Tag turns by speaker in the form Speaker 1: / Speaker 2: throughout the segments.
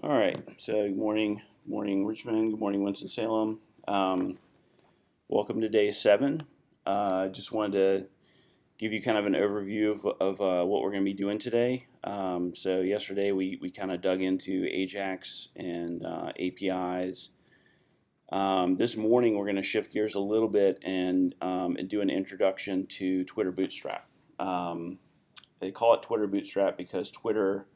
Speaker 1: All right, so good morning Richmond, good morning Winston-Salem. Welcome to day 7. Just wanted to give you kind of an overview of what we're going to be doing today. So yesterday we kind of dug into Ajax and APIs. This morning we're going to shift gears a little bit and do an introduction to Twitter Bootstrap. They call it Twitter Bootstrap because Twitter,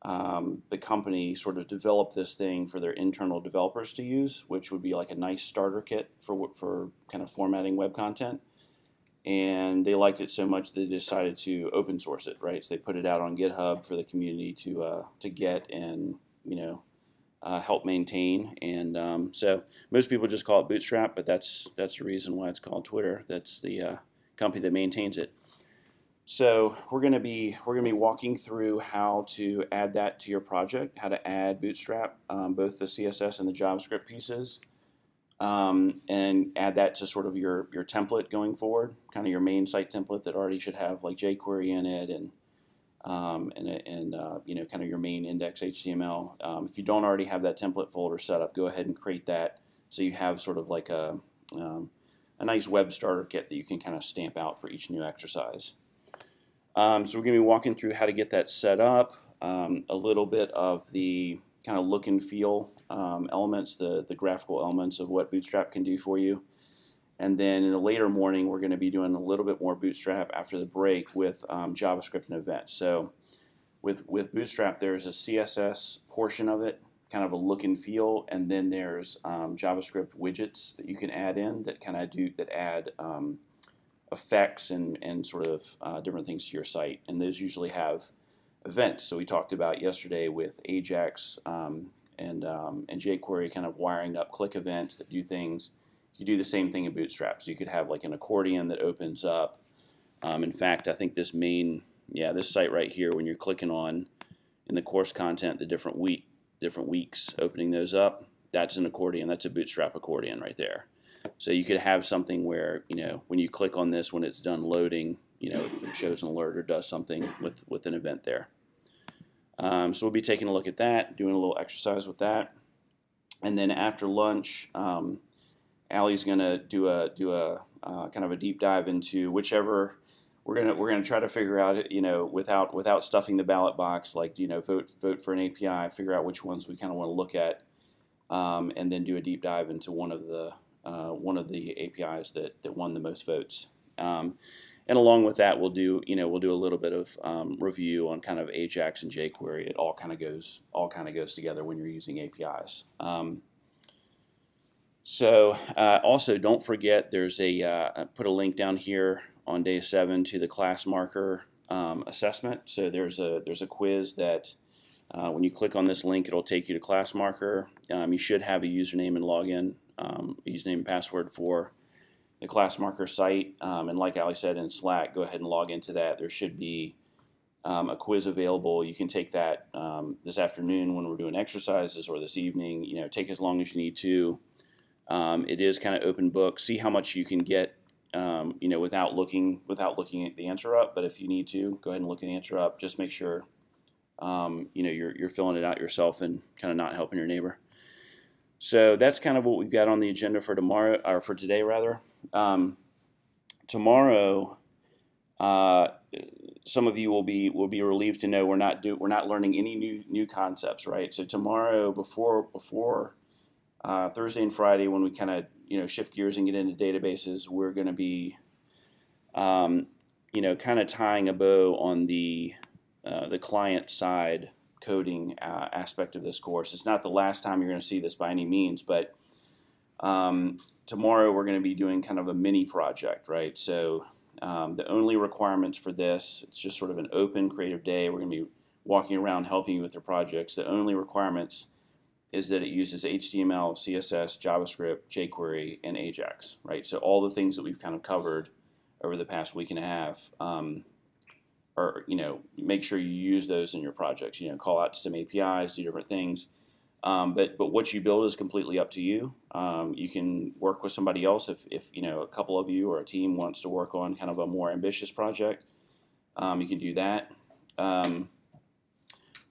Speaker 1: the company, sort of developed this thing for their internal developers to use, which would be like a nice starter kit for kind of formatting web content. And they liked it so much they decided to open source it, right? So they put it out on GitHub for the community to get and help maintain. And so most people just call it Bootstrap, but that's the reason why it's called Twitter. That's the company that maintains it. So we're going to be walking through how to add that to your project, how to add Bootstrap, both the CSS and the JavaScript pieces, and add that to sort of your template going forward, kind of your main site template that already should have like jQuery in it and kind of your main index HTML. If you don't already have that template folder set up, go ahead and create that so you have sort of like a nice web starter kit that you can kind of stamp out for each new exercise. So we're going to be walking through how to get that set up, a little bit of the kind of look and feel elements, the graphical elements of what Bootstrap can do for you. And then in the later morning, we're going to be doing a little bit more Bootstrap after the break with JavaScript and events. So with Bootstrap, there's a CSS portion of it, kind of a look and feel, and then there's JavaScript widgets that you can add in that kind of add effects and sort of different things to your site, and those usually have events. So we talked about yesterday with Ajax and jQuery kind of wiring up click events that do things. You do the same thing in Bootstrap. So you could have like an accordion that opens up. In fact, I think this site right here, when you're clicking on in the course content the different weeks, opening those up, that's an accordion. That's a Bootstrap accordion right there. So you could have something where, when you click on this, when it's done loading, it shows an alert or does something with an event there. So we'll be taking a look at that, doing a little exercise with that. And then after lunch, Allie's going to do a kind of a deep dive into whichever we're gonna try to figure out, without stuffing the ballot box, like, vote for an API, figure out which ones we kind of want to look at, and then do a deep dive into one of the APIs that won the most votes. And along with that, we'll do a little bit of review on kind of Ajax and jQuery. It all kind of goes together when you're using APIs. So also don't forget, there's I put a link down here on day 7 to the class marker assessment. So there's a quiz that when you click on this link, it'll take you to class marker. You should have a username and login, username and password for the class marker site. And like Ali said in Slack, go ahead and log into that. There should be a quiz available. You can take that this afternoon when we're doing exercises, or this evening. Take as long as you need to. It is kind of open book. See how much you can get, without looking at the answer up. But if you need to, go ahead and look at the answer up. Just make sure you're filling it out yourself and kind of not helping your neighbor. So that's kind of what we've got on the agenda for tomorrow, or for today rather. Tomorrow, some of you will be relieved to know we're not learning any new concepts, right? So tomorrow, before Thursday and Friday, when we kind of shift gears and get into databases, we're going to be kind of tying a bow on the client side coding aspect of this course. It's not the last time you're going to see this by any means, but tomorrow we're going to be doing kind of a mini project, right? So the only requirements for this, it's just sort of an open creative day. We're going to be walking around helping you with your projects. The only requirements is that it uses HTML, CSS, JavaScript, jQuery, and Ajax, right? So all the things that we've kind of covered over the past week and a half, or make sure you use those in your projects. Call out to some APIs, do different things. But what you build is completely up to you. You can work with somebody else if a couple of you or a team wants to work on kind of a more ambitious project. You can do that.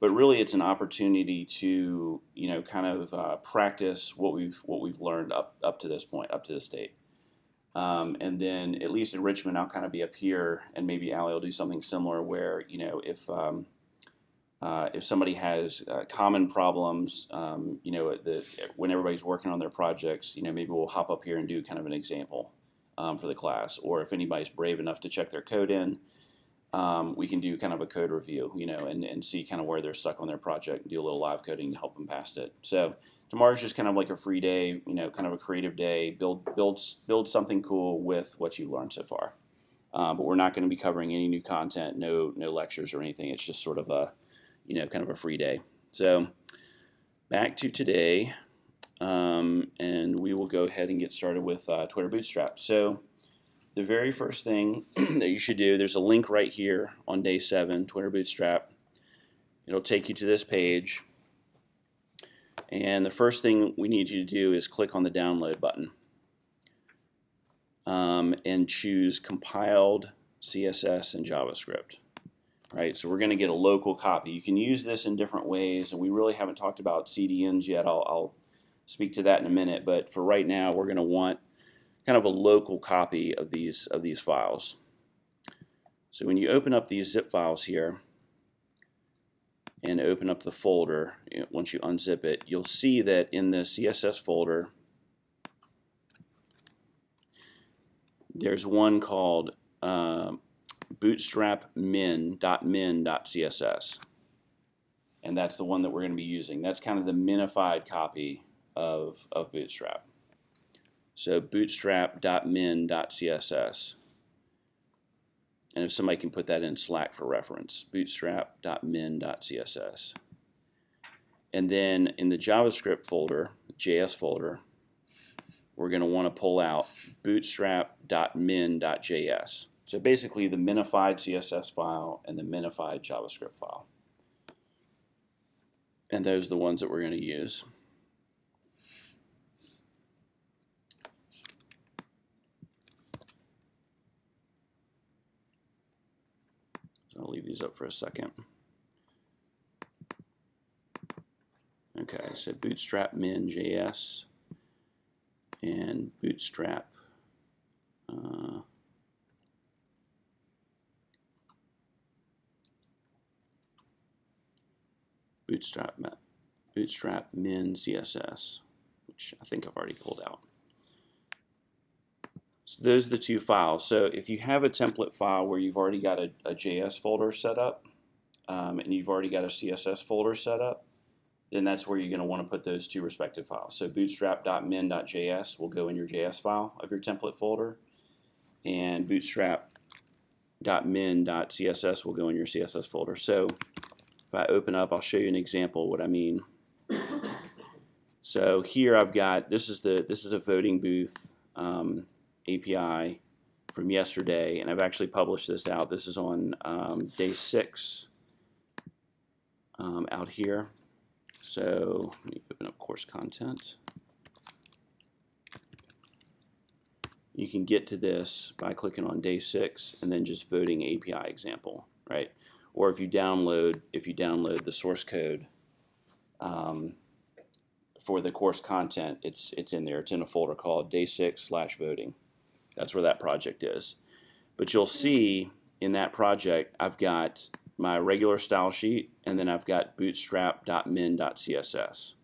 Speaker 1: but really it's an opportunity to kind of practice what we've learned up to this point, up to this date. And then at least in Richmond, I'll kind of be up here, and maybe Allie will do something similar where if somebody has common problems, when everybody's working on their projects, maybe we'll hop up here and do kind of an example for the class. Or if anybody's brave enough to check their code in, we can do kind of a code review, and see kind of where they're stuck on their project and do a little live coding to help them past it. So tomorrow's just kind of like a free day, kind of a creative day. Build something cool with what you've learned so far. But we're not going to be covering any new content, no lectures or anything. It's just sort of a kind of a free day. So back to today, and we will go ahead and get started with Twitter Bootstrap. So the very first thing that you should do, there's a link right here on day 7, Twitter Bootstrap. It'll take you to this page, and the first thing we need you to do is click on the download button and choose compiled CSS and JavaScript. Right, so we're going to get a local copy. You can use this in different ways, and we really haven't talked about CDNs yet. I'll speak to that in a minute, but for right now, we're going to want kind of a local copy of these files. So when you open up these zip files here and open up the folder, once you unzip it, you'll see that in the CSS folder, there's one called bootstrap.min.css, and that's the one that we're going to be using. That's kind of the minified copy of Bootstrap. So bootstrap.min.css, and if somebody can put that in Slack for reference, bootstrap.min.css. And then in the JavaScript folder, JS folder, we're going to want to pull out bootstrap.min.js. So basically the minified CSS file and the minified JavaScript file. And those are the ones that we're going to use. So I'll leave these up for a second. Okay, so bootstrap min.js and bootstrap bootstrap min CSS, which I think I've already pulled out. So those are the two files. So if you have a template file where you've already got a JS folder set up, and you've already got a CSS folder set up, then that's where you're going to want to put those two respective files. So bootstrap.min.js will go in your JS file of your template folder, and bootstrap.min.css will go in your CSS folder. So if I open up, I'll show you an example of what I mean. So here I've got, this is a voting booth API from yesterday, and I've actually published this out. This is on day 6 out here. So let me open up course content. You can get to this by clicking on day 6 and then just voting API example, right? Or if you download the source code for the course content, it's in there. It's in a folder called day 6/voting. That's where that project is. But you'll see in that project, I've got my regular style sheet, and then I've got bootstrap.min.css.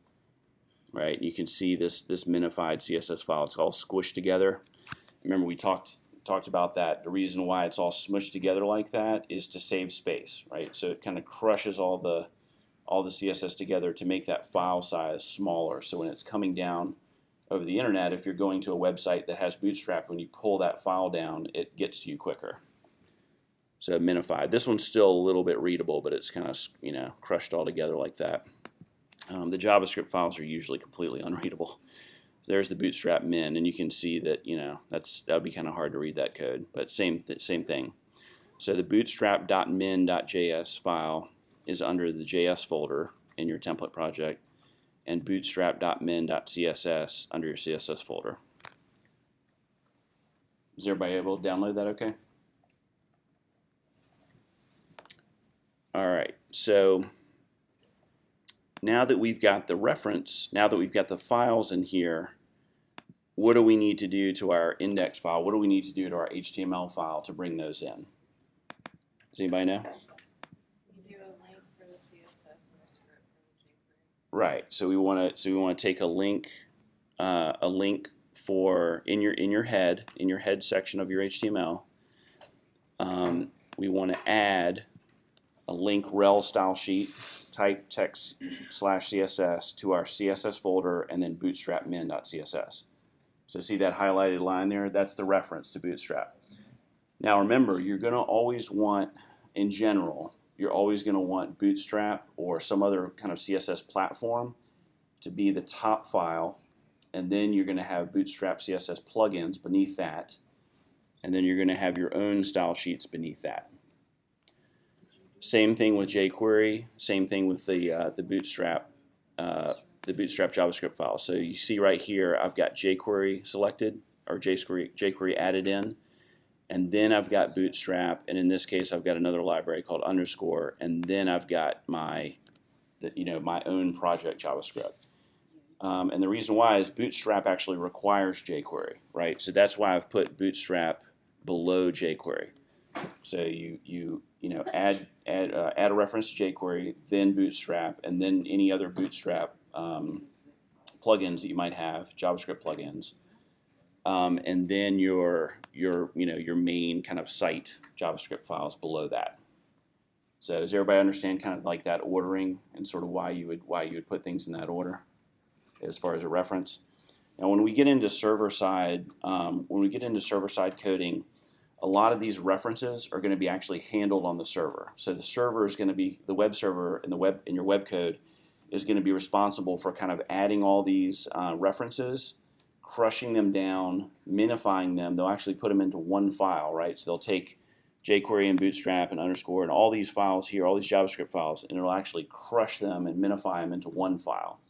Speaker 1: Right? You can see this minified CSS file. It's all squished together. Remember we talked about that. The reason why it's all smushed together like that is to save space, right? So it kind of crushes all the CSS together to make that file size smaller. So when it's coming down over the internet, if you're going to a website that has Bootstrap, when you pull that file down, it gets to you quicker. So minified. This one's still a little bit readable, but it's kind of crushed all together like that. The JavaScript files are usually completely unreadable. There's the bootstrap min, and you can see that that would be kind of hard to read that code, but same thing. So the bootstrap.min.js file is under the JS folder in your template project, and bootstrap.min.css under your CSS folder. Is everybody able to download that okay? All right, so now that we've got the reference, now that we've got the files in here, what do we need to do to our index file? What do we need to do to our HTML file to bring those in? Does anybody know?
Speaker 2: You do a link for the CSS and a script for the jQuery.
Speaker 1: Right. So we want to take a link for in your head section of your HTML. We want to add a link rel style sheet type text /CSS to our CSS folder and then bootstrap min.css. So see that highlighted line there? That's the reference to Bootstrap. Now remember, you're going to always want, in general, you're always going to want Bootstrap or some other kind of CSS platform to be the top file, and then you're going to have Bootstrap CSS plugins beneath that, and then you're going to have your own style sheets beneath that. Same thing with jQuery, same thing with the Bootstrap JavaScript file. So you see right here, I've got jQuery selected, or jQuery added in, and then I've got Bootstrap, and in this case I've got another library called underscore, and then I've got my own project JavaScript. And the reason why is Bootstrap actually requires jQuery, right? So that's why I've put Bootstrap below jQuery. So you add a reference to jQuery, then Bootstrap, and then any other Bootstrap plugins that you might have, JavaScript plugins, and then your main kind of site JavaScript files below that. So does everybody understand kind of like that ordering and sort of why you would put things in that order as far as a reference? Now when we get into server side coding, a lot of these references are going to be actually handled on the server. So the server is going to be the web server in your web code is going to be responsible for kind of adding all these references, crushing them down, minifying them. They'll actually put them into one file, right? So they'll take jQuery and Bootstrap and underscore and all these files here, all these JavaScript files, and it'll actually crush them and minify them into one file,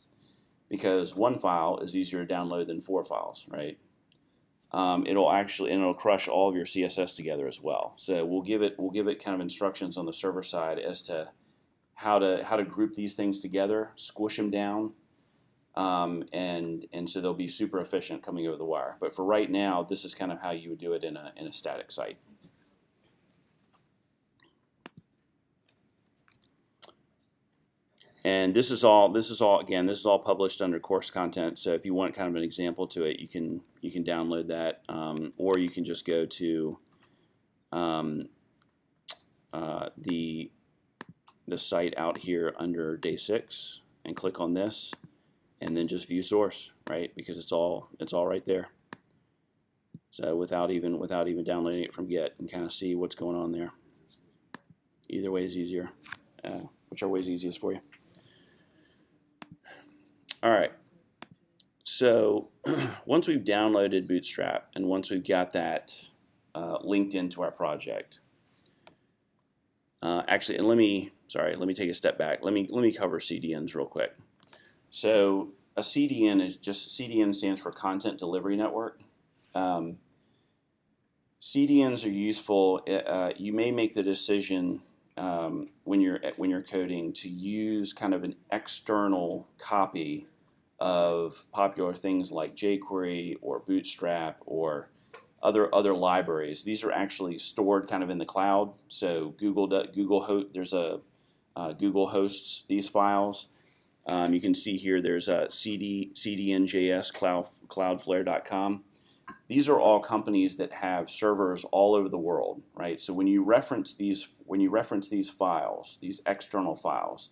Speaker 1: because one file is easier to download than 4 files, right? It'll crush all of your CSS together as well. So we'll give it kind of instructions on the server side as to how to group these things together, squish them down, and so they'll be super efficient coming over the wire. But for right now, this is kind of how you would do it in a static site. And this is all published under course content. So if you want kind of an example to it, you can download that, or you can just go to the site out here under day 6 and click on this, and then just view source, right? Because it's all right there. So without even downloading it from Git, and kind of see what's going on there. Either way is easier. Whichever way is easiest for you. All right, so once we've downloaded Bootstrap and once we've got that linked into our project, actually, and let me take a step back. Let me cover CDNs real quick. So a CDN stands for Content Delivery Network. CDNs are useful. You may make the decision when you're coding to use kind of an external copy of popular things like jQuery or Bootstrap or other libraries. These are actually stored kind of in the cloud. So Google hosts these files. You can see here there's a CDNJS Cloudflare.com. These are all companies that have servers all over the world, right? So when you reference these files, these external files,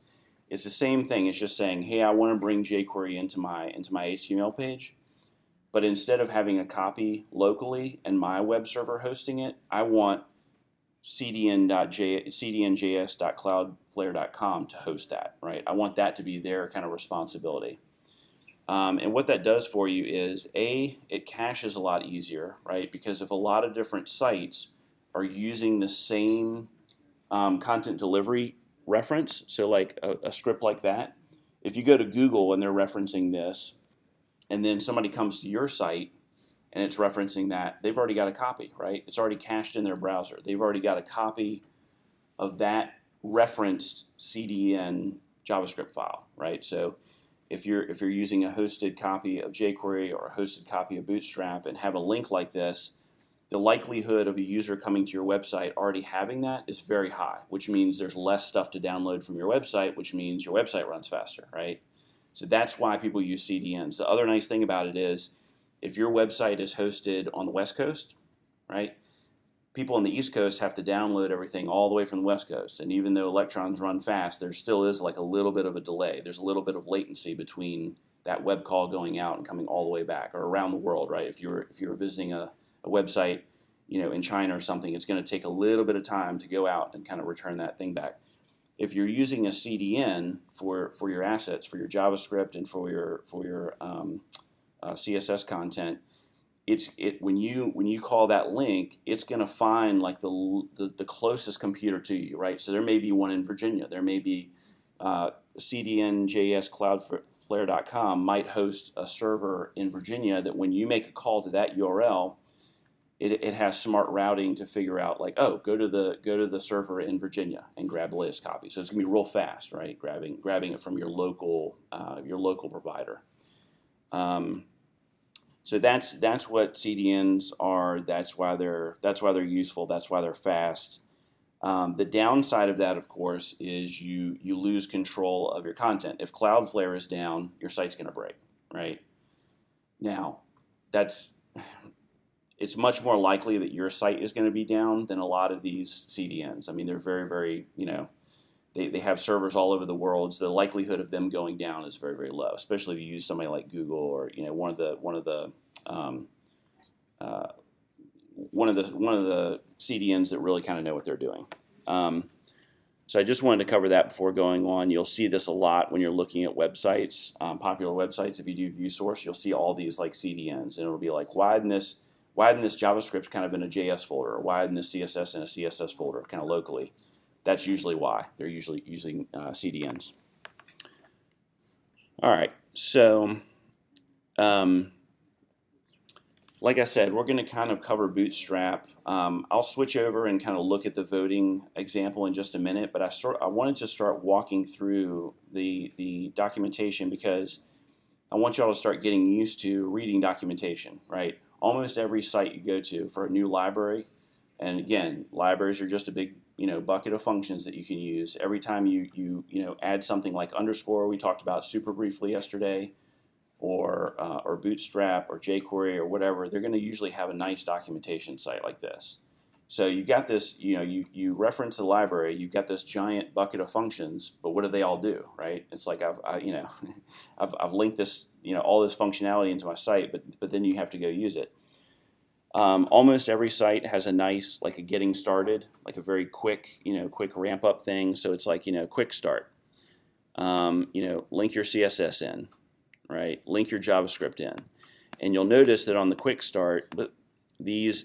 Speaker 1: it's the same thing. It's just saying, hey, I want to bring jQuery into my HTML page, but instead of having a copy locally and my web server hosting it, I want cdnjs.cloudflare.com to host that, right? I want that to be their kind of responsibility. And what that does for you is, it caches a lot easier, right? Because if a lot of different sites are using the same content delivery reference, so like a script like that, if you go to Google and they're referencing this, and then somebody comes to your site and it's referencing that, they've already got a copy, right? It's already cached in their browser. They've already got a copy of that referenced CDN JavaScript file, right? So if you're using a hosted copy of jQuery or a hosted copy of Bootstrap and have a link like this, the likelihood of a user coming to your website already having that is very high, which means there's less stuff to download from your website, which means your website runs faster, right? So that's why people use CDNs. The other nice thing about it is if your website is hosted on the West Coast, right, people on the East Coast have to download everything all the way from the West Coast. And even though electrons run fast, there still is like a little bit of a delay. There's a little bit of latency between that web call going out and coming all the way back, or around the world, right? If you're visiting a website, in China or something, it's going to take a little bit of time to go out and kind of return that thing back. If you're using a CDN for your assets, for your JavaScript and for your CSS content, when you call that link, it's going to find like the closest computer to you, right? So there may be one in Virginia. There may be CDN.js Cloudflare.com might host a server in Virginia that when you make a call to that URL, it has smart routing to figure out like, oh, go to the server in Virginia and grab the latest copy. So it's gonna be real fast, right? Grabbing it from your local provider. So that's what CDNs are. That's why they're useful. That's why they're fast. The downside of that, of course, is you lose control of your content. If Cloudflare is down, your site's going to break, right? Now, it's much more likely that your site is going to be down than a lot of these CDNs. I mean, they're very, very, they have servers all over the world, so the likelihood of them going down is very, very low, especially if you use somebody like Google or one of the CDNs that really kind of know what they're doing. So I just wanted to cover that before going on. You'll see this a lot when you're looking at websites, popular websites. If you do ViewSource, you'll see all these like CDNs, and it'll be like, why isn't this JavaScript kind of in a JS folder, or why isn't this CSS in a CSS folder, kind of locally? That's usually why. They're usually using CDNs. All right, so like I said, we're going to kind of cover Bootstrap. I'll switch over and kind of look at the voting example in just a minute, but I wanted to start walking through the documentation because I want y'all to start getting used to reading documentation, right? Almost every site you go to for a new library, and again, libraries are just a big bucket of functions that you can use. Every time you add something like underscore, we talked about super briefly yesterday, or Bootstrap or jQuery or whatever, they're going to usually have a nice documentation site like this. So you got this, you reference the library, you've got this giant bucket of functions, but what do they all do, right? It's like I've linked this, all this functionality into my site, but then you have to go use it. Almost every site has a nice, like a getting started, like a very quick, quick ramp up thing. So it's like, quick start. Link your CSS in, right? Link your JavaScript in, and you'll notice that on the quick start, these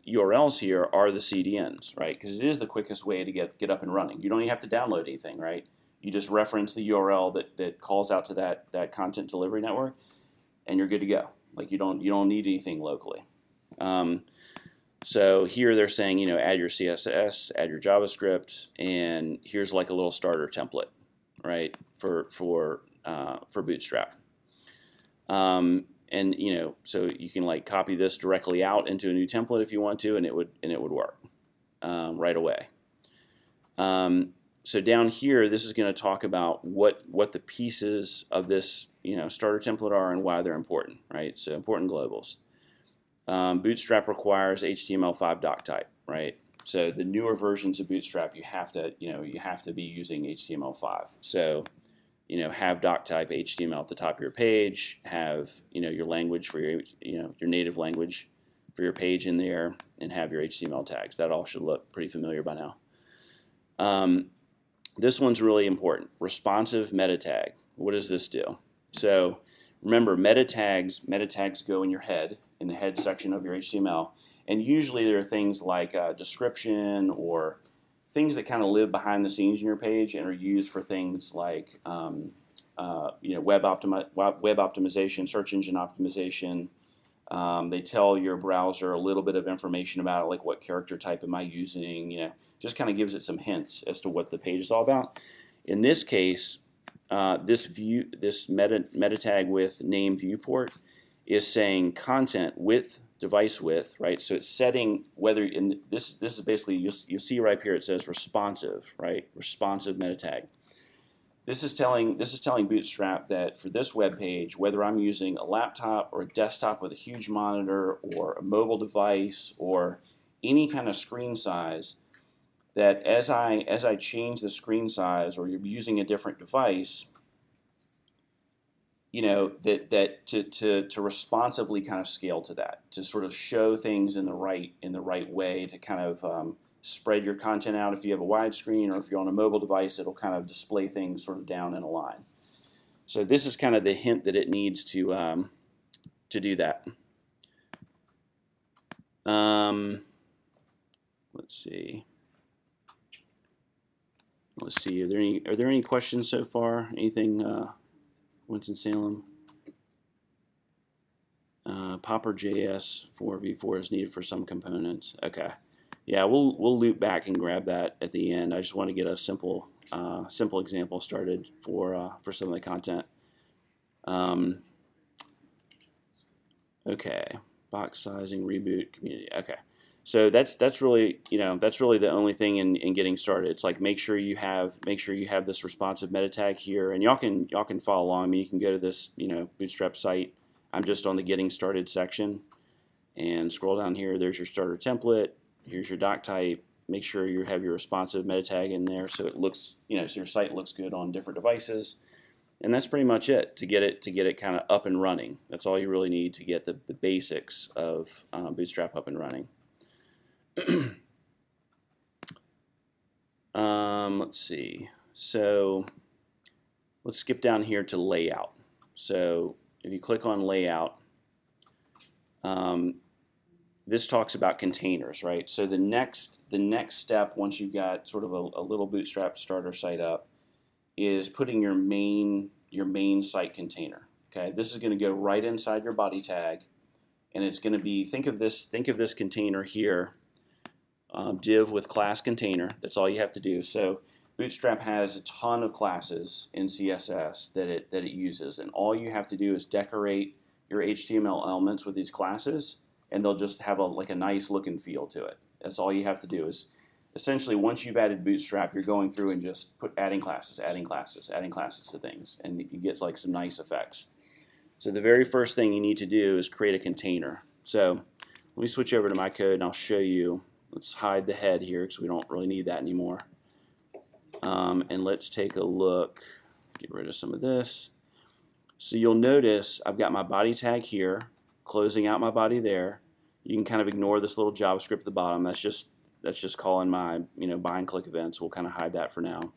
Speaker 1: URLs here are the CDNs, right? Because it is the quickest way to get up and running. You don't even have to download anything, right? You just reference the URL that calls out to that content delivery network, and you're good to go. Like you don't need anything locally. So here they're saying, add your CSS, add your JavaScript, and here's like a little starter template, right, for Bootstrap. And so you can like copy this directly out into a new template if you want to, and it would work right away. So down here, this is going to talk about what the pieces of this starter template are and why they're important, right? So important globals. Bootstrap requires HTML5 doc type, right? So the newer versions of Bootstrap, you have to be using HTML5. So have doc type HTML at the top of your page, have your language for your native language for your page in there, and have your HTML tags. That all should look pretty familiar by now. This one's really important. Responsive meta tag. What does this do? So remember, meta tags go in your head, in the head section of your HTML, and usually there are things like description or things that kind of live behind the scenes in your page and are used for things like web optimization, search engine optimization. They tell your browser a little bit of information about it, like what character type am I using. Just kind of gives it some hints as to what the page is all about. In this case, this meta tag with name viewport is saying content width, device width, right? So it's setting whether in this is basically you'll see right up here it says responsive, right? Responsive meta tag. This is telling Bootstrap that for this web page, whether I'm using a laptop or a desktop with a huge monitor or a mobile device or any kind of screen size, that as I change the screen size or you're using a different device, you know, that to responsively kind of scale to that, to sort of show things in the right way, to kind of spread your content out. If you have a wide screen or if you're on a mobile device, it'll kind of display things sort of down in a line. So this is kind of the hint that it needs to do that. Let's see. Are there any questions so far? Anything? Winston-Salem. Popper.js for v4 is needed for some components. Okay. Yeah, we'll loop back and grab that at the end. I just want to get a simple example started for some of the content. Okay, box sizing, reboot, community. Okay, so that's really the only thing in getting started. It's like make sure you have this responsive meta tag here, and y'all can follow along. I mean, you can go to this Bootstrap site. I'm just on the getting started section, and scroll down here. There's your starter template. Here's your doc type. Make sure you have your responsive meta tag in there so it looks, so your site looks good on different devices. And that's pretty much it to get it kind of up and running. That's all you really need to get the basics of Bootstrap up and running. Let's see. So let's skip down here to layout. So if you click on layout, this talks about containers, right? So the next step, once you've got sort of a little Bootstrap starter site up, is putting your main site container. Okay, this is going to go right inside your body tag, and it's going to be think of this container here, div with class container. That's all you have to do. So Bootstrap has a ton of classes in CSS that it uses, and all you have to do is decorate your HTML elements with these classes, and they'll just have a nice look and feel to it. That's all you have to do. Is essentially once you've added Bootstrap, you're going through and just adding classes to things, and you get like some nice effects. So the very first thing you need to do is create a container. So let me switch over to my code and I'll show you. Let's hide the head here because we don't really need that anymore. And let's take a look. Get rid of some of this. So you'll notice I've got my body tag here, closing out my body there. You can kind of ignore this little JavaScript at the bottom. That's just calling my buy and click events. We'll kind of hide that for now.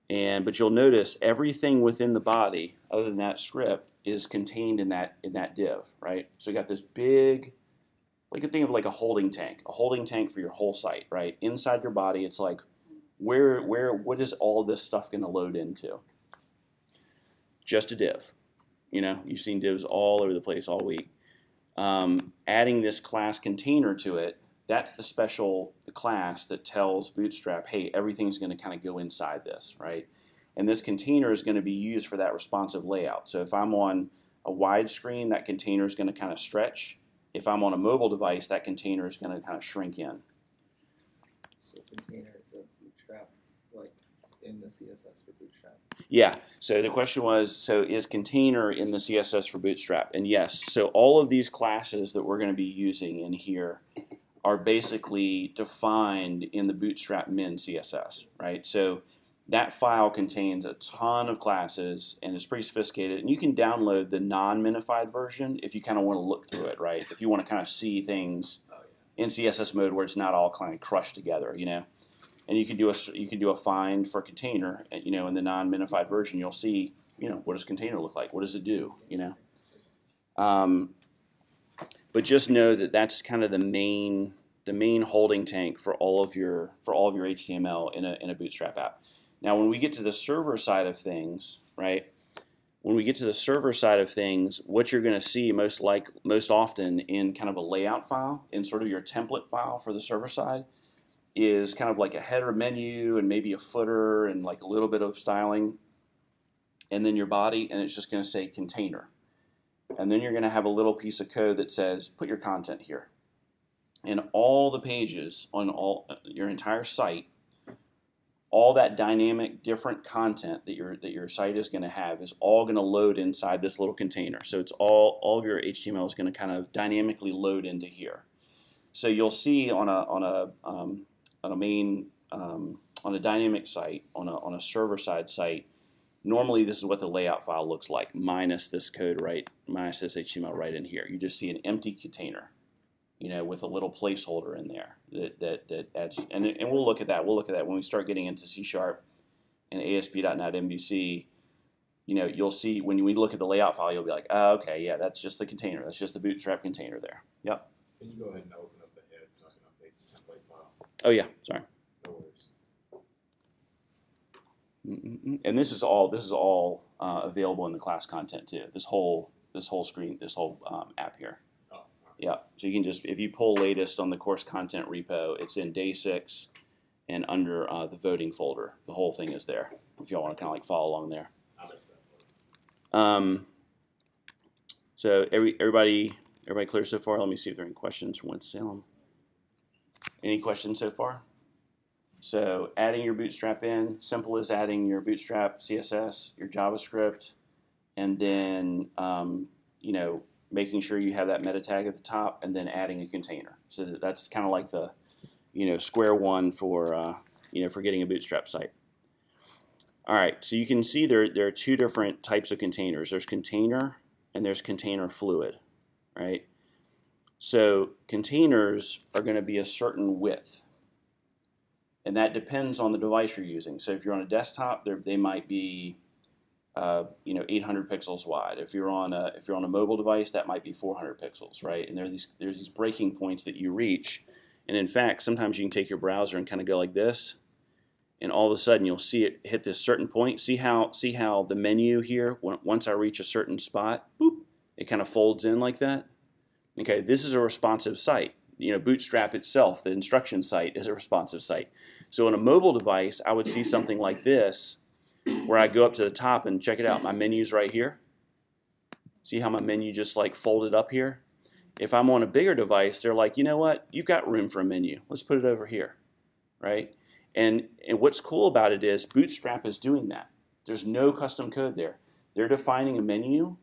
Speaker 1: But you'll notice everything within the body, other than that script, is contained in that div, right? So you got this big, like a thing of like a holding tank for your whole site, right? Inside your body, it's like what is all this stuff going to load into? Just a div. You've seen divs all over the place all week. Adding this class container to it, that's the class that tells Bootstrap, hey, everything's going to kind of go inside this, right? And this container is going to be used for that responsive layout. So if I'm on a wide screen, that container is going to kind of stretch. If I'm on a mobile device, that container is going to kind of shrink in.
Speaker 3: So container is a Bootstrap, like in the CSS for Bootstrap.
Speaker 1: Yeah, so the question was, so is container in the CSS for Bootstrap? And yes, so all of these classes that we're going to be using in here are basically defined in the Bootstrap min CSS, right? So that file contains a ton of classes and it's pretty sophisticated. And you can download the non-minified version if you kind of want to look through it, right? If you want to kind of see things in CSS mode where it's not all kind of crushed together, And you can do a find for container, in the non-minified version. You'll see, what does container look like? What does it do? But just know that that's kind of the main holding tank for all of your HTML in a Bootstrap app. Now, when we get to the server side of things, right? When we get to the server side of things, what you're going to see most often in kind of a layout file, in sort of your template file for the server side, is kind of like a header menu and maybe a footer and like a little bit of styling, and then your body, and it's just going to say container. And then you're going to have a little piece of code that says put your content here. And all the pages on your entire site, all that dynamic different content that your site is going to have is all going to load inside this little container. So it's all of your HTML is going to kind of dynamically load into here. So you'll see on a dynamic site, on a server side site, normally this is what the layout file looks like, minus this code minus this HTML right in here. You just see an empty container, with a little placeholder in there that adds, and we'll look at that. We'll look at that when we start getting into C# and ASP.NET MVC. You'll see when we look at the layout file, you'll be like, oh, okay, yeah, that's just the container. That's just the Bootstrap container there. Yep.
Speaker 4: Can you go ahead and open up the head so I can update the template file?
Speaker 1: Oh yeah, sorry.
Speaker 4: No worries.
Speaker 1: And this is all available in the class content too. This whole screen, this whole app here.
Speaker 4: Oh, all right.
Speaker 1: Yeah. So you can just, if you pull latest on the course content repo, it's in day 6 and under the voting folder. The whole thing is there. If y'all want to kind of like follow along there.
Speaker 4: I missed that part.
Speaker 1: So everybody clear so far? Let me see if there are any questions from Winston-Salem. Any questions so far? So adding your Bootstrap in, simple as adding your Bootstrap CSS, your JavaScript, and then making sure you have that meta tag at the top, and then adding a container. So that's kind of like the square one for for getting a Bootstrap site. All right, so you can see there are 2 different types of containers. There's container and there's container fluid, right? So containers are going to be a certain width, and that depends on the device you're using. So if you're on a desktop, they might be 800 pixels wide. If you're on a mobile device, that might be 400 pixels, right? And there's these breaking points that you reach, and in fact, sometimes you can take your browser and kind of go like this, and all of a sudden you'll see it hit this certain point. See how the menu here, once I reach a certain spot, boop, it kind of folds in like that. Okay, this is a responsive site. Bootstrap itself, the instruction site, is a responsive site. So on a mobile device, I would see something like this, where I go up to the top and check it out. My menu's right here. See how my menu just like folded up here? If I'm on a bigger device, they're like, you know what? You've got room for a menu. Let's put it over here, right? And what's cool about it is Bootstrap is doing that. There's no custom code there. They're defining a menu,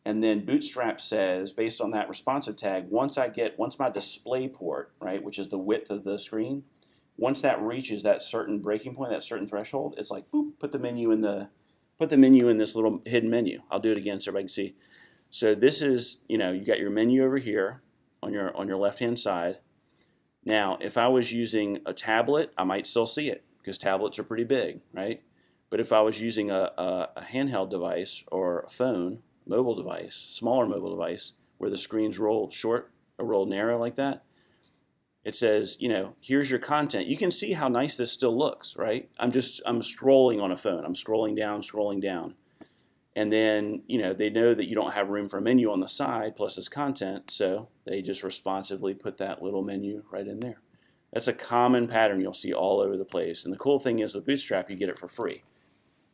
Speaker 1: and then Bootstrap says, based on that responsive tag, once my display port, right, which is the width of the screen, once that reaches that certain breaking point, that certain threshold, it's like, boop, put the menu in this little hidden menu. I'll do it again so everybody can see. So this is, you got your menu over here on your left-hand side. Now, if I was using a tablet, I might still see it because tablets are pretty big, right? But if I was using a handheld device or a phone, mobile device, smaller mobile device, where the screens roll short or roll narrow like that, it says, here's your content. You can see how nice this still looks, right? I'm scrolling on a phone. I'm scrolling down. And then, they know that you don't have room for a menu on the side plus this content, so they just responsively put that little menu right in there. That's a common pattern you'll see all over the place. And the cool thing is with Bootstrap, you get it for free.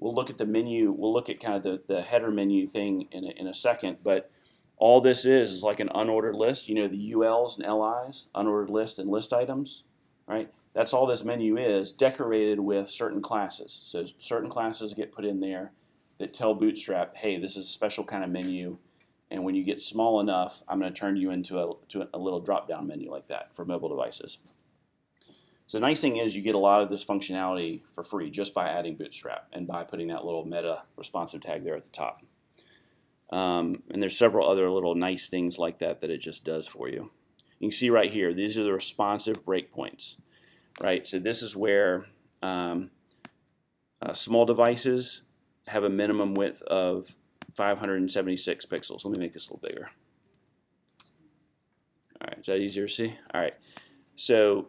Speaker 1: We'll look at the menu. We'll look at kind of the header menu thing in a second, but all this is like an unordered list. The ULs and LIs, unordered list and list items, right? That's all this menu is, decorated with certain classes. So certain classes get put in there that tell Bootstrap, hey, this is a special kind of menu, and when you get small enough, I'm going to turn you into a little drop-down menu like that for mobile devices. So the nice thing is you get a lot of this functionality for free just by adding Bootstrap and by putting that little meta responsive tag there at the top. And there's several other little nice things like that it just does for you. You can see right here, these are the responsive breakpoints, right? So this is where small devices have a minimum width of 576 pixels. Let me make this a little bigger. All right, is that easier to see? All right, so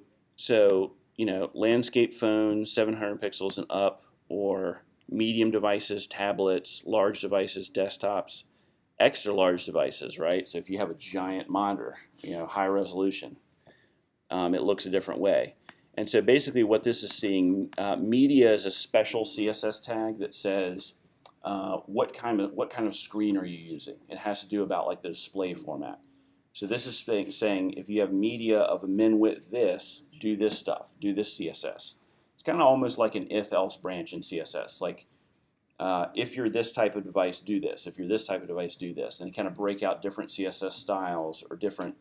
Speaker 1: landscape phones, 700 pixels and up, or medium devices, tablets, large devices, desktops, extra large devices, right? So if you have a giant monitor, high resolution, it looks a different way. And so basically what this is seeing, media is a special CSS tag that says what kind of screen are you using. It has to do about like the display format. So this is saying if you have media of a min width this, do this stuff, do this CSS. It's kind of almost like an if-else branch in CSS. Like if you're this type of device, do this. If you're this type of device, do this. And kind of break out different CSS styles or different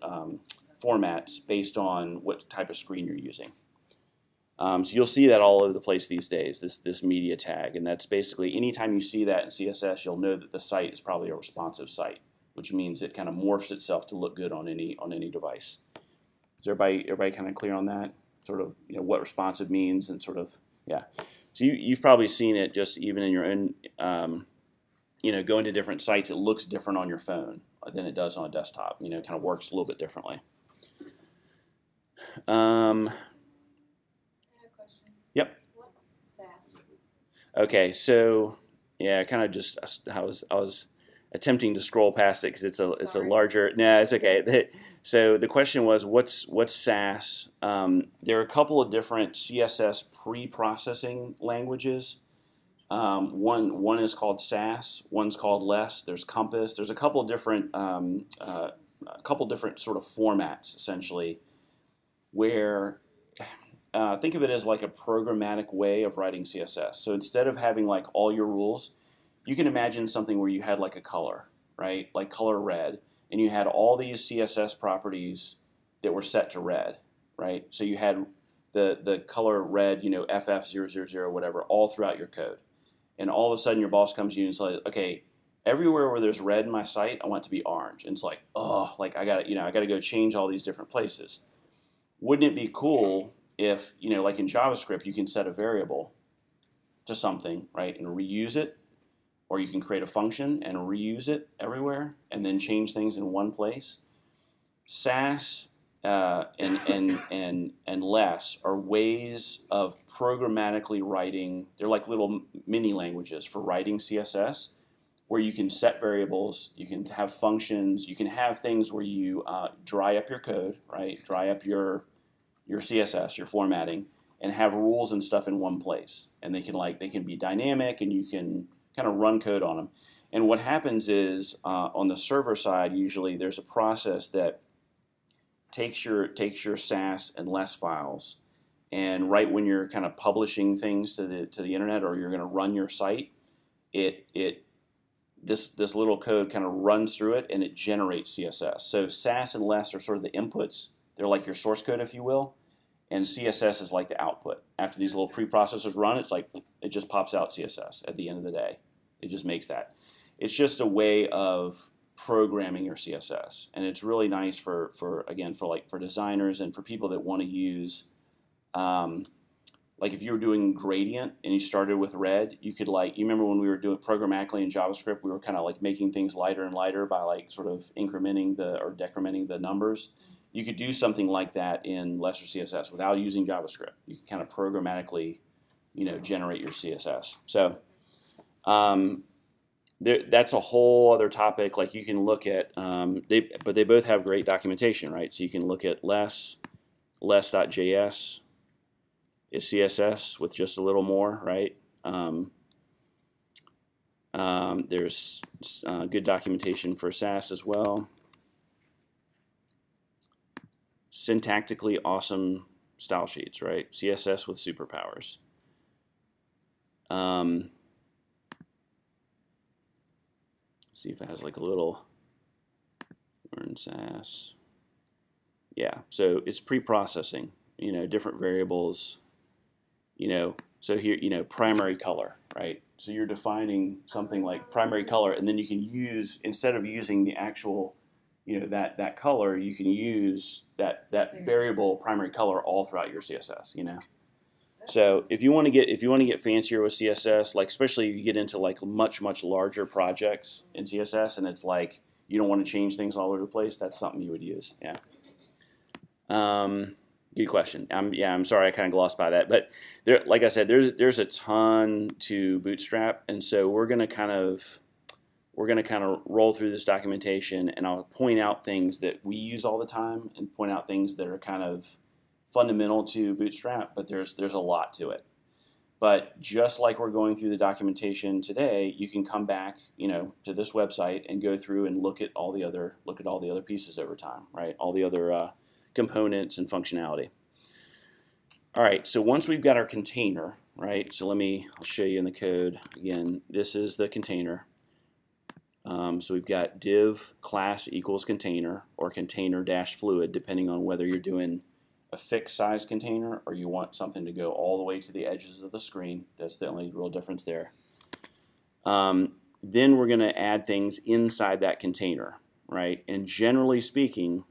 Speaker 1: formats based on what type of screen you're using. So you'll see that all over the place these days, this media tag. And that's basically anytime you see that in CSS, you'll know that the site is probably a responsive site, which means it kind of morphs itself to look good on any device. Is everybody kind of clear on that? Sort of, you know, what responsive means and sort of, yeah. So you've probably seen it just even in your own, you know, going to different sites, it looks different on your phone than it does on a desktop. You know, it kind of works a little bit differently.
Speaker 2: I have a question.
Speaker 1: Yep.
Speaker 2: What's SAS?
Speaker 1: Okay, so yeah, kind of just I was attempting to scroll past it because it's a
Speaker 2: Sorry.
Speaker 1: larger. Nah, it's okay. So the question was, what's SAS? There are a couple of different CSS pre-processing languages. One is called SAS. One's called Less. There's Compass. There's a couple of different sort of formats essentially, where think of it as like a programmatic way of writing CSS. So instead of having like all your rules, you can imagine something where you had like a color, right? Like color red, and you had all these CSS properties that were set to red, right? So you had the color red, you know, FF000, whatever, all throughout your code. And all of a sudden your boss comes to you and says, okay, everywhere where there's red in my site, I want it to be orange. And it's like, oh, like I gotta go change all these different places. Wouldn't it be cool if, you know, like in JavaScript, you can set a variable to something, right, and reuse it, or you can create a function and reuse it everywhere, and then change things in one place. SAS and Less are ways of programmatically writing. They're like little mini languages for writing CSS, where you can set variables, you can have functions, you can have things where you dry up your code, right? Dry up your CSS, your formatting, and have rules and stuff in one place. And they can be dynamic, and you can kind of run code on them. And what happens is on the server side, usually there's a process that takes your SAS and Less files, and right when you're kind of publishing things to the internet, or you're going to run your site, this little code kind of runs through it and it generates CSS. So SAS and Less are sort of the inputs. They're like your source code, if you will, and CSS is like the output. After these little preprocessors run, it's like it just pops out CSS at the end of the day. It just makes that. It's just a way of programming your CSS, and it's really nice for designers and for people that want to use, like if you were doing gradient and you started with red, you could you remember when we were doing programmatically in JavaScript, we were kind of like making things lighter and lighter by like sort of incrementing or decrementing the numbers. You could do something like that in Lesser CSS without using JavaScript. You can kind of programmatically, you know, generate your CSS. So that's a whole other topic. Like you can look at, but they both have great documentation, right? So you can look at less.js is CSS with just a little more, right? There's good documentation for SAS as well. Syntactically awesome style sheets, right? CSS with superpowers. See if it has like a little learn SAS. Yeah, so it's pre-processing, you know, different variables, you know, so here, you know, primary color, right? So you're defining something like primary color, and then you can use, instead of using the actual, you know, that color, you can use that variable primary color all throughout your CSS, you know. So if you want to get fancier with CSS, like especially if you get into like much larger projects in CSS, and it's like you don't want to change things all over the place, that's something you would use. Yeah. Good question. I'm sorry I kind of glossed by that, but there, like I said, there's a ton to Bootstrap, and so we're gonna kind of roll through this documentation, and I'll point out things that we use all the time, and point out things that are kind of fundamental to Bootstrap, but there's a lot to it. But just like we're going through the documentation today, you can come back, to this website and go through and look at all the other pieces over time, right? All the other components and functionality. All right, so once we've got our container, right? So I'll show you in the code again. This is the container. So we've got div class equals container or container dash fluid, depending on whether you're doing a fixed size container or you want something to go all the way to the edges of the screen. That's the only real difference there. Then we're going to add things inside that container, right? And generally speaking,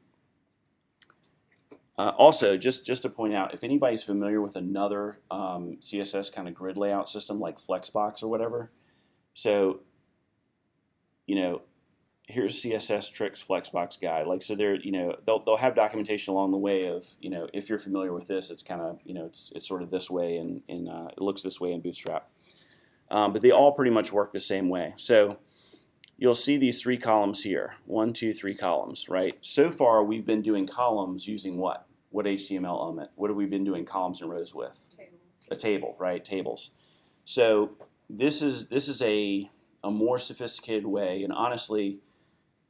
Speaker 1: also just to point out, if anybody's familiar with another CSS kind of grid layout system like Flexbox or whatever, so here's CSS Tricks Flexbox guide. Like, so they're, they'll have documentation along the way of, if you're familiar with this, it's kind of, it's sort of this way and it looks this way in Bootstrap. But they all pretty much work the same way. So you'll see these 3 columns here. 1, 2, 3 columns, right? So far we've been doing columns using what? What HTML element? What have we been doing columns and rows with?
Speaker 2: Tables.
Speaker 1: A table, right? Tables. So this is a more sophisticated way, and honestly,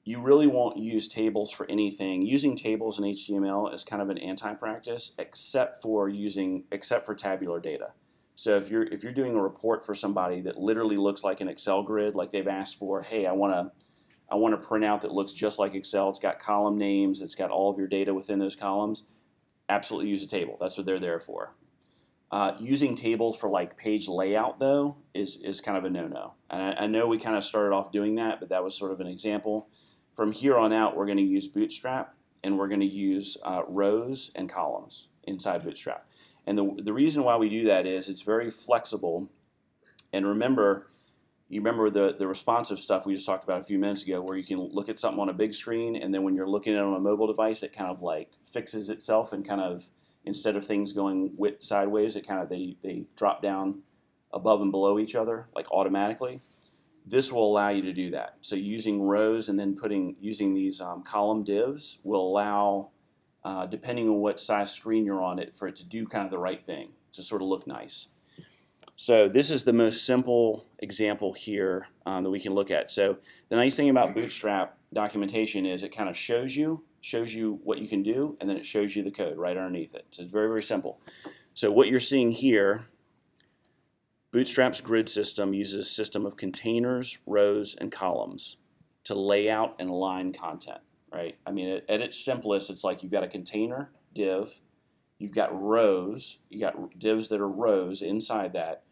Speaker 1: you really won't use tables for anything. Using tables in HTML is kind of an anti-practice, except for tabular data. So if you're doing a report for somebody that literally looks like an Excel grid, like they've asked for, hey, I want a printout that looks just like Excel. It's got column names. It's got all of your data within those columns. Absolutely use a table. That's what they're there for. Using tables for like page layout though is kind of a no-no. And I know we kind of started off doing that, but that was sort of an example. From here on out, we're going to use Bootstrap, and we're going to use rows and columns inside Bootstrap. And the reason why we do that is it's very flexible. And remember, you remember the responsive stuff we just talked about a few minutes ago, where you can look at something on a big screen, and then when you're looking at it on a mobile device, it kind of like fixes itself, and kind of, instead of things going sideways, it kind of they drop down above and below each other like automatically. This will allow you to do that. So using rows and then using these column divs will allow, depending on what size screen you're on, for it to do kind of the right thing, to sort of look nice. So this is the most simple example here that we can look at. So the nice thing about Bootstrap documentation is it kind of shows you what you can do, and then it shows you the code right underneath it. So it's very, very simple. So what you're seeing here, Bootstrap's grid system uses a system of containers, rows, and columns to lay out and align content, right? I mean, at its simplest, it's like you've got a container, div, you've got rows, you got divs that are rows inside that,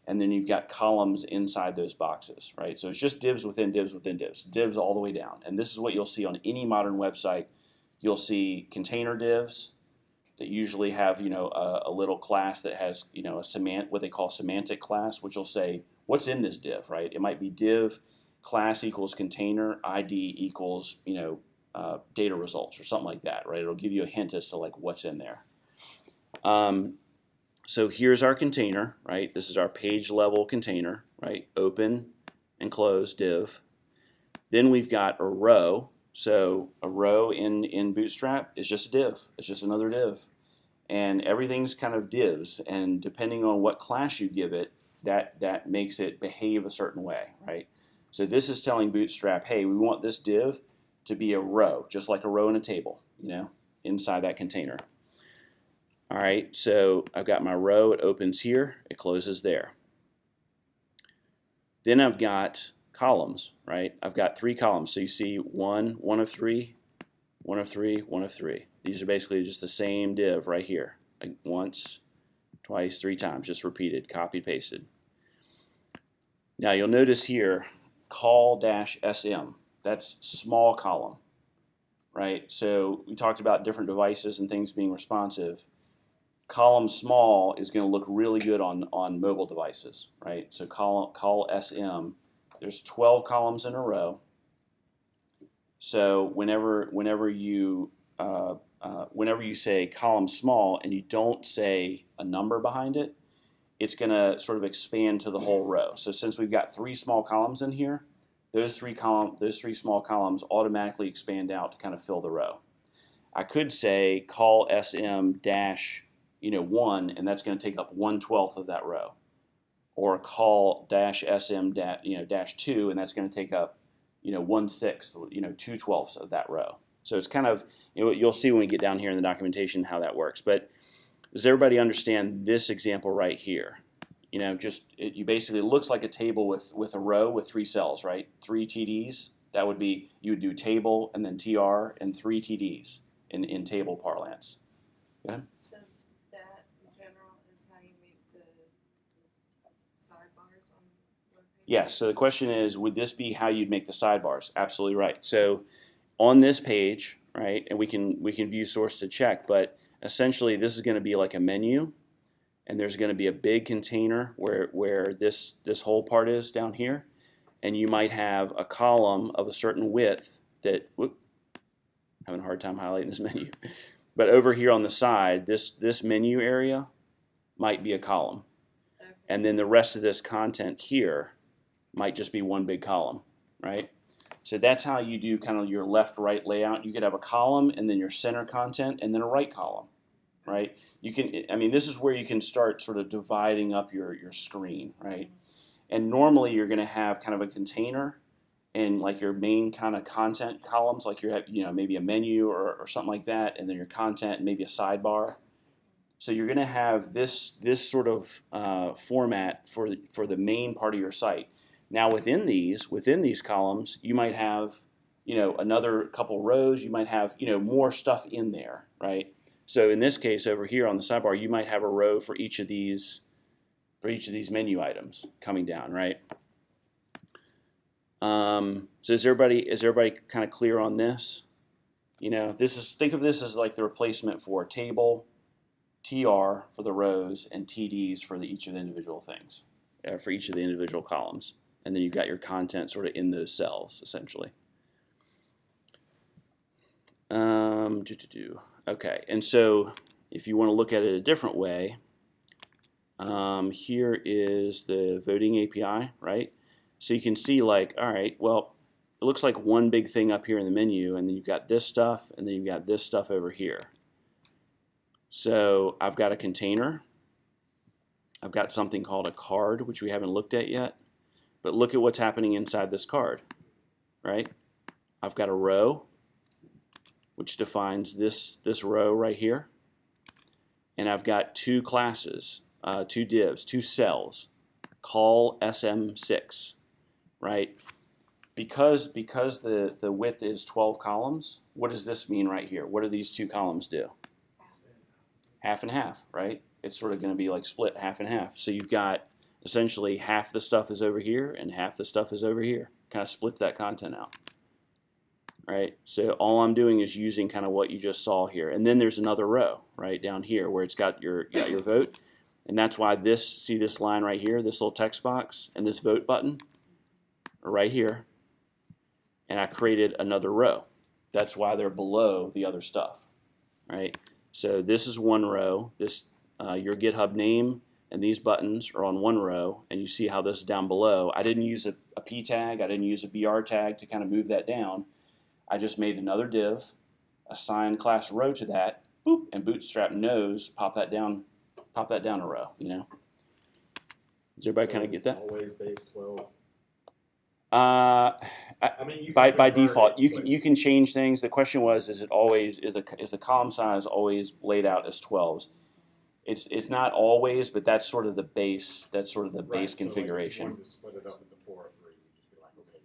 Speaker 1: and then you've got columns inside those boxes, right? So it's just divs within divs within divs, divs all the way down. And this is what you'll see on any modern website. You'll see container divs that usually have, a little class that has, what they call semantic class, which will say, what's in this div, right? It might be div class equals container, ID equals, data results or something like that, right? It'll give you a hint as to like what's in there. So here's our container, right? This is our page level container, right? Open and close div. Then we've got a row. So a row in Bootstrap is just a div. It's just another div. And everything's kind of divs. And depending on what class you give it, that makes it behave a certain way, right? So this is telling Bootstrap, hey, we want this div to be a row, just like a row in a table, inside that container. All right, so I've got my row. It opens here. It closes there. Then I've got columns, right? I've got 3 columns. So you see 1 of 3, 1 of 3, 1 of 3. These are basically just the same div right here. Like once, twice, 3 times, just repeated, copied, pasted. Now you'll notice here, call-sm. That's small column, right? So we talked about different devices and things being responsive. Column small is going to look really good on mobile devices, right? So call SM. There's 12 columns in a row. So whenever you say column small and you don't say a number behind it, it's going to sort of expand to the whole row. So since we've got 3 small columns in here, those three small columns automatically expand out to kind of fill the row. I could say call SM dash 1, and that's going to take up 1/12 of that row, or call dash SM dash 2, and that's going to take up 1/6, 2/12 of that row. So it's kind of, you'll see when we get down here in the documentation how that works. But does everybody understand this example right here? You basically, it looks like a table with a row with 3 cells, right? 3 TDs. That would be, you would do table and then TR and 3 TDs in table parlance. Go ahead.
Speaker 2: So that in general is how you make the sidebars on web pages?
Speaker 1: Yes, so the question is, would this be how you'd make the sidebars? Absolutely right. So on this page, right, and we can view source to check, but essentially this is going to be like a menu, and there's going to be a big container where this whole part is down here, and you might have a column of a certain width that, having a hard time highlighting this menu, but over here on the side, this menu area might be a column,
Speaker 2: Okay.
Speaker 1: and then the rest of this content here might just be one big column, right? So that's how you do kind of your left-right layout. You could have a column and then your center content and then a right column, right? You can, I mean, this is where you can start sort of dividing up your screen, right? And normally you're going to have kind of a container and like your main kind of content columns, like you have, maybe a menu or something like that, and then your content and maybe a sidebar. So you're going to have this sort of format for the main part of your site. Now within these columns, you might have another couple rows. You might have more stuff in there, right? So in this case over here on the sidebar, you might have a row for each of these menu items coming down, right? So is everybody kind of clear on this? Think of this as like the replacement for table, TR for the rows, and TDs for each of the individual things, for each of the individual columns. And then you've got your content sort of in those cells, essentially. Okay, and so if you want to look at it a different way, here is the voting API, right? So you can see like, all right, well, it looks like one big thing up here in the menu, and then you've got this stuff, and then you've got this stuff over here. So I've got a container. I've got something called a card, which we haven't looked at yet. But look at what's happening inside this card, right? I've got a row, which defines this row right here. And I've got 2 classes, 2 divs, 2 cells, call SM6, right? Because the width is 12 columns, what does this mean right here? What do these 2 columns do? Half and half, right? It's sort of going to be like split half and half. So you've got essentially half the stuff is over here and half the stuff is over here. Kind of splits that content out, right? So all I'm doing is using kind of what you just saw here. And then there's another row right down here where it's got your vote. And that's why see this line right here, this little text box, and this vote button are right here. And I created another row. That's why they're below the other stuff, right? So this is one row. Your GitHub name and these buttons are on one row, and you see how this is down below. I didn't use a P tag. I didn't use a BR tag to kind of move that down. I just made another div, assign class row to that, boop, and Bootstrap knows pop that down a row. Does everybody kind of get that?
Speaker 4: Always base 12.
Speaker 1: I
Speaker 4: mean, you
Speaker 1: by
Speaker 4: can convert
Speaker 1: default,
Speaker 4: it,
Speaker 1: you can change things. The question was, is the column size always laid out as 12s? It's not always, but that's sort of the base. That's sort of the base configuration.
Speaker 4: So like if you wanted to split it up into 4 or 3, you just be like, okay,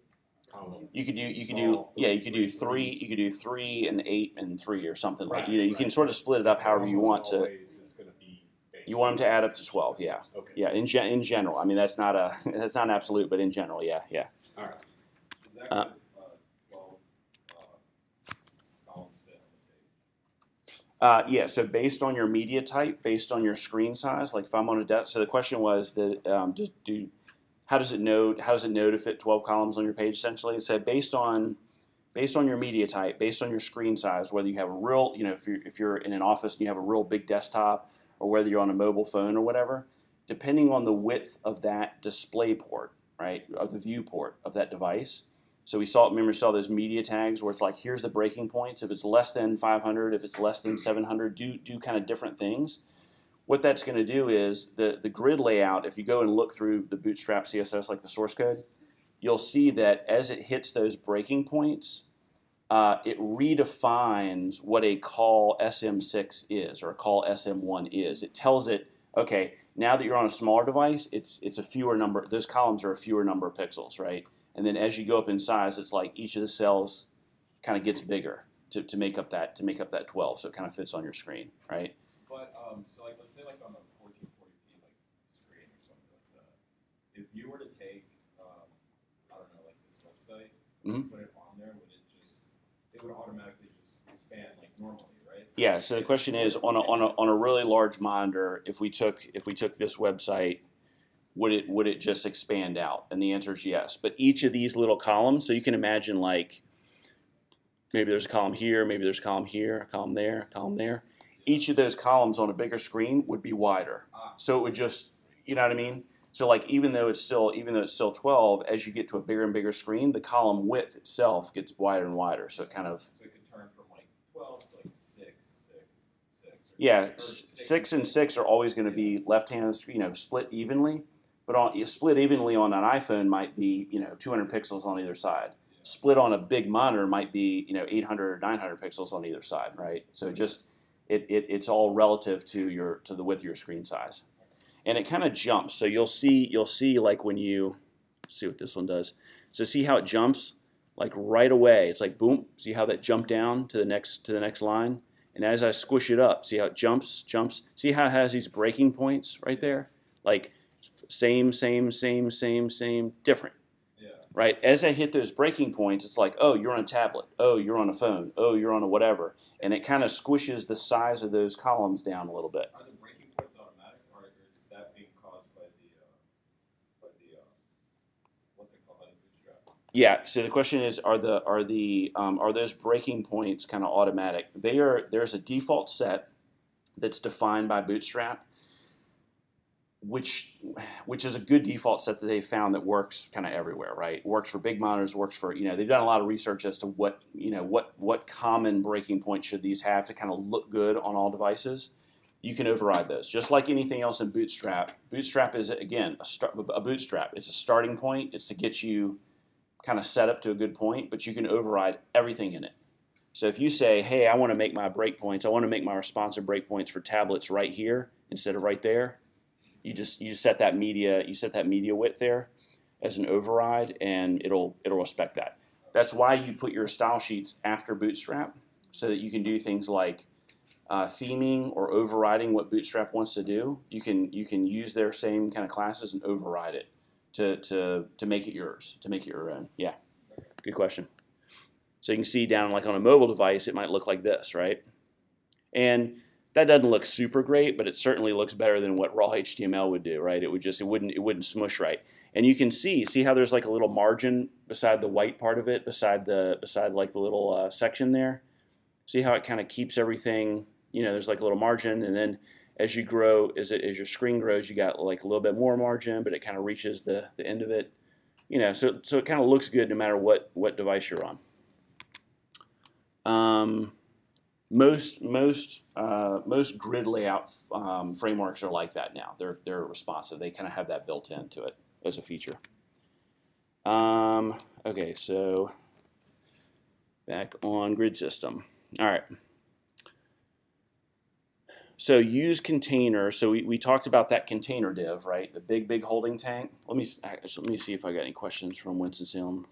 Speaker 4: column.
Speaker 1: You could do
Speaker 4: three,
Speaker 1: you could do 3 and 8 and 3 or something
Speaker 4: Right,
Speaker 1: like. You can
Speaker 4: right.
Speaker 1: sort of split it up however you want
Speaker 4: Almost
Speaker 1: to.
Speaker 4: always is gonna be base
Speaker 1: You want them to add up to 12, yeah.
Speaker 4: Okay.
Speaker 1: Yeah, in general. I mean, that's not an absolute, but in general, yeah.
Speaker 4: All right.
Speaker 1: Uh, Yeah, so based on your media type, based on your screen size, like if I'm on a desk, so the question was that how does it know to fit 12 columns on your page? Essentially, it said based on your media type, based on your screen size, whether you have a real, if you're in an office and you have a real big desktop, or whether you're on a mobile phone or whatever, depending on the width of that display port, right, of the viewport of that device, So remember we saw those media tags where it's like, here's the breaking points. If it's less than 500, if it's less than 700, do kind of different things. What that's going to do is the grid layout, if you go and look through the Bootstrap CSS, like the source code, you'll see that as it hits those breaking points, it redefines what a call SM6 is or a call SM1 is. It tells it, okay, now that you're on a smaller device, it's a fewer number, those columns are a fewer number of pixels, right? And then as you go up in size, it's like each of the cells kind of gets bigger to make up that 12, so it kind of fits on your screen, right?
Speaker 4: But so like let's say like on a 1440p like screen or something like that, if you were to take I don't know like this website and put it on there, it would automatically just expand like normally, right? So
Speaker 1: Yeah. So the question is, on a really large monitor, if we took this website, would it just expand out? And the answer is yes. But each of these little columns, so you can imagine like maybe there's a column here, maybe there's a column here, a column there, a column there. Each of those columns on a bigger screen would be wider. So it would just, you know what I mean? So like even though it's still 12, as you get to a bigger and bigger screen, the column width itself gets wider and wider. So it kind of,
Speaker 4: so it could turn from like 12 to like 6.
Speaker 1: yeah, 6 and 6 are always going to be left-handed, split evenly. But split evenly on an iPhone might be 200 pixels on either side. Split on a big monitor might be 800 or 900 pixels on either side, right? So just it's all relative to the width of your screen size, and it kind of jumps. So you'll see like when you see what this one does. So see how it jumps like right away. It's like boom. See how that jumped down to the next line. And as I squish it up, see how it jumps. See how it has these breaking points right there, like. Same, different.
Speaker 4: Yeah.
Speaker 1: Right? As I hit those breaking points, it's like, oh, you're on a tablet. Oh, you're on a phone. Oh, you're on a whatever. And it kind of squishes the size of those columns down a little bit.
Speaker 4: Are the breaking points automatic, or is that being caused by the what's it called, by the Bootstrap?
Speaker 1: Yeah. So the question is, are those breaking points kind of automatic? There's a default set that's defined by Bootstrap, which is a good default set that they've found that works kind of everywhere, right? Works for big monitors, works for, they've done a lot of research as to what common breaking point should these have to kind of look good on all devices. You can override those. Just like anything else in Bootstrap. Bootstrap is, again, a bootstrap. It's a starting point. It's to get you kind of set up to a good point, but you can override everything in it. So if you say, hey, I want to make my breakpoints, I want to make my responsive breakpoints for tablets right here instead of right there, you set that media width there as an override, and it'll respect that. That's why you put your style sheets after Bootstrap, so that you can do things like theming or overriding what Bootstrap wants to do. You can use their same kind of classes and override it to make it yours, to make it your own. Yeah, good question. So you can see down like on a mobile device, it might look like this, right? And that doesn't look super great, but it certainly looks better than what raw HTML would do, right? It wouldn't smush right. And you can see how there's like a little margin beside the white part of it, beside like the little section there. See how it kind of keeps everything, there's like a little margin, and then as you grow, as your screen grows, you got like a little bit more margin, but it kind of reaches the end of it. So it kind of looks good no matter what device you're on. Most grid layout frameworks are like that now. They're responsive. They kind of have that built into it as a feature. Okay, so back on grid system. All right. So use container. So we talked about that container div, right? The big holding tank. Let me see if I got any questions from Winston-Salem.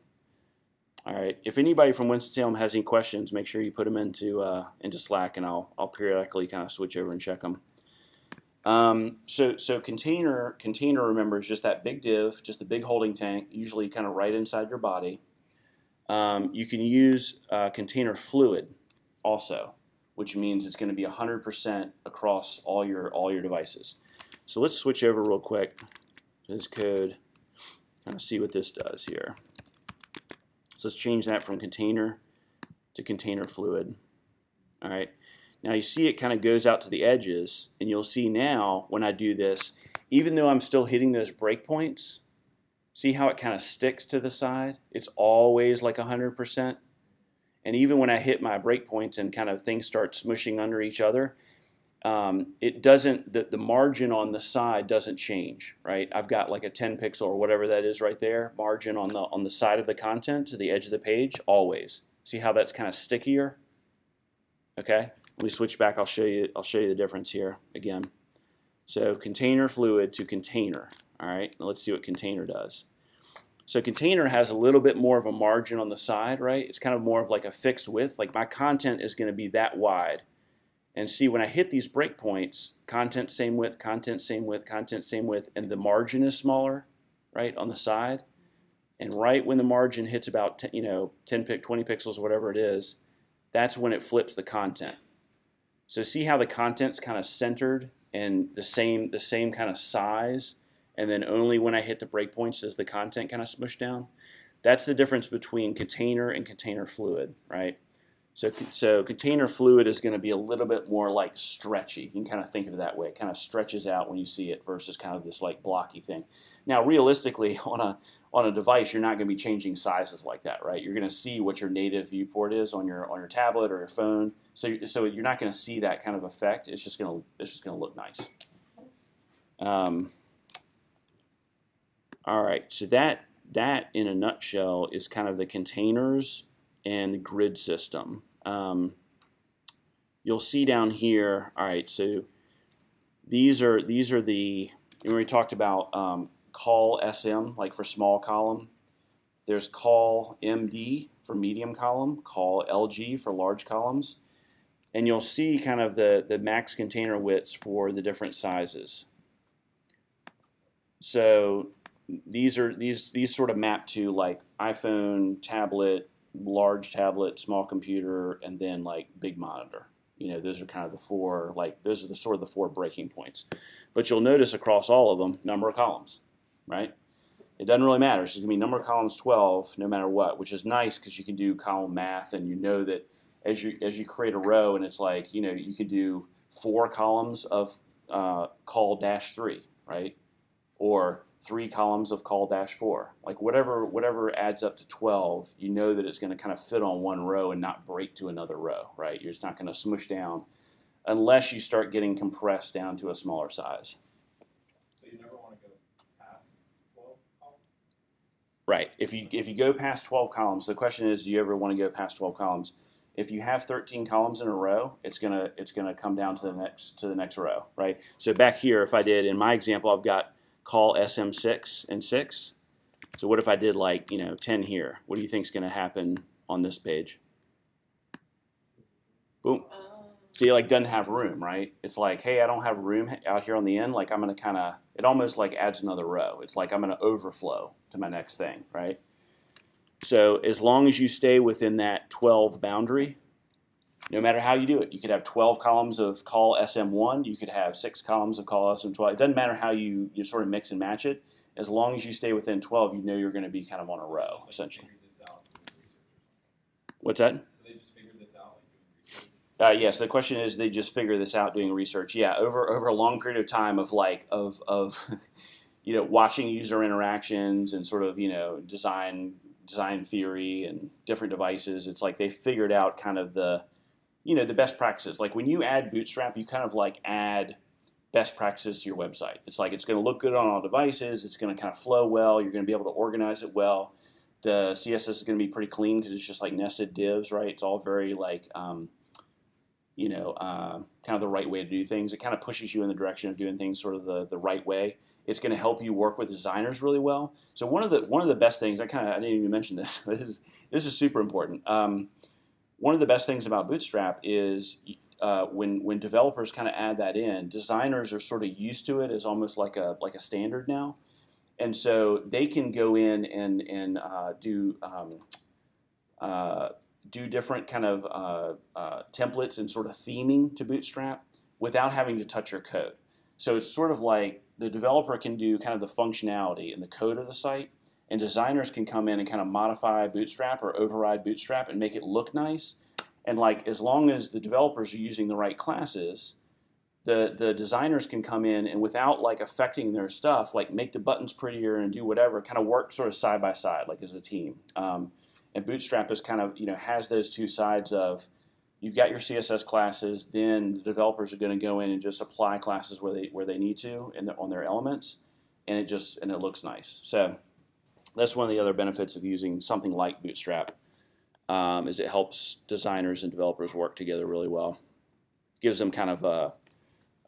Speaker 1: All right. If anybody from Winston-Salem has any questions, make sure you put them into Slack, and I'll periodically kind of switch over and check them. So container, remember, is just that big div, just the big holding tank, usually kind of right inside your body. You can use container fluid also, which means it's going to be 100% across all your devices. So let's switch over real quick to this code, kind of see what this does here. So let's change that from container to container fluid. All right. Now you see it kind of goes out to the edges, and you'll see now when I do this, even though I'm still hitting those breakpoints, See how it kind of sticks to the side? It's always like 100%. And even when I hit my breakpoints and kind of things start smushing under each other, it doesn't, the margin on the side doesn't change, right? I've got like a 10 pixel or whatever that is right there, margin on the side of the content to the edge of the page, always. See how that's kind of stickier? Okay, let me switch back. I'll show you the difference here again. So container fluid to container. All right, now let's see what container does. So container has a little bit more of a margin on the side, right? It's kind of more of like a fixed width. Like my content is going to be that wide. And see, when I hit these breakpoints, content same width, content same width, content same width, and the margin is smaller, right, on the side. And right when the margin hits about 10, 20 pixels, whatever it is, that's when it flips the content. So see how the content's kind of centered and the same kind of size, and then only when I hit the breakpoints does the content kind of smush down. That's the difference between container and container fluid, right? So container fluid is going to be a little bit more like stretchy. You can kind of think of it that way. It kind of stretches out when you see it versus kind of this like blocky thing. Now, realistically, on a device, you're not going to be changing sizes like that, right? You're going to see what your native viewport is on your tablet or your phone. So you're not going to see that kind of effect. It's just going to look nice. All right. So that in a nutshell is kind of the containers and the grid system. You'll see down here. All right, so these are the, when we talked about call SM, like for small column. There's call MD for medium column, call LG for large columns, and you'll see kind of the max container widths for the different sizes. So these sort of map to like iPhone, tablet, large tablet, small computer, and then like big monitor. Those are kind of the four, like those are the sort of the four breaking points. But you'll notice across all of them, number of columns, right? It doesn't really matter. It's going to be number of columns 12 no matter what, which is nice because you can do column math, and you know that as you create a row, and it's like, you could do 4 columns of call -3, right? Or 3 columns of call -4. Like whatever adds up to 12, you know that it's going to kind of fit on one row and not break to another row, right? You're just not going to smush down unless you start getting compressed down to a smaller size.
Speaker 4: So you never want to go past 12 columns?
Speaker 1: Right. If you go past 12 columns, the question is, do you ever want to go past 12 columns? If you have 13 columns in a row, it's gonna come down to the next row, right? So back here, if I did, in my example, I've got call SM6 and 6. So what if I did like 10 here? What do you think is going to happen on this page? Boom. See, it like doesn't have room, right? It's like, hey, I don't have room out here on the end. Like I'm going to kind of, it almost like adds another row. It's like I'm going to overflow to my next thing, right? So as long as you stay within that 12 boundary, no matter how you do it, you could have 12 columns of call SM1, you could have 6 columns of call SM12. It doesn't matter how you sort of mix and match it. As long as you stay within 12, you know you're going to be kind of on a row, essentially. What's that? So
Speaker 4: they just figured this out, like doing research?
Speaker 1: Yes, the question is, they just figure this out doing research. Yeah, over a long period of time of watching user interactions and sort of design theory and different devices. It's like they figured out kind of the best practices. Like when you add Bootstrap, you kind of like add best practices to your website. It's like it's going to look good on all devices. It's going to kind of flow well. You're going to be able to organize it well. The CSS is going to be pretty clean because it's just like nested divs, right? It's all very like, kind of the right way to do things. It kind of pushes you in the direction of doing things sort of the right way. It's going to help you work with designers really well. So one of the best things, I didn't even mention this. This is super important. One of the best things about Bootstrap is when developers kind of add that in, designers are sort of used to it as almost like a standard now, and so they can go in and do different kind of templates and sort of theming to Bootstrap without having to touch your code. So it's sort of like the developer can do kind of the functionality and the code of the site, and designers can come in and kind of modify Bootstrap or override Bootstrap and make it look nice. And like as long as the developers are using the right classes, the designers can come in and without like affecting their stuff, like make the buttons prettier and do whatever, kind of work sort of side by side, like as a team. And Bootstrap is kind of, has those two sides of you've got your CSS classes, then the developers are going to go in and just apply classes where they need to on their elements, and it looks nice. So that's one of the other benefits of using something like Bootstrap, is it helps designers and developers work together really well. Gives them kind of a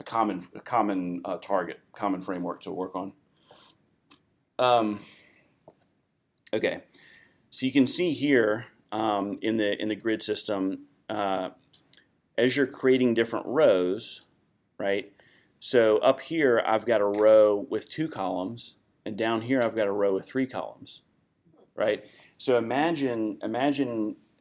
Speaker 1: common target, common framework to work on. Okay, so you can see here in the grid system, as you're creating different rows, right? So up here I've got a row with 2 columns, and down here I've got a row with 3 columns, right? So imagine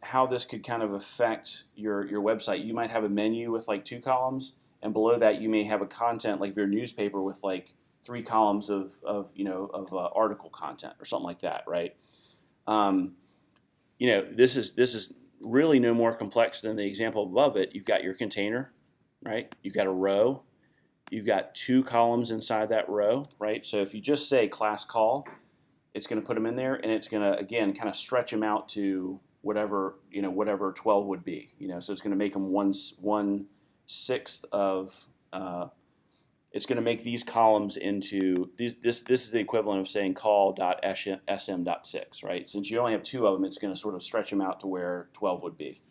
Speaker 1: how this could kind of affect your website. You might have a menu with like 2 columns, and below that you may have a content like your newspaper with like 3 columns of article content or something like that, right? This is really no more complex than the example above it. You've got your container, right? You've got a row. You've got 2 columns inside that row, right? So if you just say class call, it's going to put them in there, and it's going to again kind of stretch them out to whatever 12 would be. So it's going to make them 1/6 of. It's going to make these columns into these. This is the equivalent of saying call.sm.6, right? Since you only have 2 of them, it's going to sort of stretch them out to where 12 would be.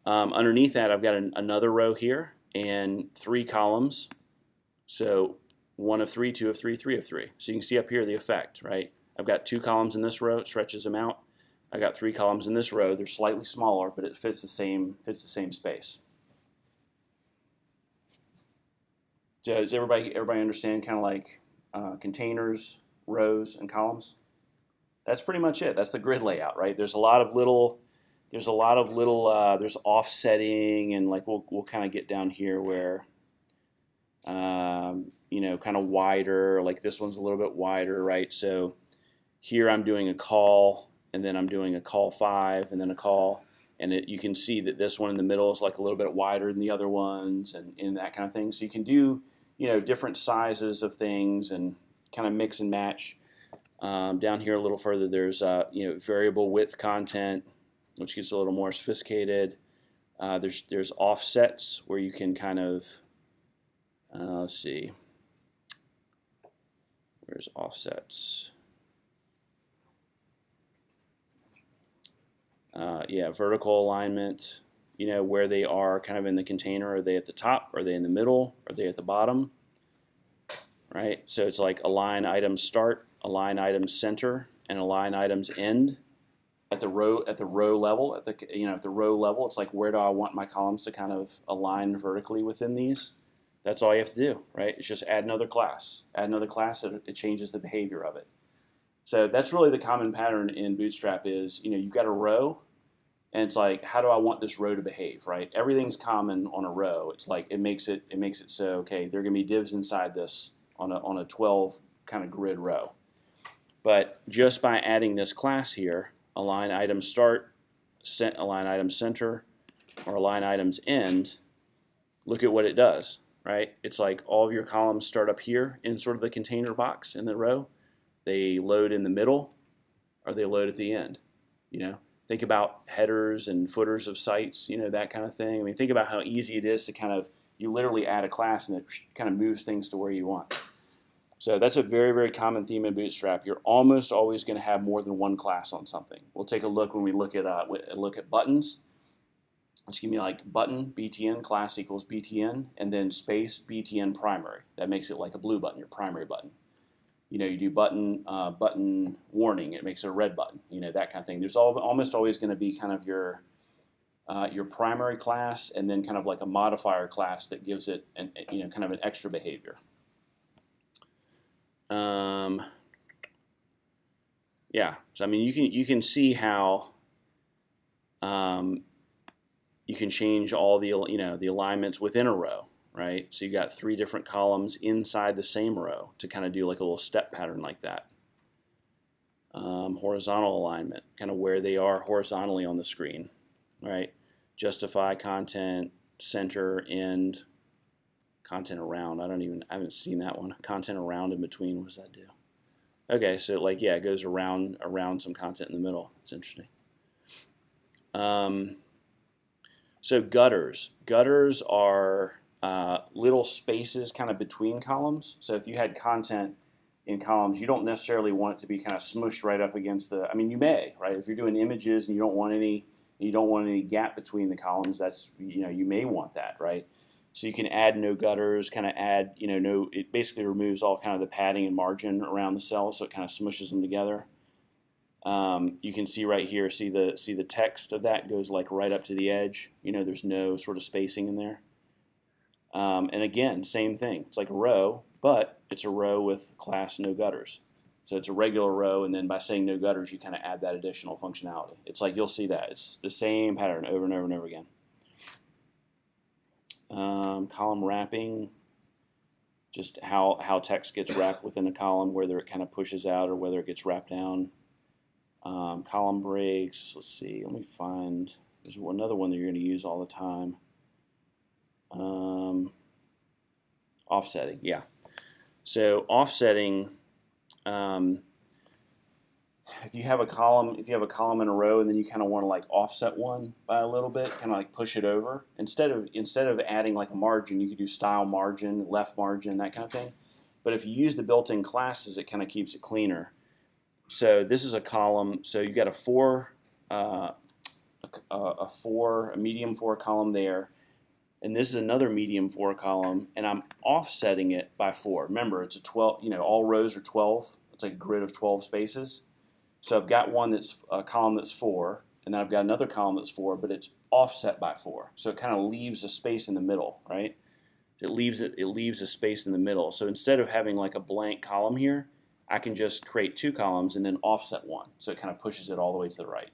Speaker 1: Underneath that, I've got another row here and 3 columns. So 1 of 3, 2 of 3, 3 of 3. So you can see up here the effect, right? I've got 2 columns in this row, it stretches them out. I got 3 columns in this row. They're slightly smaller, but it fits the same space. So does everybody understand kind of like containers, rows, and columns? That's pretty much it. That's the grid layout, right? There's offsetting, and like we'll kind of get down here where kind of wider. Like this one's a little bit wider, right? So here I'm doing a call, and then I'm doing a call 5, and then a call, and you can see that this one in the middle is like a little bit wider than the other ones, and that kind of thing. So you can do different sizes of things and kind of mix and match. Down here a little further, there's variable width content, which gets a little more sophisticated. There's offsets where you can kind of let's see, where's offsets? Vertical alignment, where they are kind of in the container. Are they at the top? Are they in the middle? Are they at the bottom? Right? So it's like align items start, align items center, and align items end. At the row level, at the row level, it's like, where do I want my columns to kind of align vertically within these? That's all you have to do, right? It's just add another class. Add another class, and it changes the behavior of it. So that's really the common pattern in Bootstrap is, you've got a row, and it's like, how do I want this row to behave, right? Everything's common on a row. It's like it makes it so, okay, there are going to be divs inside this on a 12 kind of grid row. But just by adding this class here, align items start, align items center, or align items end, look at what it does, right? It's like all of your columns start up here in sort of the container box in the row. They load in the middle, or they load at the end. Think about headers and footers of sites, that kind of thing. I mean, think about how easy it is to kind of, you literally add a class and it kind of moves things to where you want. So that's a very, very common theme in Bootstrap. You're almost always going to have more than one class on something. We'll take a look when we look at buttons. Just give me like button, btn, class equals btn, and then space, btn primary. That makes it like a blue button, your primary button. You do button warning, it makes it a red button, that kind of thing. There's almost always going to be kind of your primary class, and then kind of like a modifier class that gives it kind of an extra behavior. So I mean, you can see how you can change all the the alignments within a row, right? So you got 3 different columns inside the same row to kind of do like a little step pattern like that. Horizontal alignment, kind of where they are horizontally on the screen, right? Justify content, center, end, content around. I haven't seen that one. Content around in between. What does that do? Okay, so like yeah, it goes around some content in the middle. It's interesting. So gutters. Gutters are little spaces kind of between columns. So if you had content in columns, you don't necessarily want it to be kind of smushed right up against the. I mean, you may, right? If you're doing images and you don't want any gap between the columns, that's you may want that, right? So you can add no gutters, kind of add no. It basically removes all kind of the padding and margin around the cells, so it kind of smushes them together. You can see right here, see the text of that goes like right up to the edge. There's no sort of spacing in there. And again, same thing. It's like a row, but it's a row with class no gutters. So it's a regular row, and then by saying no gutters, you kind of add that additional functionality. It's like you'll see that. It's the same pattern over and over and over again. Column wrapping, just how text gets wrapped within a column, whether it kind of pushes out or whether it gets wrapped down. Column breaks, let's see, let me find, there's another one that you're going to use all the time. Offsetting, yeah. So offsetting, if you have a column in a row and then you kind of want to like offset one by a little bit, kind of like push it over, instead of adding like a margin, you could do style margin, left margin, that kind of thing. But if you use the built-in classes, it kind of keeps it cleaner. So this is a column. So you've got a medium 4 column there, and this is another medium 4 column, and I'm offsetting it by 4. Remember, it's a 12. All rows are 12. It's like a grid of 12 spaces. So I've got one that's a column that's 4, and then I've got another column that's 4, but it's offset by 4. So it kind of leaves a space in the middle, right? It leaves a space in the middle. So instead of having like a blank column here, I can just create 2 columns and then offset one. So it kind of pushes it all the way to the right.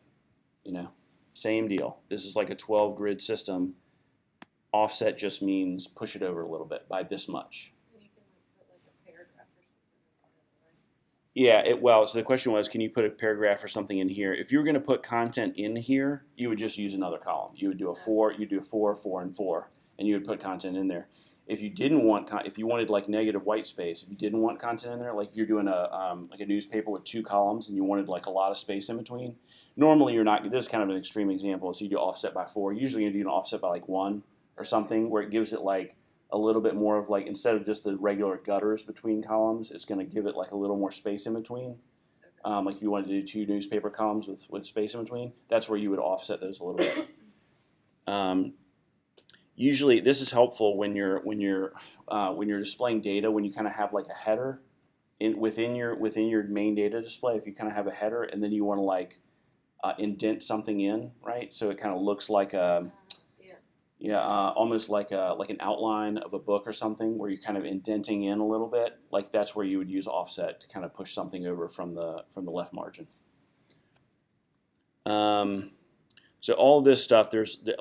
Speaker 1: Same deal. This is like a 12 grid system. Offset just means push it over a little bit by this much.
Speaker 2: And you can put like a paragraph or something.
Speaker 1: Yeah, well, so the question was, can you put a paragraph or something in here? If you were going to put content in here, you would just use another column. You would do a 4, you'd do a 4, 4, and 4, and you would put content in there. If you didn't want, if you wanted like negative white space, if you didn't want content in there, like if you're doing like a newspaper with 2 columns and you wanted like a lot of space in between, normally you're not. This is kind of an extreme example. So you do offset by 4. Usually you do an offset by like 1 or something, where it gives it like a little bit more of like, instead of just the regular gutters between columns, it's going to give it like a little more space in between. Like if you wanted to do 2 newspaper columns with space in between, that's where you would offset those a little bit. Usually, this is helpful when you're displaying data, when you kind of have like a header within your main data display. If you kind of have a header and then you want to like indent something in, right? So it kind of looks like almost like an outline of a book or something, where you're kind of indenting in a little bit. Like that's where you would use offset to kind of push something over from the left margin. So all this stuff,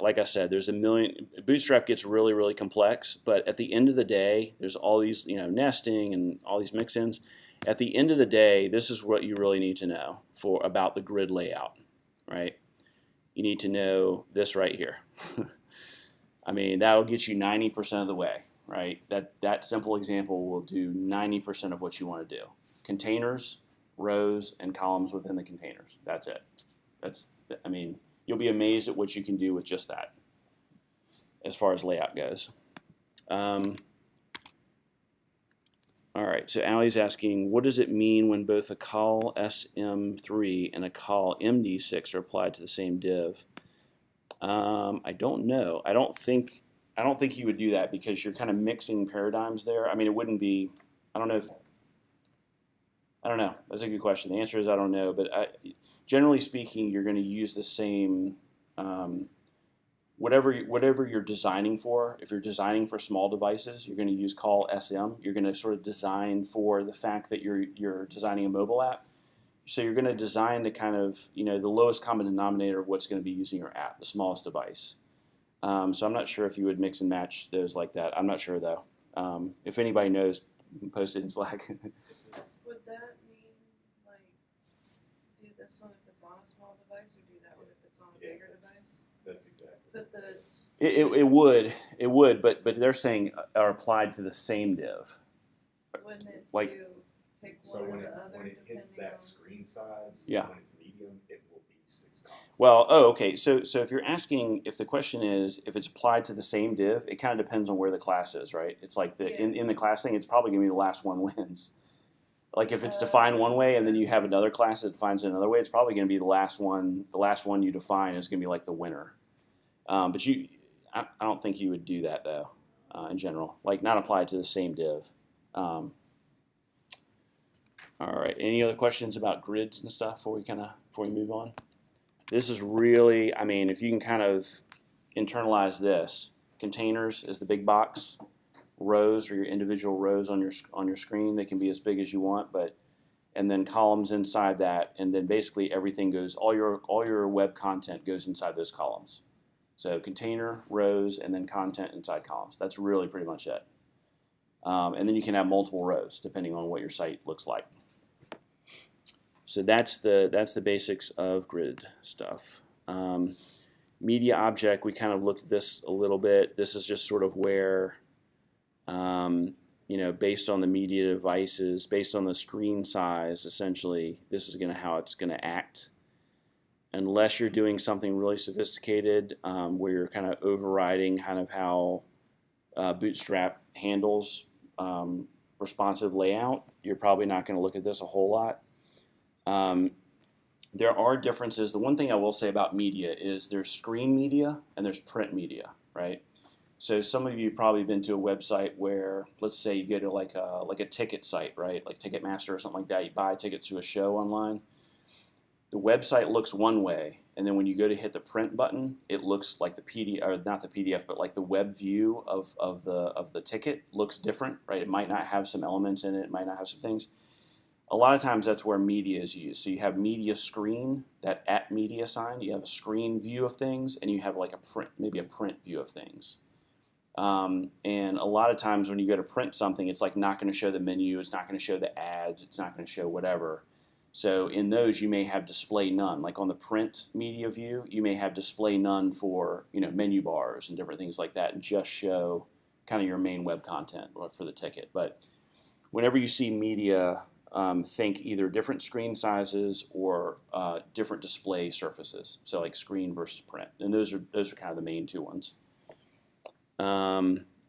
Speaker 1: like I said, there's a million. Bootstrap gets really, really complex, but at the end of the day, there's all these, nesting and all these mix-ins. At the end of the day, this is what you really need to know about the grid layout, right? You need to know this right here. I mean, that'll get you 90% of the way, right? That simple example will do 90% of what you want to do. Containers, rows, and columns within the containers. That's it. You'll be amazed at what you can do with just that as far as layout goes. All right, so Allie's asking, what does it mean when both a col SM3 and a col MD6 are applied to the same div? I don't know. I don't think you would do that, because you're kind of mixing paradigms there. I mean, it wouldn't be. I don't know. That's a good question. The answer is I don't know, but generally speaking, you're going to use the same, whatever you're designing for. If you're designing for small devices, you're going to use col SM. You're going to sort of design for the fact that you're designing a mobile app. So you're going to design the kind of, the lowest common denominator of what's going to be using your app, the smallest device. So I'm not sure if you would mix and match those like that. I'm not sure, though. If anybody knows, post it in Slack.
Speaker 2: Would that mean like do this one if it's on a small device, or do that one if it's on a bigger device?
Speaker 4: That's exactly.
Speaker 2: But the,
Speaker 1: It would, but they're saying are applied to the same div.
Speaker 2: wouldn't it
Speaker 1: Like-
Speaker 2: do pick
Speaker 4: So
Speaker 2: one or
Speaker 4: when
Speaker 2: the
Speaker 4: it
Speaker 2: other
Speaker 4: when it hits
Speaker 2: depending on?
Speaker 4: that screen size,
Speaker 1: Yeah.
Speaker 4: when it's medium, it will be 6 columns.
Speaker 1: Well, oh, okay. So if you're asking if the question is if it's applied to the same div, it kind of depends on where the class is, right? It's like in the class thing, it's probably gonna be the last one wins. Like if it's defined one way and then you have another class that defines it another way, it's probably going to be the last one. The last one you define is going to be like the winner. But I don't think you would do that though, in general. Like not applied to the same div. All right. Any other questions about grids and stuff before we move on? This is really, I mean, if you can kind of internalize this, containers is the big box. Rows or your individual rows on your screen. They can be as big as you want, and then columns inside that, and then basically everything goes. All your web content goes inside those columns. So container, rows, and then content inside columns. That's really pretty much it. And then you can have multiple rows depending on what your site looks like. So that's the basics of grid stuff. Media object. We kind of looked at this a little bit. This is just sort of where. Based on the media devices, based on the screen size, essentially, this is how it's going to act. Unless you're doing something really sophisticated, where you're kind of overriding kind of how Bootstrap handles responsive layout, you're probably not going to look at this a whole lot. There are differences. The one thing I will say about media is there's screen media and there's print media, right? So some of you have probably been to a website where, let's say you go to like a ticket site, right? Like Ticketmaster or something like that. You buy tickets to a show online. The website looks one way, and then when you go to hit the print button, it looks like the PDF, or not the PDF, but like the web view of the ticket looks different, right? It might not have some elements in it. It might not have some things. A lot of times that's where media is used. So you have media screen, that at media sign. You have a screen view of things, and you have like maybe a print view of things. And a lot of times when you go to print something, it's like not going to show the menu, it's not going to show the ads, it's not going to show whatever. So in those you may have display none. Like on the print media view, you may have display none for menu bars and different things like that, and just show kind of your main web content for the ticket. But whenever you see media, think either different screen sizes or different display surfaces. So like screen versus print, and those are kind of the main two ones.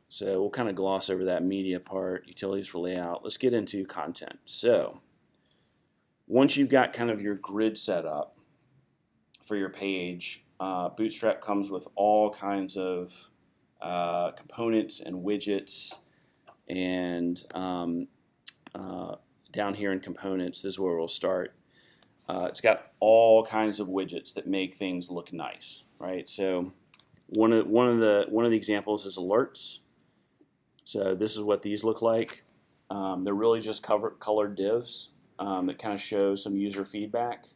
Speaker 1: So we'll kind of gloss over that media part, utilities for layout. Let's get into content. So once you've got kind of your grid set up for your page, Bootstrap comes with all kinds of components and widgets. And down here in components, this is where we'll start. It's got all kinds of widgets that make things look nice, right? So one of the examples is alerts. So this is what these look like. They're really just colored divs that kind of show some user feedback,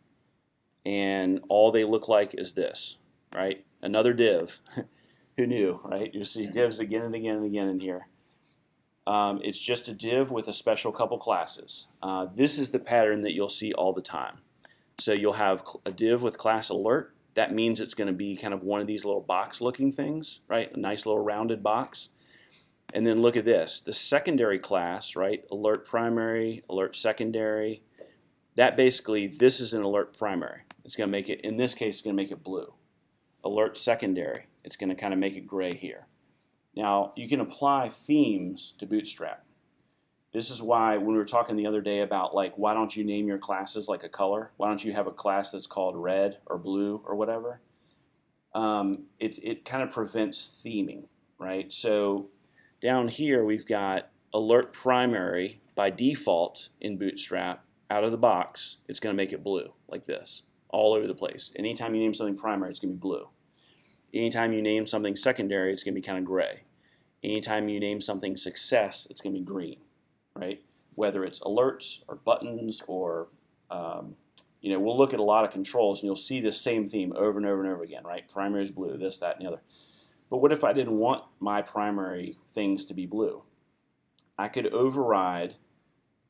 Speaker 1: and all they look like is this, right? Another div. Who knew, right? You see divs again and again and again in here. It's just a div with a special couple classes. This is the pattern that you'll see all the time. So you'll have a div with class alert. That means it's going to be kind of one of these little box-looking things, right? A nice little rounded box. And then look at this. The secondary class, right? Alert primary, alert secondary. That basically, this is an alert primary. It's going to make it, in this case, it's going to make it blue. Alert secondary, it's going to kind of make it gray here. Now, you can apply themes to Bootstrap. This is why when we were talking the other day about like, why don't you name your classes like a color? Why don't you have a class that's called red or blue or whatever? It kind of prevents theming, right? So down here we've got alert primary by default in Bootstrap. Out of the box, it's going to make it blue like this all over the place. Anytime you name something primary, it's going to be blue. Anytime you name something secondary, it's going to be kind of gray. Anytime you name something success, it's going to be green, right? Whether it's alerts or buttons or, we'll look at a lot of controls and you'll see the same theme over and over and over again, right? Primary is blue, this, that, and the other. But what if I didn't want my primary things to be blue? I could override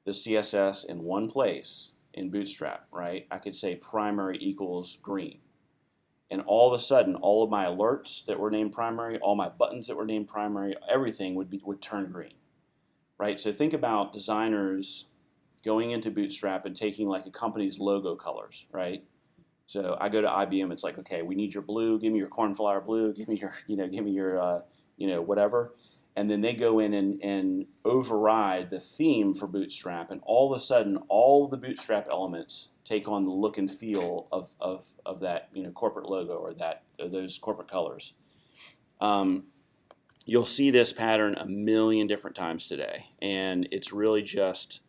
Speaker 1: the CSS in one place in Bootstrap, right? I could say primary equals green. And all of a sudden, all of my alerts that were named primary, all my buttons that were named primary, everything would turn green, right? So think about designers going into Bootstrap and taking like a company's logo colors, right? So I go to IBM, it's like, okay, we need your blue, give me your cornflower blue, give me your, give me your, whatever. And then they go in and override the theme for Bootstrap, and all of a sudden, all the Bootstrap elements take on the look and feel of that corporate logo or those corporate colors. You'll see this pattern a million different times today, and it's really just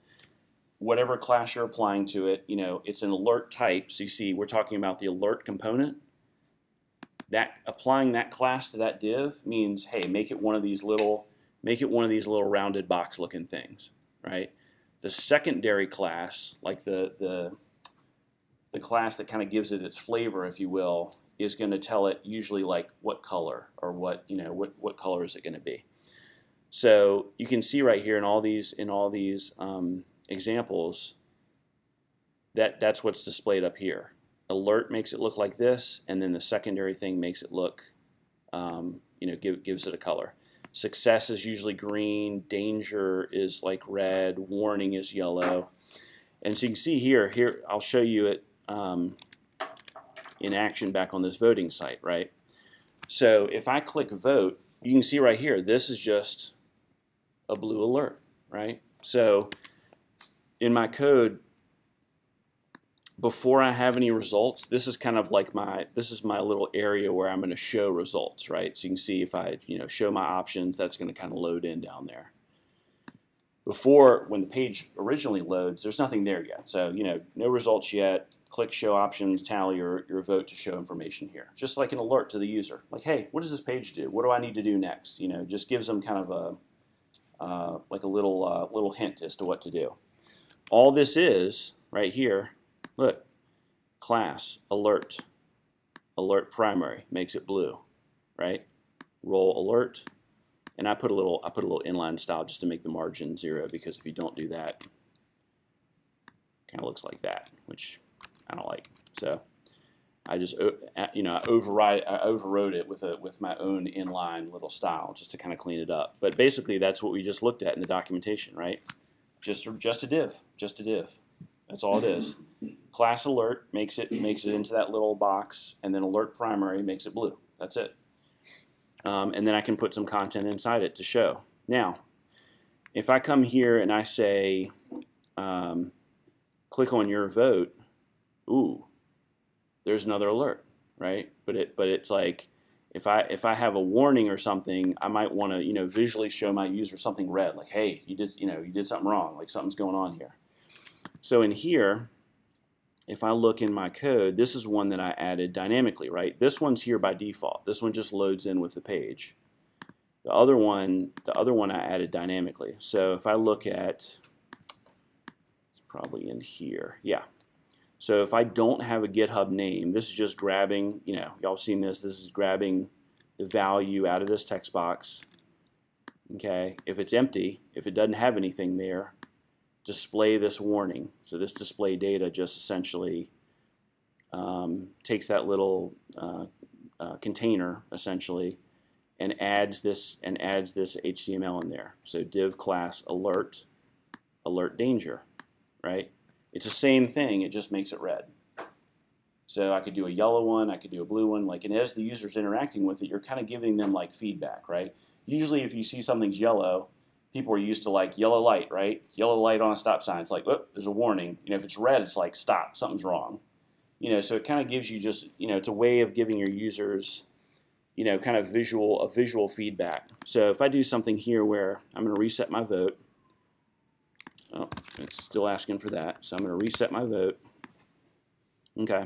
Speaker 1: whatever class you're applying to it. It's an alert type. So you see, we're talking about the alert component. That applying that class to that div means, hey, make it one of these little rounded box looking things, right? The secondary class, like the class that kind of gives it its flavor, if you will, is going to tell it usually like what color or what color is it going to be. So you can see right here in all these examples that's what's displayed up here. Alert makes it look like this, and then the secondary thing makes it look, gives it a color. Success is usually green, danger is like red, warning is yellow. And so you can see here I'll show you it in action back on this voting site, right? So if I click vote, you can see right here, this is just a blue alert, right? So in my code, before I have any results, this is kind of like my little area where I'm going to show results, right? So you can see if I show my options, that's going to kind of load in down there. Before, when the page originally loads, there's nothing there yet. So no results yet. Click show options, tally your vote to show information here. Just like an alert to the user, like, hey, what does this page do? What do I need to do next? Just gives them kind of like a little hint as to what to do. All this is right here. Look, class, alert primary, makes it blue, right? Role alert, and I put a little inline style just to make the margin 0, because if you don't do that, it kind of looks like that, which I don't like. So I just I overrode it with my own inline little style just to kind of clean it up. But basically, that's what we just looked at in the documentation, right? Just a div, That's all it is. Class alert makes it into that little box, and then alert primary makes it blue. That's it. And then I can put some content inside it to show. Now, if I come here and I say, click on your vote, ooh, there's another alert, right? But it's like, if I have a warning or something, I might want to visually show my user something red, like, hey, you did something wrong, like something's going on here. So in here, if I look in my code, this is one that I added dynamically, right? This one's here by default. This one just loads in with the page. The other one I added dynamically. So if I look at, it's probably in here, yeah. So if I don't have a GitHub name, this is just grabbing, y'all seen this. This is grabbing the value out of this text box. Okay, if it's empty, if it doesn't have anything there, display this warning. So this display data just essentially takes that little container essentially and adds this HTML in there. So div class alert danger, right? It's the same thing, it just makes it red. So I could do a yellow one, I could do a blue one, and as the user's interacting with it, you're kind of giving them like feedback, right? Usually if you see something's yellow, people are used to like yellow light, right? Yellow light on a stop sign, it's like, oh, there's a warning. If it's red, it's like, stop, something's wrong. So it kind of gives you just, it's a way of giving your users, kind of visual feedback. So if I do something here where I'm going to reset my vote, oh, it's still asking for that, so I'm going to reset my vote. Okay,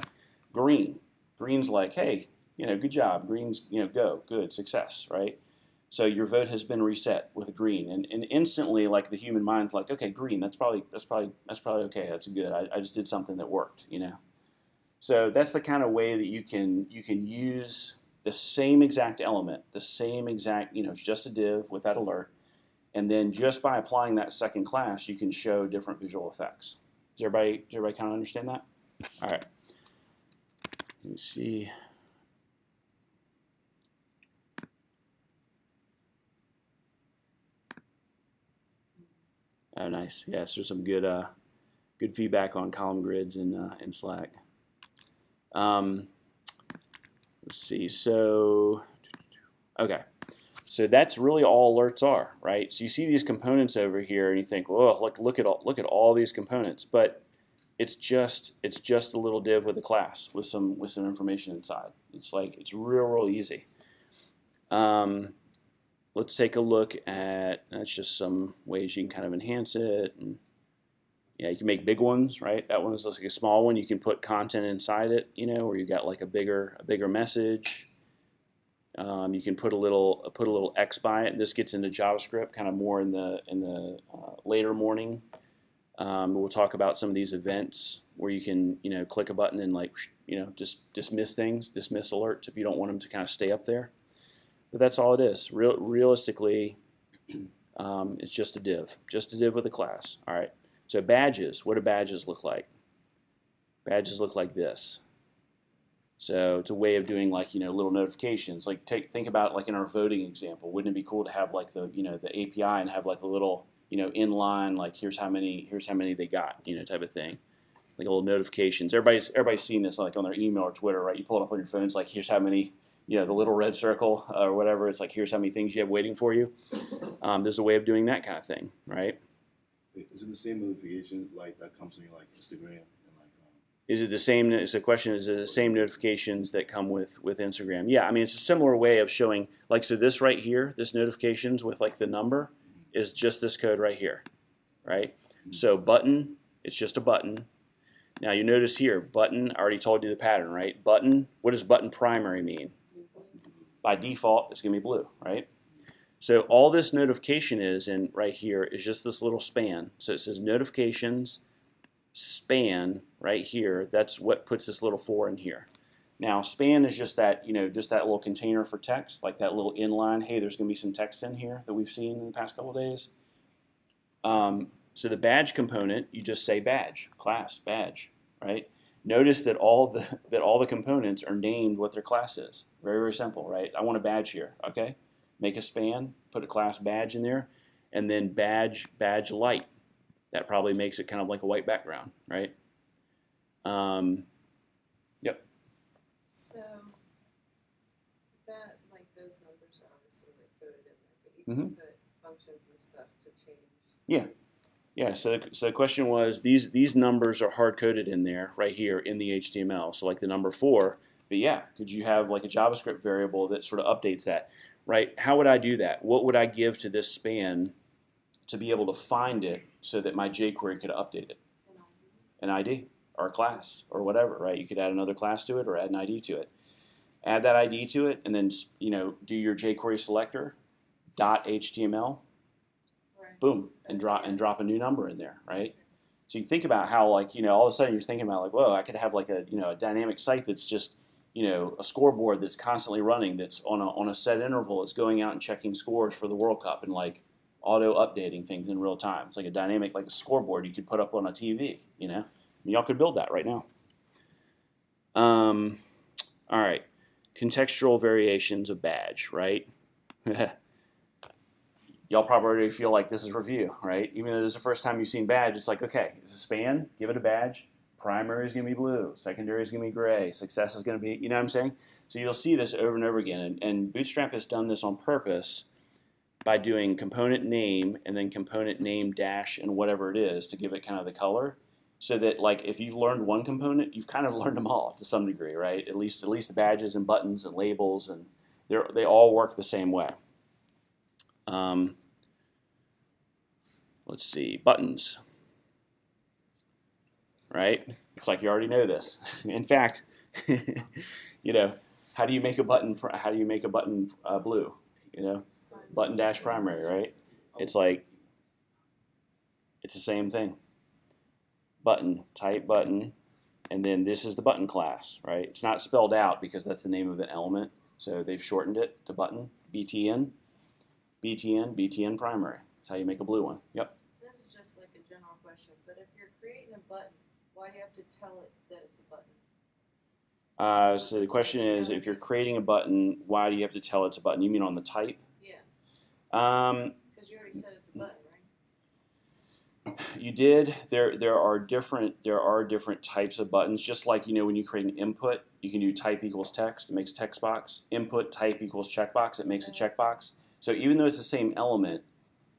Speaker 1: green's like, hey, good job. Green's, go, good, success, right? So your vote has been reset with a green, and instantly, like the human mind's like, okay, green, that's probably okay, that's good. I just did something that worked, So that's the kind of way that you can use the same exact element, the same exact, it's just a div with that alert, and then just by applying that second class, you can show different visual effects. Does everybody kind of understand that? All right. Let me see. Oh, nice. Yeah, so some good feedback on column grids in Slack. Let's see. So, okay. So that's really all alerts are, right? So you see these components over here, and you think, "Whoa, look at all these components," but it's just a little div with a class with some information inside. It's real easy. Let's take a look at, that's just some ways you can kind of enhance it. And yeah, you can make big ones, right? That one is like a small one. You can put content inside it, you know, where you got like a bigger message. You can put a little X by it. This gets into JavaScript kind of more in the later morning. We'll talk about some of these events where you can, you know, click a button and like, you know, just dismiss things, dismiss alerts if you don't want them to kind of stay up there. But that's all it is. Realistically, it's just a div with a class. All right. So badges. What do badges look like? Badges look like this. So it's a way of doing like, you know, little notifications. Like think about like in our voting example. Wouldn't it be cool to have like the, you know, the API and have like a little, you know, inline, like here's how many they got, you know, type of thing. Like little notifications. Everybody's seen this like on their email or Twitter, right? You pull it up on your phone. It's like here's how many, you know, the little red circle or whatever. It's like here's how many things you have waiting for you. There's a way of doing that kind of thing, right?
Speaker 5: Is it the same notification like that comes from like Instagram and like?
Speaker 1: Is it the same? So the question is it the same notifications that come with Instagram? Yeah, I mean it's a similar way of showing. Like so, this right here, this notifications with like the number, is just this code right here, right? So button, it's just a button. Now you notice here, button. I already told you the pattern, right? Button. What does button primary mean? By default, it's gonna be blue, right? So all this notification is in right here is just this little span. So it says notifications span right here. That's what puts this little 4 in here. Now span is just that, you know, just that little container for text, like that little inline. Hey, there's going to be some text in here that we've seen in the past couple of days. So the badge component, you just say badge, class, badge, right? Notice that all the components are named what their class is. Very simple, right? I want a badge here, okay? Make a span, put a class badge in there, and then badge light. That probably makes it kind of like a white background, right? Yep.
Speaker 2: So that, like those numbers are obviously like coded in there, but you can put functions and stuff to change.
Speaker 1: Yeah. Yeah, so the question was, these numbers are hard-coded in there, right here in the HTML. So like the number 4, but yeah, could you have like a JavaScript variable that sort of updates that, right? How would I do that? What would I give to this span to be able to find it so that my jQuery could update it? An ID or a class or whatever, right? You could add another class to it or add an ID to it. Add that ID to it and then, you know, do your jQuery selector .html. Boom, and drop a new number in there, right? So you think about how, like, you know, all of a sudden you're thinking about like, whoa, I could have like a, you know, a dynamic site that's just, you know, a scoreboard that's constantly running, that's on a set interval, it's going out and checking scores for the World Cup and like auto updating things in real time. It's like a dynamic, like a scoreboard you could put up on a TV, you know? And y'all could build that right now. All right, contextual variations of badge, right? Y'all probably already feel like this is review, right? Even though this is the first time you've seen badge, it's like, okay, it's a span, give it a badge. Primary is going to be blue. Secondary is going to be gray. Success is going to be, you know what I'm saying? So you'll see this over and over again. And Bootstrap has done this on purpose by doing component name and then component name dash and whatever it is to give it kind of the color. So that, like, if you've learned one component, you've kind of learned them all to some degree, right? At least the badges and buttons and labels, and they all work the same way. Let's see, buttons, right? It's like you already know this. In fact, you know, how do you make a button? How do you make a button blue? You know, button dash primary, right? It's like it's the same thing. Button, type button, and then this is the button class, right? It's not spelled out because that's the name of an element, so they've shortened it to button, BTN, BTN primary. That's how you make a blue one. Yep.
Speaker 2: This is just like a general question, but if you're creating a button, why do you have to tell it that it's a button?
Speaker 1: So the question is, if you're creating a button, why do you have to tell it's a button? You mean on the type?
Speaker 2: Yeah. Because you already said it's a button, right?
Speaker 1: Um,
Speaker 2: But if you're creating a button, why do you have to tell it that it's a button?
Speaker 1: so the question is, if you're creating a button, why do you have to tell it's a button? You mean on the type?
Speaker 2: Yeah.
Speaker 1: You did. There are different types of buttons. Just like when you create an input, you can do type equals text. It makes a text box. Input type equals checkbox. It makes a checkbox. So even though it's the same element,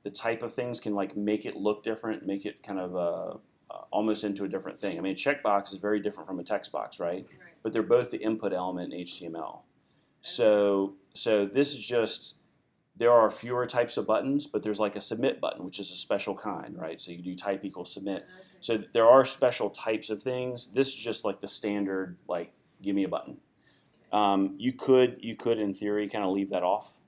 Speaker 1: the type of things can like make it look different, make it kind of almost into a different thing. I mean, a checkbox is very different from a text box, right? But they're both the input element in HTML. So this is just. There are fewer types of buttons, but there's like a submit button, which is a special kind, right? So you do type equals submit.
Speaker 2: Okay.
Speaker 1: So there are special types of things. This is just like the standard, like, give me a button. You could, in theory, kind of leave that off.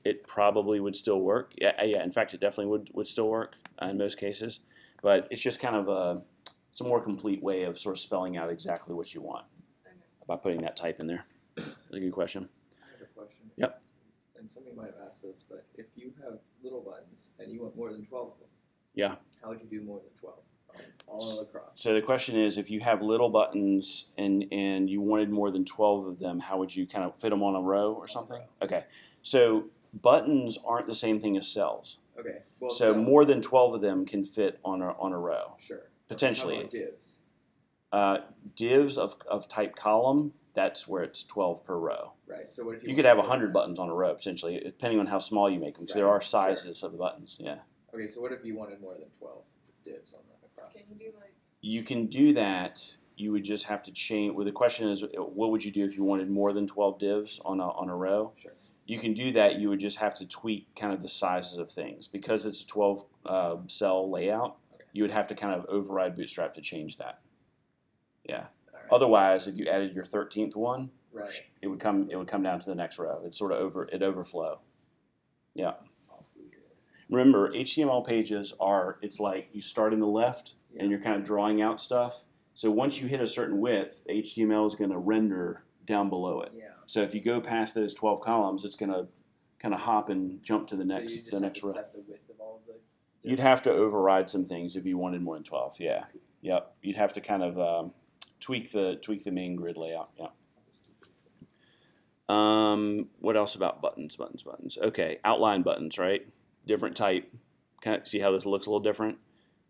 Speaker 1: It probably would still work. Yeah. In fact, it definitely would still work in most cases. But it's just kind of it's a more complete way of sort of spelling out exactly what you want by putting that type in there. That's a good question.
Speaker 3: I have a question.
Speaker 1: Yep.
Speaker 3: And somebody might have asked this, but if you have little buttons and you want more than 12 of them,
Speaker 1: Yeah.
Speaker 3: how would you do more than 12 all across?
Speaker 1: So the question is, if you have little buttons and you wanted more than 12 of them, how would you kind of fit them on a row or something? Okay. So buttons aren't the same thing as cells.
Speaker 3: Okay. Well,
Speaker 1: So
Speaker 3: cells,
Speaker 1: more than 12 of them can fit on a row.
Speaker 3: Sure.
Speaker 1: Potentially.
Speaker 3: How about divs?
Speaker 1: Divs of type column, that's where it's 12 per row.
Speaker 3: Right. So what if you
Speaker 1: You could have
Speaker 3: wanted
Speaker 1: 100
Speaker 3: that?
Speaker 1: buttons on a row, potentially, depending on how small you make them, because there
Speaker 3: Right,
Speaker 1: are sizes of the buttons. Yeah.
Speaker 3: Okay. So what if you wanted more than 12 divs on that across?
Speaker 2: Can you do like?
Speaker 1: You can do that. You would just have to change. Well, the question is, what would you do if you wanted more than 12 divs on a row?
Speaker 3: Sure.
Speaker 1: You can do that. You would just have to tweak kind of the sizes of things. Because it's a 12 cell layout,
Speaker 3: Okay.
Speaker 1: you would have to kind of override Bootstrap to change that. Yeah.
Speaker 3: All right.
Speaker 1: Otherwise, if you added your 13th one,
Speaker 3: Right.
Speaker 1: it would come down to the next row. It'd sort of overflow. Yeah. Remember, HTML pages it's like you start in the left
Speaker 3: Yeah.
Speaker 1: and you're kind of drawing out stuff. So once you hit a certain width, HTML is going to render down below it.
Speaker 3: Yeah.
Speaker 1: So if you go past those 12 columns, it's going to kind of hop and jump to the
Speaker 3: So
Speaker 1: next
Speaker 3: you just have to
Speaker 1: row.
Speaker 3: set the width of all of the divs?
Speaker 1: You'd have to override some things if you wanted more than 12. Yeah. Yep. You'd have to kind of tweak the main grid layout. Yeah. What else about buttons? Okay, outline buttons, right? Different type. Kind of see how this looks a little different.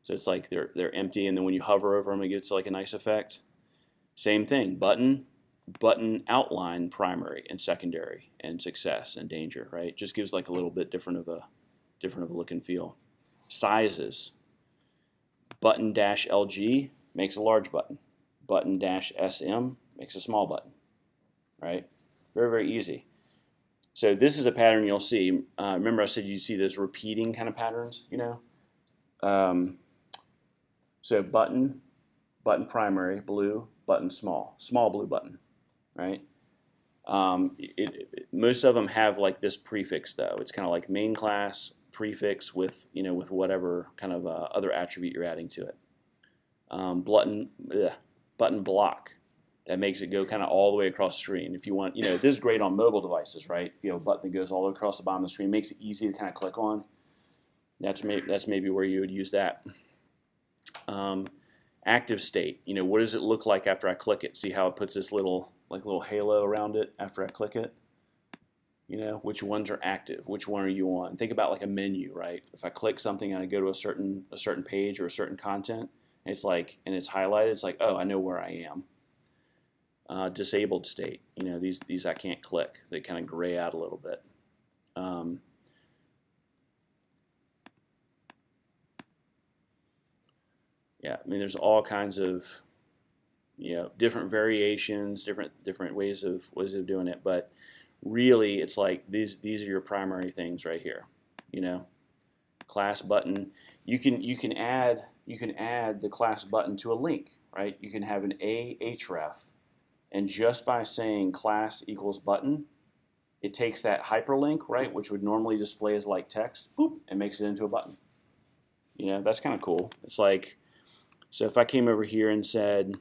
Speaker 1: So it's like they're empty, and then when you hover over them, it gets like a nice effect. Same thing. Button outline, primary and secondary, and success and danger, right? Just gives like a little bit different of a look and feel. Sizes. Button -LG makes a large button. Button -SM makes a small button, right? Very, very easy. So this is a pattern you'll see. Remember I said you'd see those repeating kind of patterns, So button primary, blue, button small blue button, right? Most of them have like this prefix though. It's kind of like main class prefix with whatever kind of other attribute you're adding to it. Button block. That makes it go kind of all the way across the screen. If you want, this is great on mobile devices, right? If you have a button that goes all the way across the bottom of the screen, makes it easy to kind of click on. That's maybe where you would use that. Active state. What does it look like after I click it? See how it puts this little halo around it after I click it? Which ones are active? Which one are you on? Think about like a menu, right? If I click something and I go to a certain page or a certain content, and it's highlighted, it's like, oh, I know where I am. Disabled state. These I can't click. They kind of gray out a little bit. Yeah, I mean, there's all kinds of different variations, different ways of doing it, but really, it's like these are your primary things right here. Class button. You can add the class button to a link, right? You can have an ahref. And just by saying class equals button, it takes that hyperlink, right, which would normally display as like text, boop, and makes it into a button. That's kind of cool. It's like, so if I came over here and said,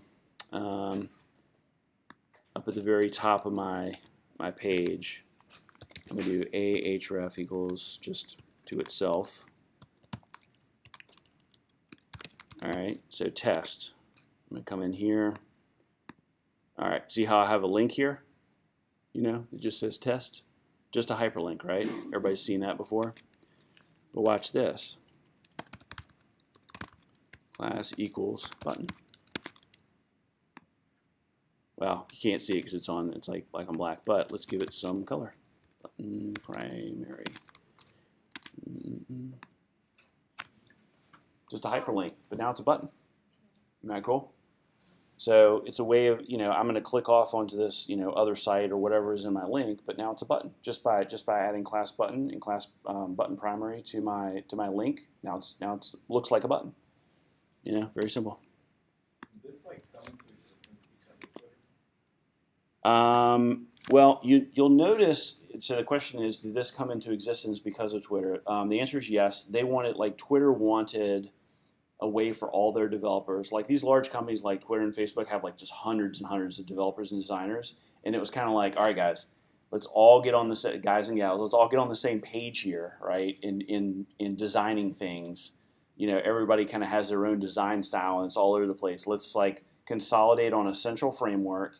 Speaker 1: up at the very top of my page, I'm going to do ahref equals just to itself. All right, so test. I'm going to come in here. All right, see how I have a link here? It just says test. Just a hyperlink, right? Everybody's seen that before. But watch this. class equals button. Well, you can't see it because it's like black on black, but let's give it some color. Button primary. Just a hyperlink, but now it's a button. Isn't that cool? So it's a way of, I'm going to click off onto this, other site or whatever is in my link, but now it's a button just by adding class button and class button primary to my link. Now it's looks like a button. Very simple.
Speaker 4: Did this like come into existence because of Twitter?
Speaker 1: Well, you'll notice. So the question is, did this come into existence because of Twitter? The answer is yes. They wanted, Twitter wanted a way for all their developers, like these large companies like Twitter and Facebook have like just hundreds and hundreds of developers and designers, and it was kind of like, all right, guys, let's all get on the guys and gals, let's all get on the same page here, right? In designing things, everybody kind of has their own design style and it's all over the place. Let's consolidate on a central framework,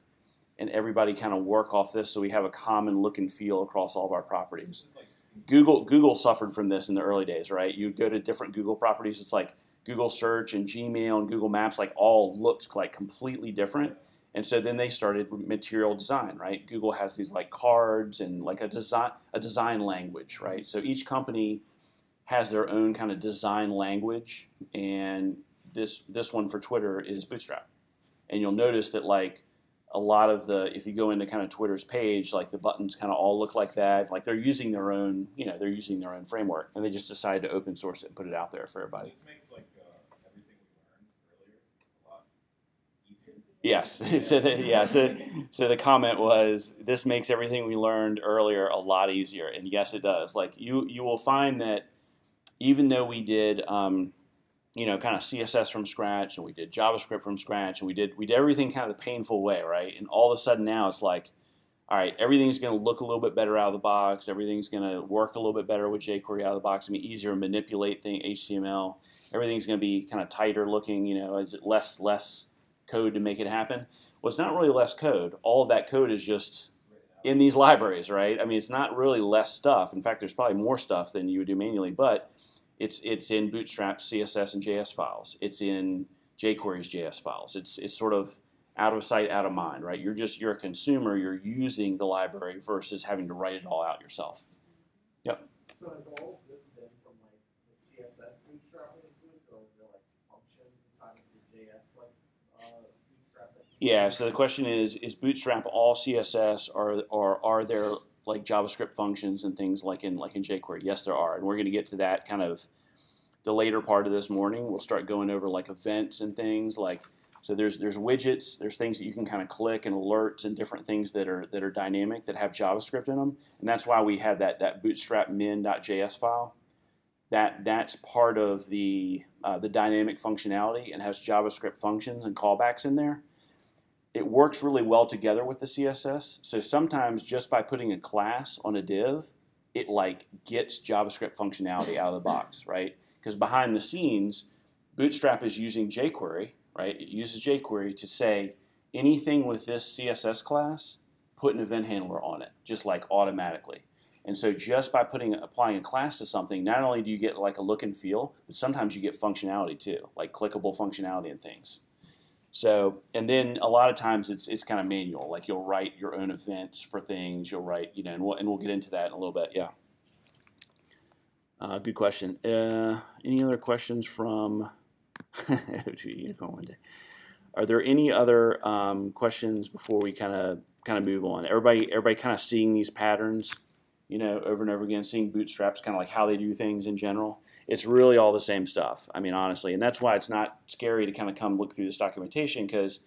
Speaker 1: and everybody kind of work off this so we have a common look and feel across all of our properties. Google suffered from this in the early days, right? You'd go to different Google properties, it's like Google Search and Gmail and Google Maps all looked completely different. And so then they started material design, right? Google has these cards and a design language, right? So each company has their own kind of design language, and this one for Twitter is Bootstrap. And you'll notice that a lot of if you go into kind of Twitter's page, the buttons kind of all look like that. They're using their own, they're using their own framework, and they just decided to open source it and put it out there for everybody.
Speaker 4: This makes everything we learned earlier a lot easier.
Speaker 1: Yes. So the comment was, this makes everything we learned earlier a lot easier, and yes, it does. You will find that even though we did kind of CSS from scratch, and we did JavaScript from scratch, and we did everything kind of the painful way, right? And all of a sudden now it's all right, everything's going to look a little bit better out of the box. Everything's going to work a little bit better with jQuery out of the box. It's going to be easier to manipulate HTML. Everything's going to be kind of tighter looking. Is it less code to make it happen? Well, it's not really less code. All of that code is just in these libraries, right? I mean, it's not really less stuff. In fact, there's probably more stuff than you would do manually, but it's in Bootstrap's CSS and JS files. It's in jQuery's JS files. It's sort of out of sight, out of mind, right? You're a consumer. You're using the library versus having to write it all out yourself. Yep.
Speaker 6: So has all of this been from the CSS Bootstrap included, or the functions inside of the JS Bootstrap?
Speaker 1: Yeah. So the question is Bootstrap all CSS, or are there JavaScript functions and things like in jQuery? Yes, there are, and we're going to get to that kind of the later part of this morning. We'll start going over events and things so there's widgets, there's things that you can kind of click, and alerts and different things that are dynamic that have JavaScript in them, and that's why we had that bootstrap min.js file. That's part of the dynamic functionality and has JavaScript functions and callbacks in there. It works really well together with the CSS. So sometimes just by putting a class on a div, it gets JavaScript functionality out of the box, right? Because behind the scenes, Bootstrap is using jQuery, right? It uses jQuery to say anything with this CSS class, put an event handler on it, just automatically. And so just by applying a class to something, not only do you get a look and feel, but sometimes you get functionality too, clickable functionality and things. So, and then a lot of times it's kind of manual. You'll write your own events for things. You'll write, and we'll get into that in a little bit. Yeah. Good question. Any other questions from? Are there any other questions before we kind of move on? Everybody kind of seeing these patterns, over and over again, seeing Bootstrap's kind of how they do things in general. It's really all the same stuff. I mean, honestly, and that's why it's not scary to kind of come look through this documentation, because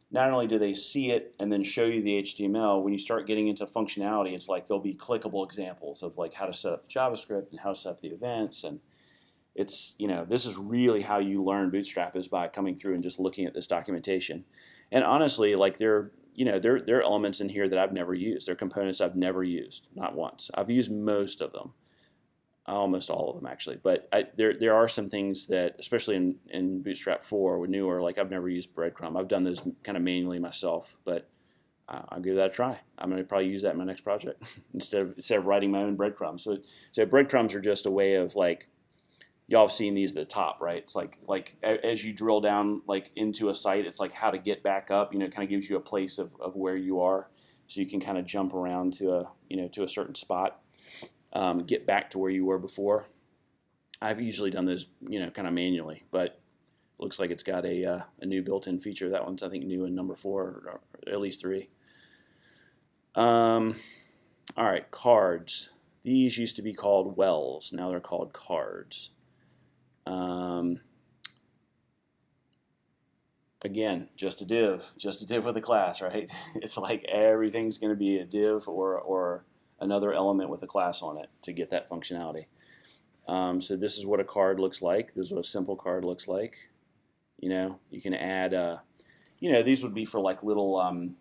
Speaker 1: not only do they see it and then show you the HTML, when you start getting into functionality, it's there'll be clickable examples of how to set up JavaScript and how to set up the events, and it's this is really how you learn Bootstrap, is by coming through and just looking at this documentation. And honestly, there are elements in here that I've never used. There are components I've never used, not once. I've used most of them. Almost all of them, actually. But there are some things that, especially in Bootstrap 4 or newer, I've never used breadcrumb. I've done those kind of manually myself, but I'll give that a try. I'm going to probably use that in my next project instead of writing my own breadcrumbs. So breadcrumbs are just a way of y'all have seen these at the top, right? It's as you drill down like into a site, it's like how to get back up. You know, it kind of gives you a place of where you are, so you can kind of jump around to a certain spot, get back to where you were before. I've usually done those, kind of manually, but it looks like it's got a new built-in feature. That one's, I think, new in number 4 or at least 3. All right, cards. These used to be called wells. Now they're called cards. Again, just a div with a class, right? It's like everything's going to be a div or another element with a class on it to get that functionality. So this is what a card looks like. This is what a simple card looks like. You can add, these would be for like little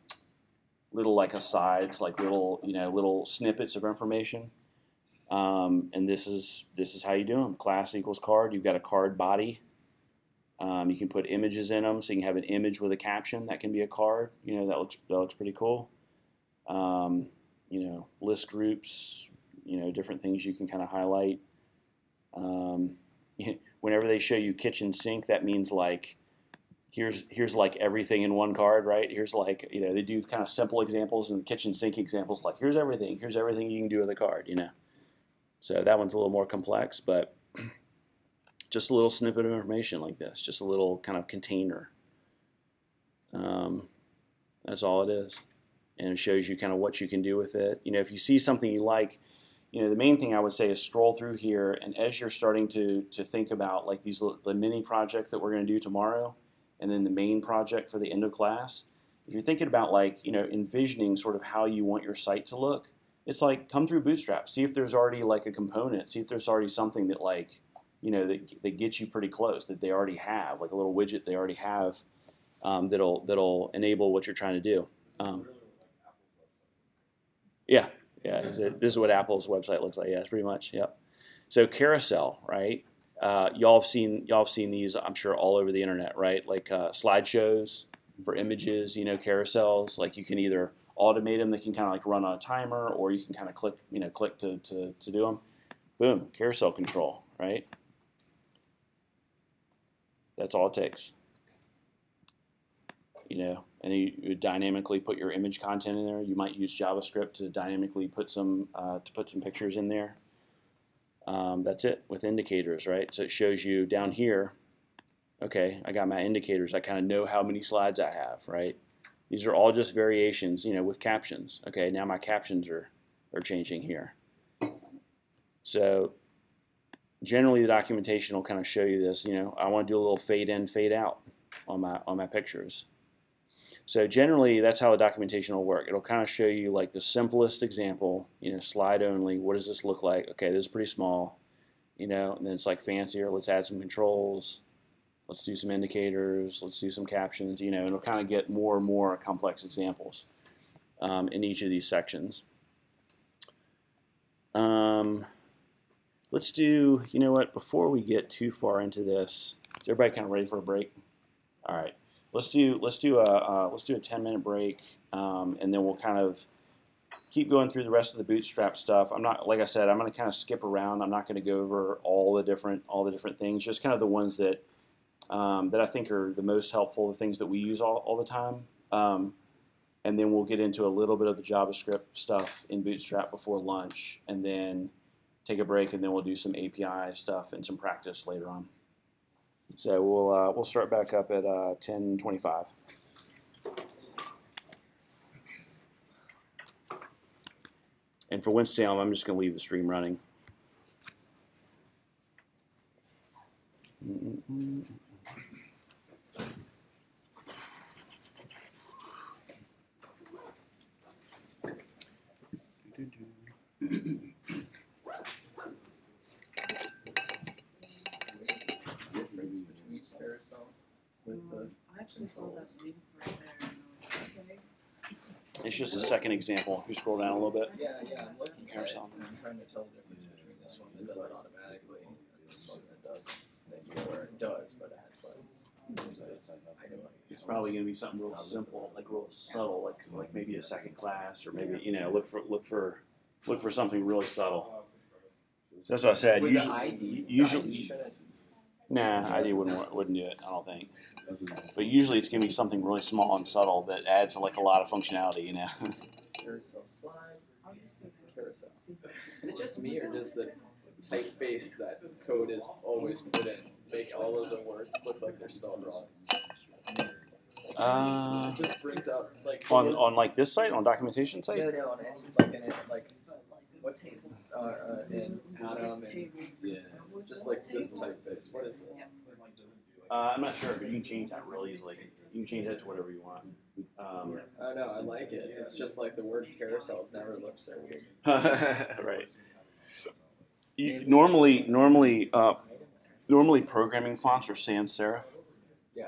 Speaker 1: like asides, like little snippets of information. And this is how you do them. Class equals card. You've got a card body. You can put images in them, so you can have an image with a caption. That can be a card. That looks pretty cool. List groups. Different things you can kind of highlight. Whenever they show you kitchen sink, that means like here's like everything in one card, right? Here's like they do kind of simple examples and kitchen sink examples, like here's everything you can do with a card. So that one's a little more complex, but just a little snippet of information like this, just a little kind of container. That's all it is. And it shows you kind of what you can do with it. If you see something you like, the main thing I would say is scroll through here, and as you're starting to think about like the mini project that we're going to do tomorrow, and then the main project for the end of class, if you're thinking about like, envisioning sort of how you want your site to look, it's like come through Bootstrap, see if there's already like a component, see if there's already something that like, that gets you pretty close, that they already have, like a little widget they already have, that'll enable what you're trying to do. Yeah, this is what Apple's website looks like. Yeah, pretty much. Yep. So carousel, right? Y'all have seen these, I'm sure, all over the internet, right? Like slideshows for images, carousels. Like you can either automate them; they can kind of like run on a timer, or you can kind of click to do them. Boom, carousel control, right? That's all it takes. And then you dynamically put your image content in there. You might use JavaScript to dynamically put some pictures in there. That's it with indicators, right? So it shows you down here, okay, I got my indicators. I kind of know how many slides I have, right? These are all just variations, with captions. Okay, now my captions are changing here. So generally the documentation will kind of show you this. I want to do a little fade in, fade out on my pictures. So generally, that's how the documentation will work. It'll kind of show you like the simplest example, slide only. What does this look like? Okay, this is pretty small, and then it's like fancier. Let's add some controls. Let's do some indicators. Let's do some captions. And it'll kind of get more and more complex examples in each of these sections. Let's do, before we get too far into this, is everybody kind of ready for a break? All right. Let's do a 10-minute break, and then we'll kind of keep going through the rest of the Bootstrap stuff. Like I said, I'm going to kind of skip around. I'm not going to go over all the different things, just kind of the ones that I think are the most helpful, the things that we use all the time. And then we'll get into a little bit of the JavaScript stuff in Bootstrap before lunch, and then take a break, and then we'll do some API stuff and some practice later on. So we'll start back up at 10:25. And for Winston-Salem, I'm just going to leave the stream running.
Speaker 3: Carousel with the
Speaker 2: I actually saw that link right there, and I was like, okay.
Speaker 1: It's just a second example. If you scroll down a little bit.
Speaker 3: yeah, I'm looking at it,
Speaker 1: Carousel.
Speaker 3: and I'm trying to tell the difference between this one that does it automatically and this one that doesn't. Or it does, but it has buttons. I know
Speaker 1: It's probably going to be something real simple, like real subtle, like maybe a second class, or maybe look for something really subtle. So that's what I said.
Speaker 3: With
Speaker 1: Usually,
Speaker 3: the ID,
Speaker 1: usually,
Speaker 3: the ID shouldn't.
Speaker 1: nah, ID wouldn't do it. I don't think.
Speaker 5: That's a,
Speaker 1: But usually, it's gonna be something really small and subtle that adds like a lot of functionality. You know.
Speaker 3: Carousel slide. Carousel. Is it just me, or does the typeface that code is always put in make all of the words look like they're spelled wrong? It just brings out like
Speaker 1: On like this site, on documentation site.
Speaker 3: no, on any like what tables in Atom and
Speaker 5: yeah.
Speaker 3: just like this typeface. What is this?
Speaker 1: I'm not sure, but you can change that really easily. You can change that to whatever you want.
Speaker 3: Oh no, I like it. It's just like the word carousels never looked so weird.
Speaker 1: Right. Normally, programming fonts are sans serif,
Speaker 3: Yeah.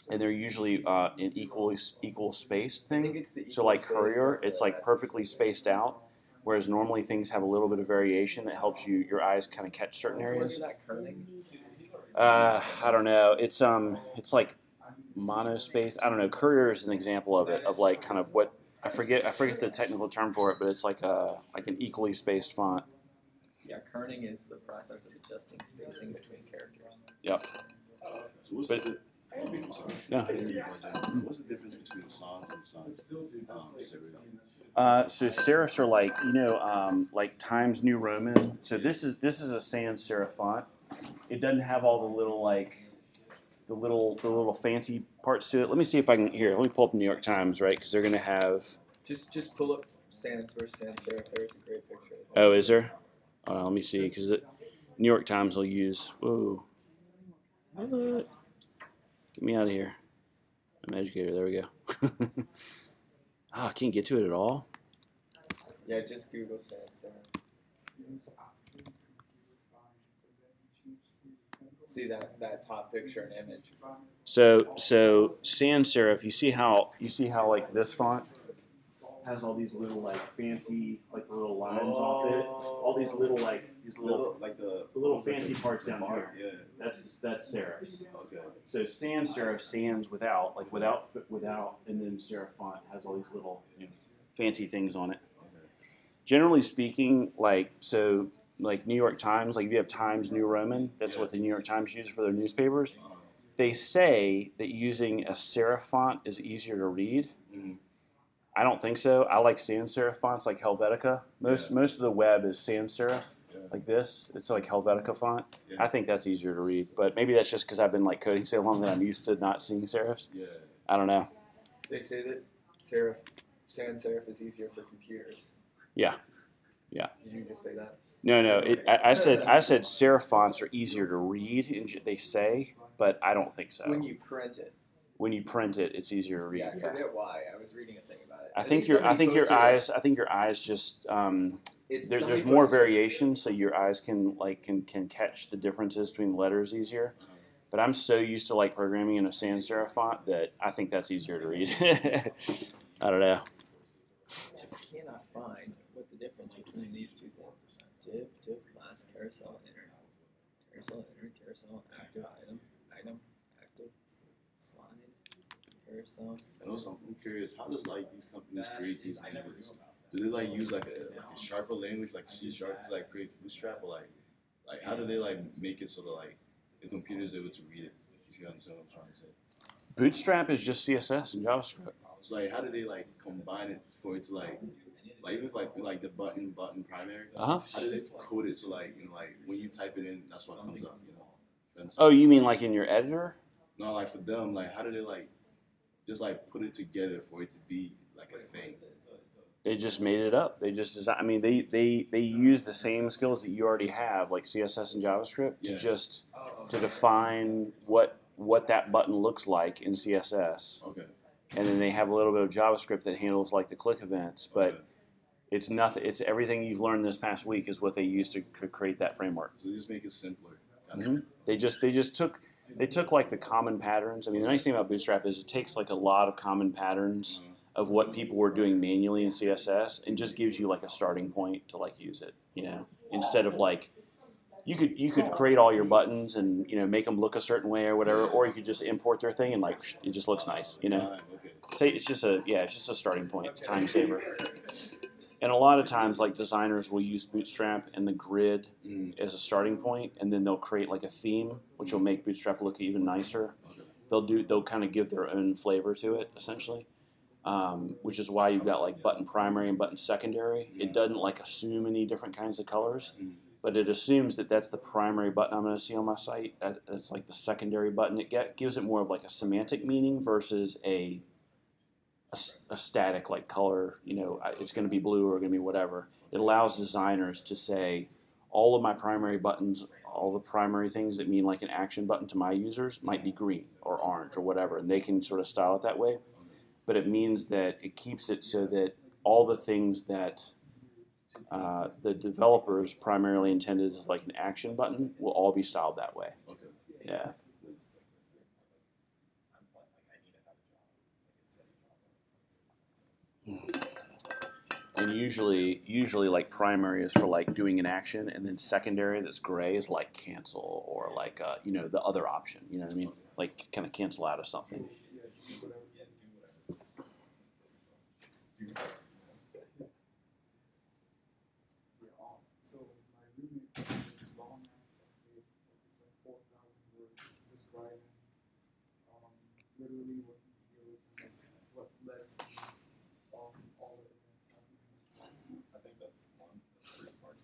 Speaker 1: and they're usually in equal spaced
Speaker 3: I think
Speaker 1: thing.
Speaker 3: it's the
Speaker 1: So like
Speaker 3: equal space
Speaker 1: Courier,
Speaker 3: that
Speaker 1: it's
Speaker 3: the
Speaker 1: like
Speaker 3: rest is
Speaker 1: perfectly
Speaker 3: weird.
Speaker 1: spaced out, whereas normally things have a little bit of variation that helps your eyes kind of catch certain
Speaker 3: What's
Speaker 1: areas.
Speaker 3: that kerning?
Speaker 1: I don't know. It's like monospaced. I don't know. Courier is an example of it, of like kind of what I forget the technical term for it, but it's like an equally spaced font.
Speaker 3: Yeah, kerning is the process of adjusting spacing between characters.
Speaker 1: Yep.
Speaker 5: So what's
Speaker 1: But-
Speaker 5: the
Speaker 1: No.
Speaker 5: what's the difference between sans and sans serif?
Speaker 1: So serifs are like like Times New Roman. So this is a sans serif font. It doesn't have all the little the little fancy parts to it. Let me see if I can Let me pull up the New York Times, right? Because they're gonna have.
Speaker 3: Just pull up sans versus sans serif. There's a great picture.
Speaker 1: Oh, is there? Let me see, because New York Times will use. Whoa. What? Get me out of here. I'm an educator. There we go. I can't get to it at all.
Speaker 3: Yeah, just Google sans serif. See that top picture and image.
Speaker 1: So sans serif, you see how like this font has all these little like fancy like little lines off it, all these little
Speaker 5: Like the
Speaker 1: little fancy parts down
Speaker 5: mark,
Speaker 1: here.
Speaker 5: yeah.
Speaker 1: That's serifs.
Speaker 5: Okay.
Speaker 1: So sans serif, sans without, and then serif font has all these little fancy things on it. Generally speaking, like New York Times, like if you have Times New Roman, that's what the New York Times uses for their newspapers. They say that using a serif font is easier to read.
Speaker 5: Mhm.
Speaker 1: I don't think so. I like sans serif fonts like Helvetica. Most of the web is sans serif, like this. It's like Helvetica font.
Speaker 5: Yeah.
Speaker 1: I think that's easier to read, but maybe that's just because I've been like coding so long that I'm used to not seeing serifs.
Speaker 5: Yeah.
Speaker 3: Oh,
Speaker 1: I don't know.
Speaker 3: They say that sans serif is easier for computers.
Speaker 1: Yeah.
Speaker 3: Did you just say that?
Speaker 1: No. I said serif fonts are easier to read, and they say, but I don't think so.
Speaker 3: When you print it.
Speaker 1: When you print it, it's easier to read.
Speaker 3: Yeah, I forget why. I was reading a thing about it.
Speaker 1: I think your eyes just there's more variation, so your eyes can catch the differences between letters easier. But I'm so used to like programming in a sans serif font that I think that's easier to read. I don't know.
Speaker 3: Just cannot find what the difference between these two things. Div, class, carousel, carousel, active item, active, slide, carousel.
Speaker 5: And also, I'm curious, how does like these companies create these languages? Do they like use like a sharper language, like C# to like create Bootstrap, or like how do they like make it so that like the computer is able to read it? If you understand what I'm trying to say.
Speaker 1: Bootstrap is just CSS and JavaScript.
Speaker 5: So like, how do they like combine it for it to like even like the button primary?
Speaker 1: Uh-huh.
Speaker 5: How do they code it so like like when you type it in, that's what comes up?
Speaker 1: Oh, you mean like in your editor?
Speaker 5: No, like for them, like how do they like just like put it together for it to be like a thing?
Speaker 1: They just made it up. They just design. I mean, they use the same skills that you already have, like CSS and JavaScript, to define what that button looks like in CSS.
Speaker 5: Okay.
Speaker 1: And then they have a little bit of JavaScript that handles like the click events, but it's nothing. It's everything you've learned this past week is what they used to create that framework.
Speaker 5: So they just make it simpler.
Speaker 1: Mm-hmm. They took like the common patterns. I mean, the nice thing about Bootstrap is it takes like a lot of common patterns of what people were doing manually in CSS and just gives you like a starting point to like use it. Instead of like you could create all your buttons and make them look a certain way or whatever, or you could just import their thing and like it just looks nice. Say it's just a starting point, time saver. And a lot of times, like designers will use Bootstrap and the grid
Speaker 5: Mm.
Speaker 1: as a starting point, and then they'll create like a theme, which will make Bootstrap look even nicer. They'll kind of give their own flavor to it, essentially, which is why you've got like button primary and button secondary. It doesn't like assume any different kinds of colors, but it assumes that that's the primary button I'm going to see on my site. It's like the secondary button. It gives it more of like a semantic meaning versus a static like color, it's going to be blue or going to be whatever. It allows designers to say all of my primary buttons, all the primary things that mean like an action button to my users might be green or orange or whatever, and they can sort of style it that way. But it means that it keeps it so that all the things that the developers primarily intended as like an action button will all be styled that way.
Speaker 5: Okay.
Speaker 1: Yeah. And usually like primary is for like doing an action, and then secondary that's gray is like cancel or like the other option. You know what I mean? Like kind of cancel out of something.
Speaker 7: So my roommate is long ass essay. It's like 4,000 words describing literally what he feels and what led to all the events happening.
Speaker 4: I think that's one. That's pretty smart.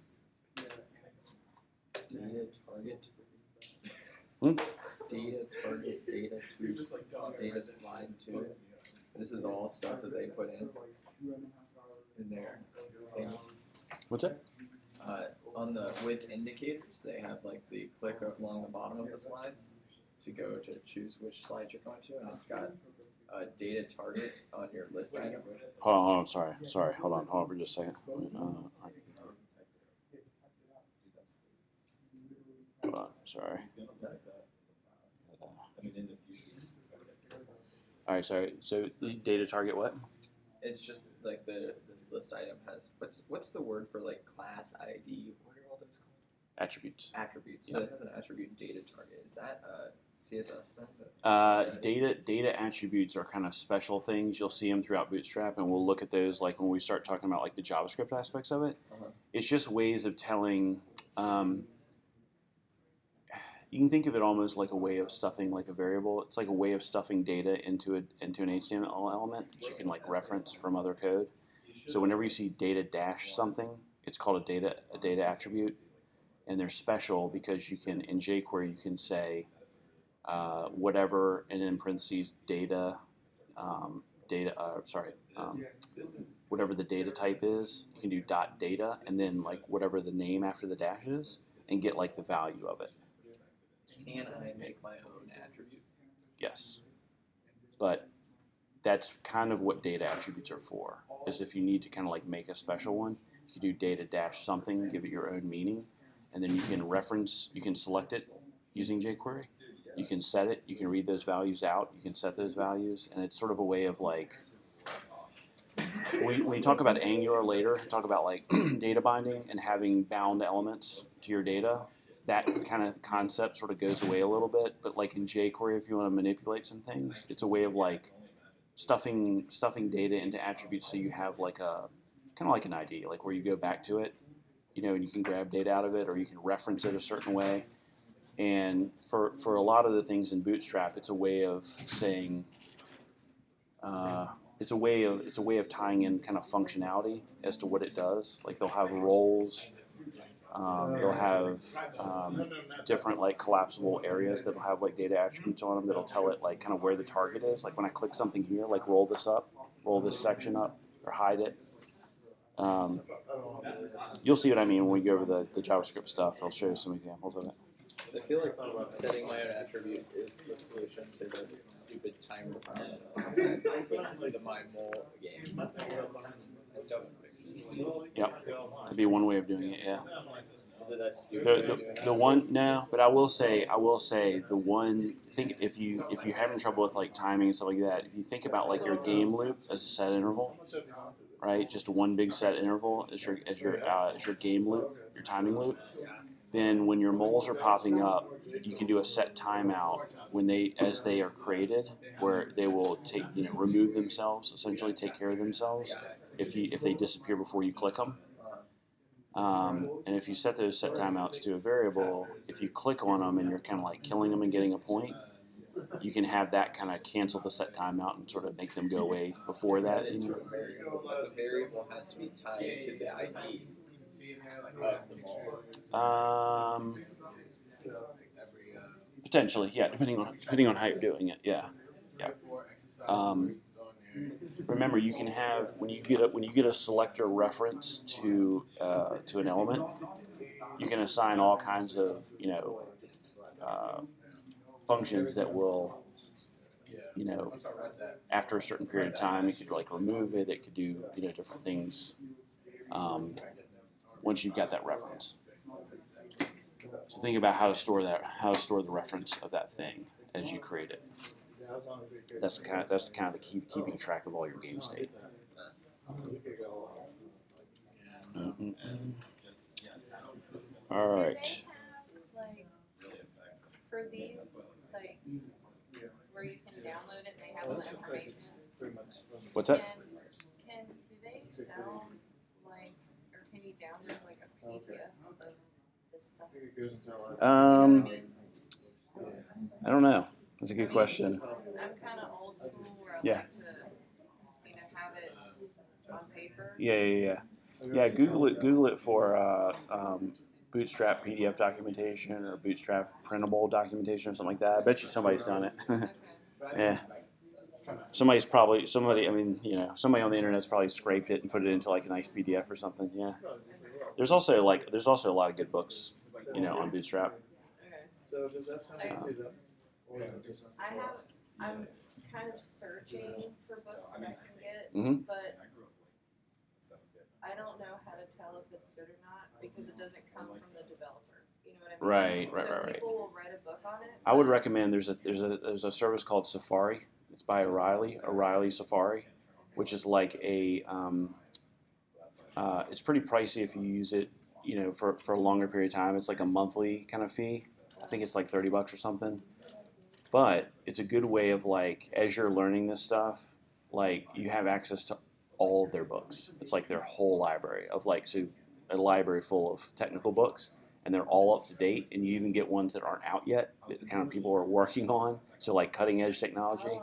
Speaker 3: Data target.
Speaker 1: Hmm?
Speaker 3: Data target, data to, data slide to. This is all stuff that they put in their thing.
Speaker 1: What's that?
Speaker 3: On the with indicators, they have like the click along the bottom of the slides to go to choose which slide you're going to, and it's got a data target on your list item.
Speaker 1: Hold on. Sorry. Hold on for just a second. Hold on. Sorry. All right. Sorry. So the data target what?
Speaker 3: It's just like this list item has what's the word for like class ID? What are all those called?
Speaker 1: Attributes.
Speaker 3: Attributes.
Speaker 1: Yeah.
Speaker 3: So it has an attribute data target. Is that CSS then?
Speaker 1: Data attributes are kind of special things. You'll see them throughout Bootstrap, and we'll look at those like when we start talking about like the JavaScript aspects of it.
Speaker 3: Uh-huh.
Speaker 1: It's just ways of telling. You can think of it almost like a way of stuffing like a variable. It's like a way of stuffing data into an HTML element that you can like reference from other code. So whenever you see data dash something, it's called a data attribute, and they're special because you can in jQuery you can say whatever, and in parentheses data, whatever the data type is. You can do .data and then like whatever the name after the dash is, and get like the value of it.
Speaker 3: Can I make my own attribute?
Speaker 1: Yes, but that's kind of what data attributes are for. Is if you need to kind of like make a special one, you do data dash something, give it your own meaning, and then you can select it using jQuery. You can set it. You can read those values out. You can set those values, and it's sort of a way of like. When you talk about Angular later, talk about like data binding and having bound elements to your data. That kind of concept sort of goes away a little bit, but like in jQuery, if you want to manipulate some things, it's a way of like stuffing data into attributes so you have like a kind of like an ID, like where you go back to it, and you can grab data out of it or you can reference it a certain way. And for a lot of the things in Bootstrap, it's a way of saying it's a way of tying in kind of functionality as to what it does. Like they'll have roles. They'll have different like collapsible areas that'll have like data attributes on them that'll tell it like kind of where the target is. Like when I click something here, like roll this up, roll this section up, or hide it. You'll see what I mean when we go over the JavaScript stuff. I'll show you some examples of it.
Speaker 3: I feel like setting my own attribute is the solution to the stupid time requirement of the my mole game. That's dope.
Speaker 1: Yep, that'd be one way of doing it. Yeah.
Speaker 3: Is it a stupid way of doing
Speaker 1: The one no, but I will say the one. Think if you having trouble with like timing and stuff like that, if you think about like your game loop as a set interval, right? Just one big set interval as your game loop, your timing loop. then when your moles are popping up, you can do a set timeout as they are created, where they will remove themselves, essentially take care of themselves if they disappear before you click them. And if you set those set timeouts to a variable, if you click on them and you're kind of like killing them and getting a point, you can have that kind of cancel the set timeout and sort of make them go away before that.
Speaker 3: The variable has to be tied to the ID of the mole.
Speaker 1: Potentially, yeah, depending on how you're doing it, yeah. Remember, you can have when you get a selector reference to an element, you can assign all kinds of functions that will after a certain period of time, it could like remove it. It could do different things. Once you've got that reference, so think about how to store the reference of that thing as you create it. That's kind of the key to keeping track of all your game state. All right.
Speaker 2: Like, for these sites where you can download it, they have all the information.
Speaker 1: What's that?
Speaker 2: Do they sell like, or can you download like a PDF of this stuff?
Speaker 1: I don't know. That's a good question.
Speaker 2: I'm kind of old school where I like to, have it on paper.
Speaker 1: Yeah. Google it for Bootstrap PDF documentation or Bootstrap printable documentation or something like that. I bet you somebody's done it. Yeah. Somebody on the internet's probably scraped it and put it into like a nice PDF or something. Yeah. There's also a lot of good books, on Bootstrap.
Speaker 2: I'm kind of searching for books that I can get, but I don't know how to tell if it's good or not because it doesn't come from the developer. You know what I mean? Right. People will write a book on it.
Speaker 1: I would recommend there's a service called Safari. It's by O'Reilly Safari, which is like a it's pretty pricey if you use it, for a longer period of time. It's like a monthly kind of fee. I think it's like $30 or something. But it's a good way of like, as you're learning this stuff, like you have access to all of their books. It's like their whole library of a library full of technical books, and they're all up to date. And you even get ones that aren't out yet that kind of people are working on. So like cutting edge technology,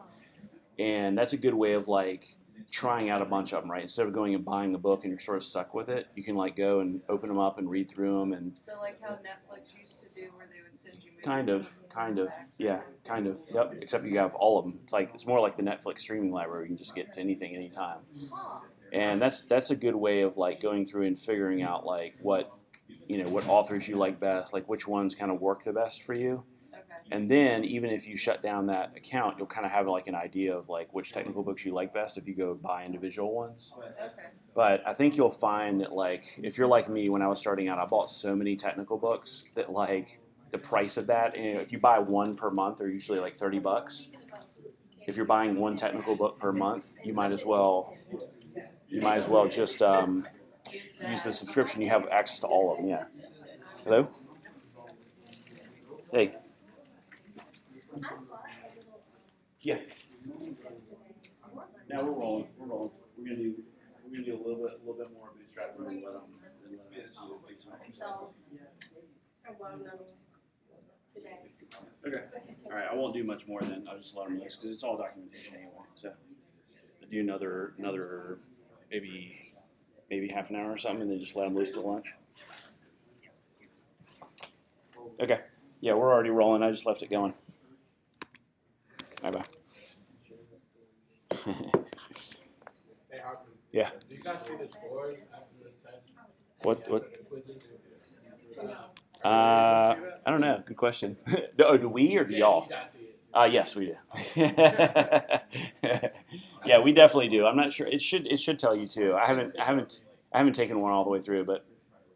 Speaker 1: and that's a good way of like trying out a bunch of them, right? Instead of going and buying a book and you're sort of stuck with it, you can like go and open them up and read through them. And
Speaker 2: so like how Netflix used to do, where they would send you movies.
Speaker 1: Kind of. Yep. Except you have all of them. It's more like the Netflix streaming library. You can just get to anything, anytime. And that's a good way of like going through and figuring out like what authors you like best, like which ones kind of work the best for you. And then even if you shut down that account, you'll kind of have like an idea of like which technical books you like best if you go buy individual ones. But I think you'll find that like if you're like me, when I was starting out, I bought so many technical books that like the price of that, if you buy one per month, they're usually like $30. If you're buying one technical book per month, you might as well just use the subscription. You have access to all of them. Yeah. Hello. Hey. Yeah. Now we're rolling. We're gonna do a little bit more Bootstrap and then let them Okay. All right. I won't do much more then. I'll just let them use because it's all documentation anyway. So I'll do another maybe half an hour or something, and then just let them loose till lunch. Okay. Yeah, we're already rolling. I just left it going. Bye-bye. Yeah.
Speaker 8: Do you guys see the scores after the test?
Speaker 1: What? I don't know. Good question. Do we or do y'all? Yes, we do. Yeah, we definitely do. I'm not sure. It should tell you too. I haven't taken one all the way through, but.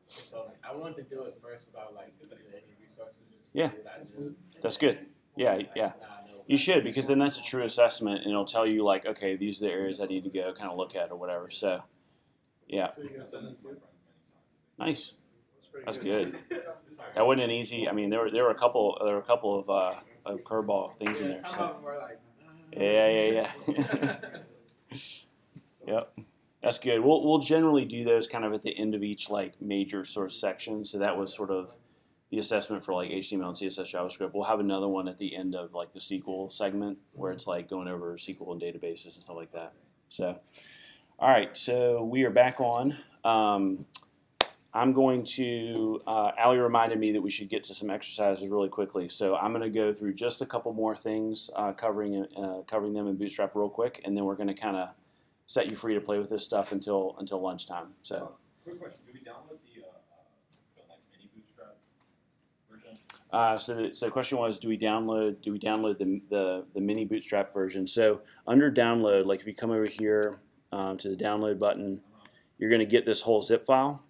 Speaker 8: So I wanted to do it first without like any resources.
Speaker 1: Yeah, that's good. Yeah. You should, because then that's a true assessment, and it'll tell you like, okay, these are the areas I need to go kind of look at or whatever. So, yeah. Nice. That's good. That wasn't an easy. I mean, there were a couple of curveball things in there.
Speaker 8: Some
Speaker 1: So.
Speaker 8: of them were like,
Speaker 1: Yeah. Yep. That's good. We'll generally do those kind of at the end of each like major sort of section. So that was sort of the assessment for like HTML and CSS JavaScript. We'll have another one at the end of like the SQL segment where it's like going over SQL and databases and stuff like that. So, all right. So we are back on. I'm going to, Allie reminded me that we should get to some exercises really quickly. So I'm going to go through just a couple more things, covering them in Bootstrap real quick, and then we're going to kind of set you free to play with this stuff until lunchtime. So.
Speaker 4: Quick question: do we download the like mini Bootstrap version?
Speaker 1: So the question was, do we download the mini Bootstrap version? So under download, like if you come over here to the download button, you're going to get this whole zip file.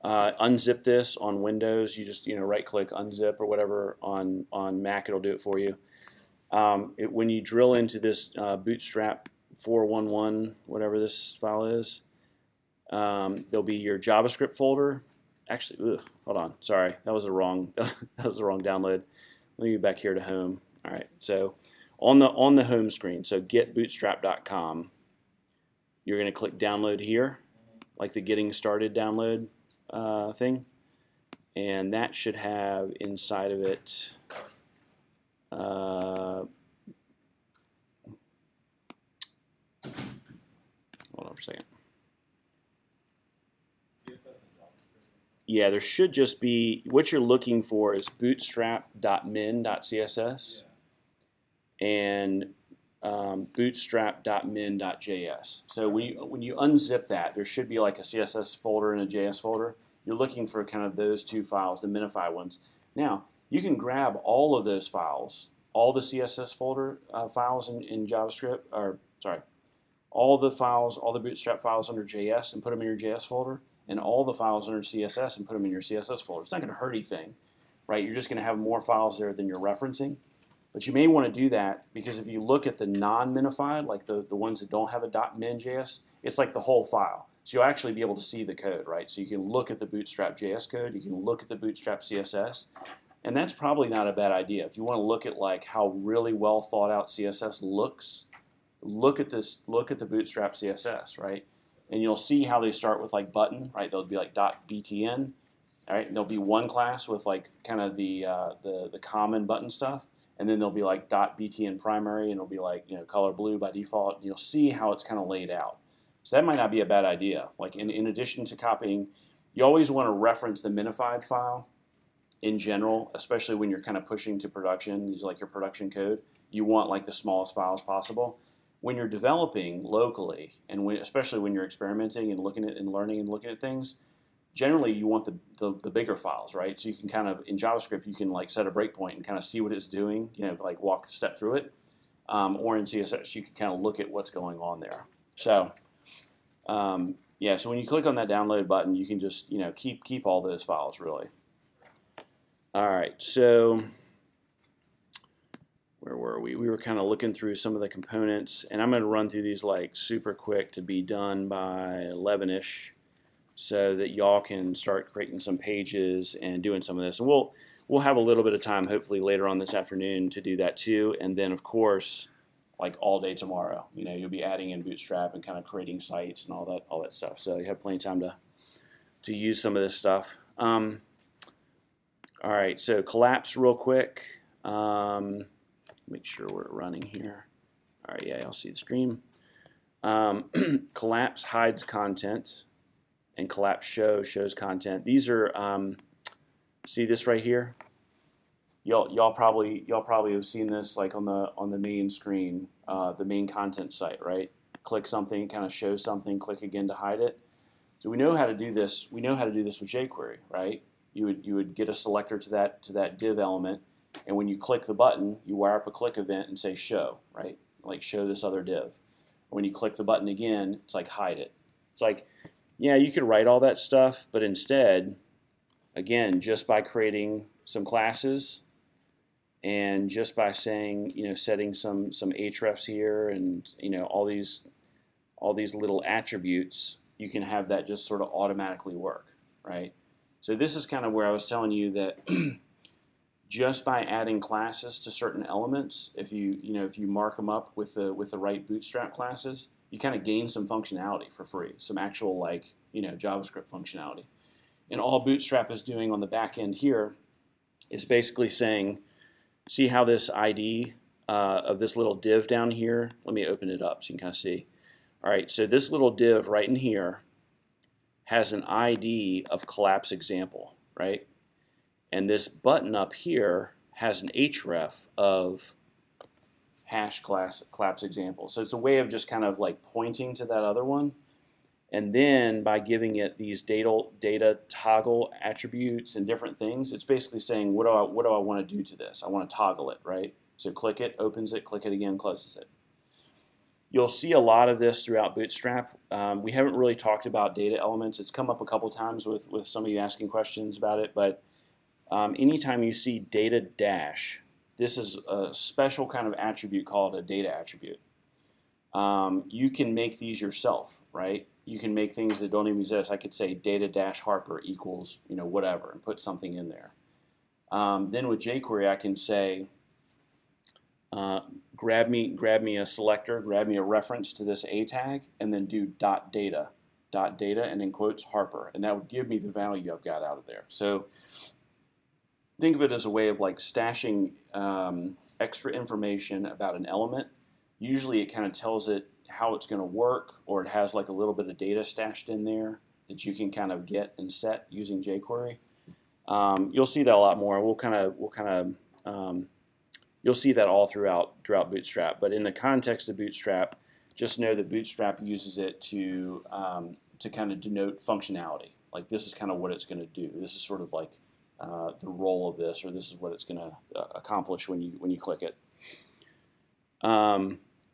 Speaker 1: Unzip this on Windows. You just right click unzip or whatever. On Mac it'll do it for you. When you drill into this Bootstrap 411, whatever this file is, there'll be your JavaScript folder. Actually, hold on. Sorry, that was the wrong download. Let me get back here to home. All right. So on the home screen, so getbootstrap.com, you're going to click download here, like the getting started download thing, and that should have inside of it hold on for a second. Yeah, there should just be, what you're looking for is bootstrap.min.css and bootstrap.min.js. So when you unzip that, there should be like a CSS folder and a JS folder. You're looking for kind of those two files, the minify ones. Now, you can grab all of those files, all the CSS folder files in JavaScript, or sorry, all the Bootstrap files under JS and put them in your JS folder, and all the files under CSS and put them in your CSS folder. It's not going to hurt anything, right? You're just going to have more files there than you're referencing. But you may want to do that because if you look at the non-minified, like the ones that don't have a .min.js, it's like the whole file. So you'll actually be able to see the code, right? So you can look at the Bootstrap JS code, you can look at the Bootstrap CSS, and that's probably not a bad idea. If you want to look at like how really well thought out CSS looks, look at the Bootstrap CSS, right? And you'll see how they start with like button, right? They'll be like .btn, all right? And there'll be one class with like kind of the common button stuff, and then there'll be like .btn primary, and it'll be like color blue by default. And you'll see how it's kind of laid out. So that might not be a bad idea. Like in addition to copying, you always want to reference the minified file in general, especially when you're kind of pushing to production. These are like your production code. You want like the smallest files possible. When you're developing locally, and especially when you're experimenting and looking at and learning and looking at things, generally you want the bigger files, right? So you can kind of, in JavaScript, you can like set a breakpoint and kind of see what it's doing, like walk the step through it. Or in CSS, you can kind of look at what's going on there. So, yeah, so when you click on that download button, you can just, keep all those files, really. All right, so where were we? We were kind of looking through some of the components, and I'm going to run through these like super quick to be done by 11-ish so that y'all can start creating some pages and doing some of this. And we'll have a little bit of time hopefully later on this afternoon to do that too, and then of course like all day tomorrow. You'll be adding in Bootstrap and kind of creating sites and all that stuff. So you have plenty of time to use some of this stuff. All right, so collapse real quick. Make sure we're running here. All right, yeah, y'all see the screen. Collapse hides content, and collapse shows content. These are see this right here. Y'all probably have seen this like on the main screen, the main content site, right? Click something, kind of shows something. Click again to hide it. So we know how to do this. We know how to do this with jQuery, right? You would get a selector to that div element. And when you click the button, you wire up a click event and say show, right? Like show this other div. When you click the button again, it's like hide it. It's like, yeah, you could write all that stuff, but instead, again, just by creating some classes and just by saying, setting some hrefs here and all these little attributes, you can have that just sort of automatically work, right? So this is kind of where I was telling you that just by adding classes to certain elements, if you mark them up with the right Bootstrap classes, you kind of gain some functionality for free, some actual JavaScript functionality. And all Bootstrap is doing on the back end here is basically saying, see how this ID of this little div down here, let me open it up so you can kind of see. All right, so this little div right in here has an ID of collapse example, right? And this button up here has an href of hash collapse example. So it's a way of just kind of like pointing to that other one. And then by giving it these data toggle attributes and different things, it's basically saying, what do I want to do to this? I want to toggle it, right? So click it, opens it, click it again, closes it. You'll see a lot of this throughout Bootstrap. We haven't really talked about data elements. It's come up a couple times with some of you asking questions about it, but anytime you see data dash, this is a special kind of attribute called a data attribute. You can make these yourself, right? You can make things that don't even exist. I could say data dash Harper equals whatever and put something in there. Then with jQuery, I can say grab me a selector, grab me a reference to this A tag, and then do .data, and in quotes Harper, and that would give me the value I've got out of there. So think of it as a way of like stashing extra information about an element. Usually it kind of tells it how it's going to work, or it has like a little bit of data stashed in there that you can kind of get and set using jQuery. You'll see that a lot more. You'll see that all throughout Bootstrap. But in the context of Bootstrap, just know that Bootstrap uses it to kind of denote functionality. Like this is kind of what it's going to do. This is sort of like the role of this, or this is what it's going to accomplish when you click it.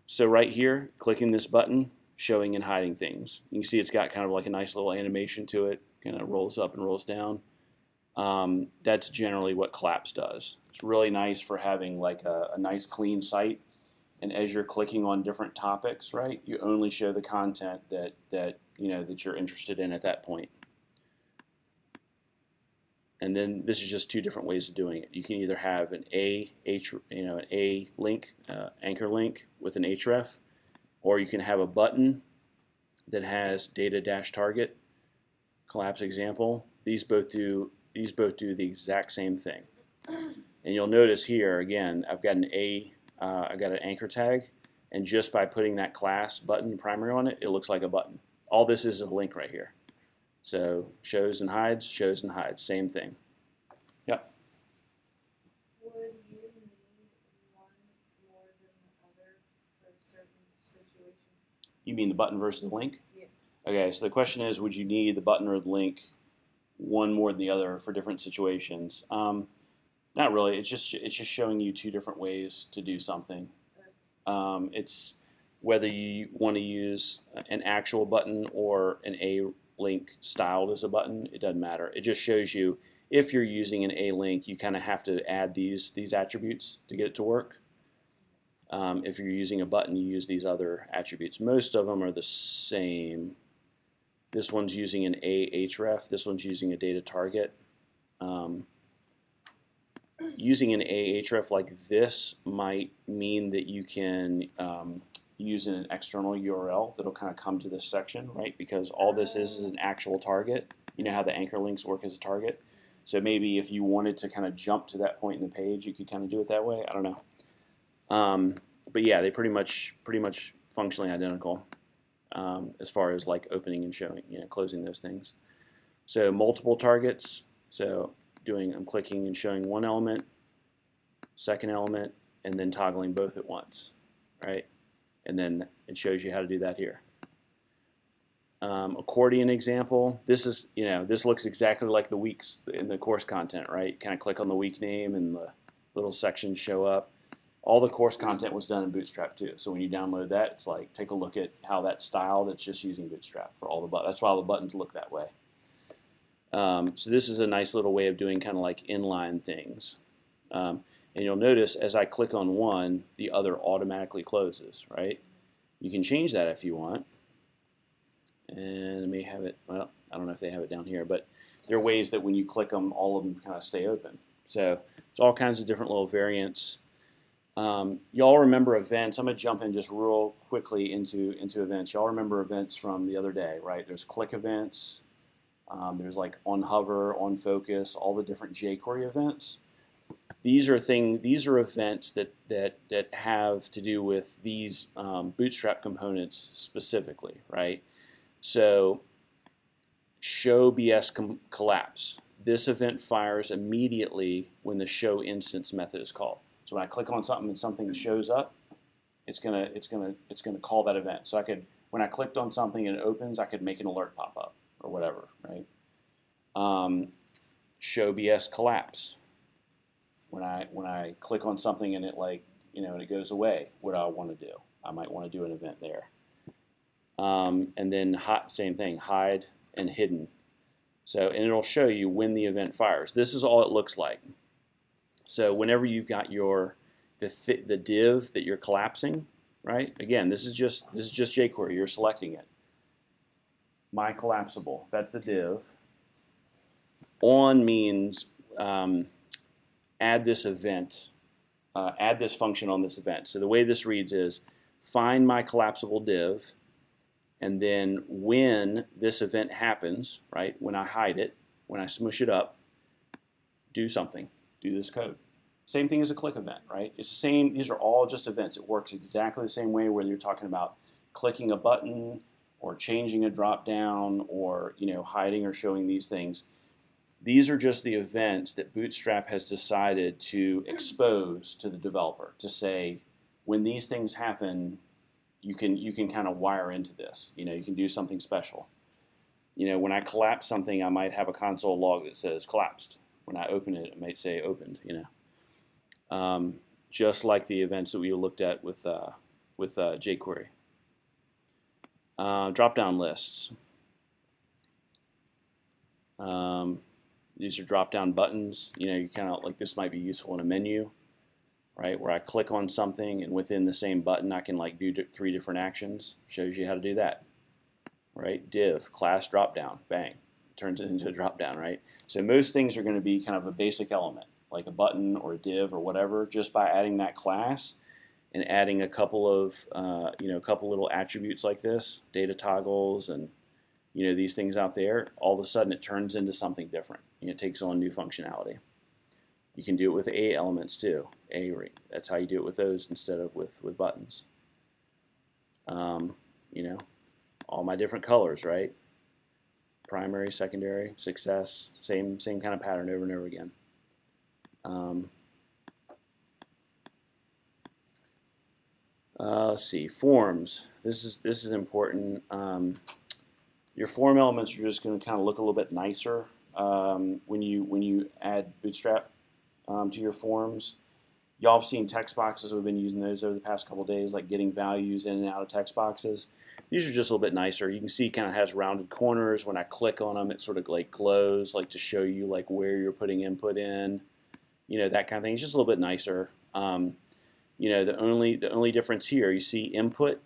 Speaker 1: So right here, clicking this button, showing and hiding things. You can see it's got kind of like a nice little animation to it. Kind of rolls up and rolls down. That's generally what Collapse does. It's really nice for having like a nice clean site, and as you're clicking on different topics, right, you only show the content that you're interested in at that point. And then this is just two different ways of doing it. You can either have an A link, anchor link with an href, or you can have a button that has data-target, collapse example. These both do the exact same thing. And you'll notice here again, I've got an anchor tag, and just by putting that class button primary on it, it looks like a button. All this is a link right here. So shows and hides, same thing. Yep.
Speaker 2: Would you need one more than the other for a certain situation?
Speaker 1: You mean the button versus the link?
Speaker 2: Yeah.
Speaker 1: Okay, so the question is, would you need the button or the link one more than the other for different situations? Not really. It's just showing you two different ways to do something. It's whether you want to use an actual button or an A link styled as a button, it doesn't matter. It just shows you if you're using an A link, you kind of have to add these attributes to get it to work. If you're using a button, you use these other attributes. Most of them are the same. This one's using an A href. This one's using a data target. Using an A href like this might mean that you can use an external URL that'll kind of come to this section, right? Because all this is an actual target. You know how the anchor links work as a target. So maybe if you wanted to kind of jump to that point in the page, you could kind of do it that way. I don't know. But yeah, they pretty much functionally identical as far as like opening and showing, closing those things. So multiple targets. So I'm clicking and showing one element, second element, and then toggling both at once, right? And then it shows you how to do that here. Accordion example. This looks exactly like the weeks in the course content, right? Kind of click on the week name and the little sections show up. All the course content was done in Bootstrap too. So when you download that, it's like take a look at how that's styled. It's just using Bootstrap for all the buttons. That's why all the buttons look that way. So this is a nice little way of doing kind of like inline things. And you'll notice as I click on one, the other automatically closes, right? You can change that if you want. and I may have it, well, I don't know if they have it down here, but there are ways that when you click them, all of them kind of stay open. So there's all kinds of different little variants. Y'all remember events. I'm going to jump in just real quickly into events. Y'all remember events from the other day, right? There's click events. There's like on hover, on focus, all the different jQuery events. These are events that have to do with these Bootstrap components specifically, right? So show BS collapse. This event fires immediately when the show instance method is called. So when I click on something and something shows up, it's gonna call that event. So I could, when I clicked on something and it opens, I could make an alert pop up or whatever, right? Show BS collapse. When I click on something and it and it goes away, what do I want to do? I might want to do an event there. And then same thing, hide and hidden. So, and it'll show you when the event fires. This is all it looks like. So whenever you've got the div that you're collapsing, right? Again, this is just jQuery. You're selecting it. My collapsible. That's the div. On means add this event. Add this function on this event. So the way this reads is find my collapsible div. And then when this event happens, right, when I hide it, when I smush it up, do something. Do this code. Same thing as a click event, right? It's the same. These are all just events. It works exactly the same way whether you're talking about clicking a button or changing a drop down or hiding or showing these things. These are just the events that Bootstrap has decided to expose to the developer to say when these things happen, you can kind of wire into this. You can do something special. When I collapse something, I might have a console log that says collapsed. When I open it, it might say opened. Just like the events that we looked at with jQuery. Drop-down lists. These are drop-down buttons. You kind of like this might be useful in a menu, right? Where I click on something and within the same button I can do 3 different actions. Shows you how to do that, right? Div, class drop-down, bang, turns it into a drop-down, right? So most things are going to be kind of a basic element, like a button or a div or whatever, just by adding that class and adding a couple of couple little attributes like this, data toggles and these things out there. All of a sudden it turns into something different. It takes on new functionality. You can do it with A elements too. That's how you do it with those instead of with buttons. All my different colors, right? Primary, secondary, success, same kind of pattern over and over again. Let's see, forms. This is important. Your form elements are just going to kind of look a little bit nicer when you add Bootstrap to your forms. Y'all have seen text boxes. We've been using those over the past couple days, like getting values in and out of text boxes. These are just a little bit nicer. You can see it kind of has rounded corners. When I click on them, it sort of like glows, like to show you like where you're putting input in, that kind of thing. It's just a little bit nicer. The only difference here, you see input,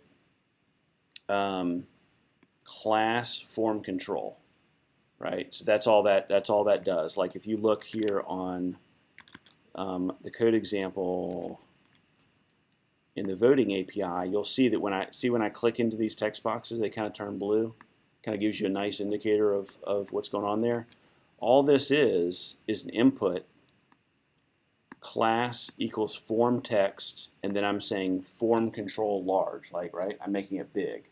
Speaker 1: class, form control, right? So that's all that does. Like if you look here on the code example in the voting API, you'll see that when I click into these text boxes, they kind of turn blue. Kind of gives you a nice indicator of what's going on there. All this is an input. Class equals form text, and then I'm saying form control large, right? I'm making it big.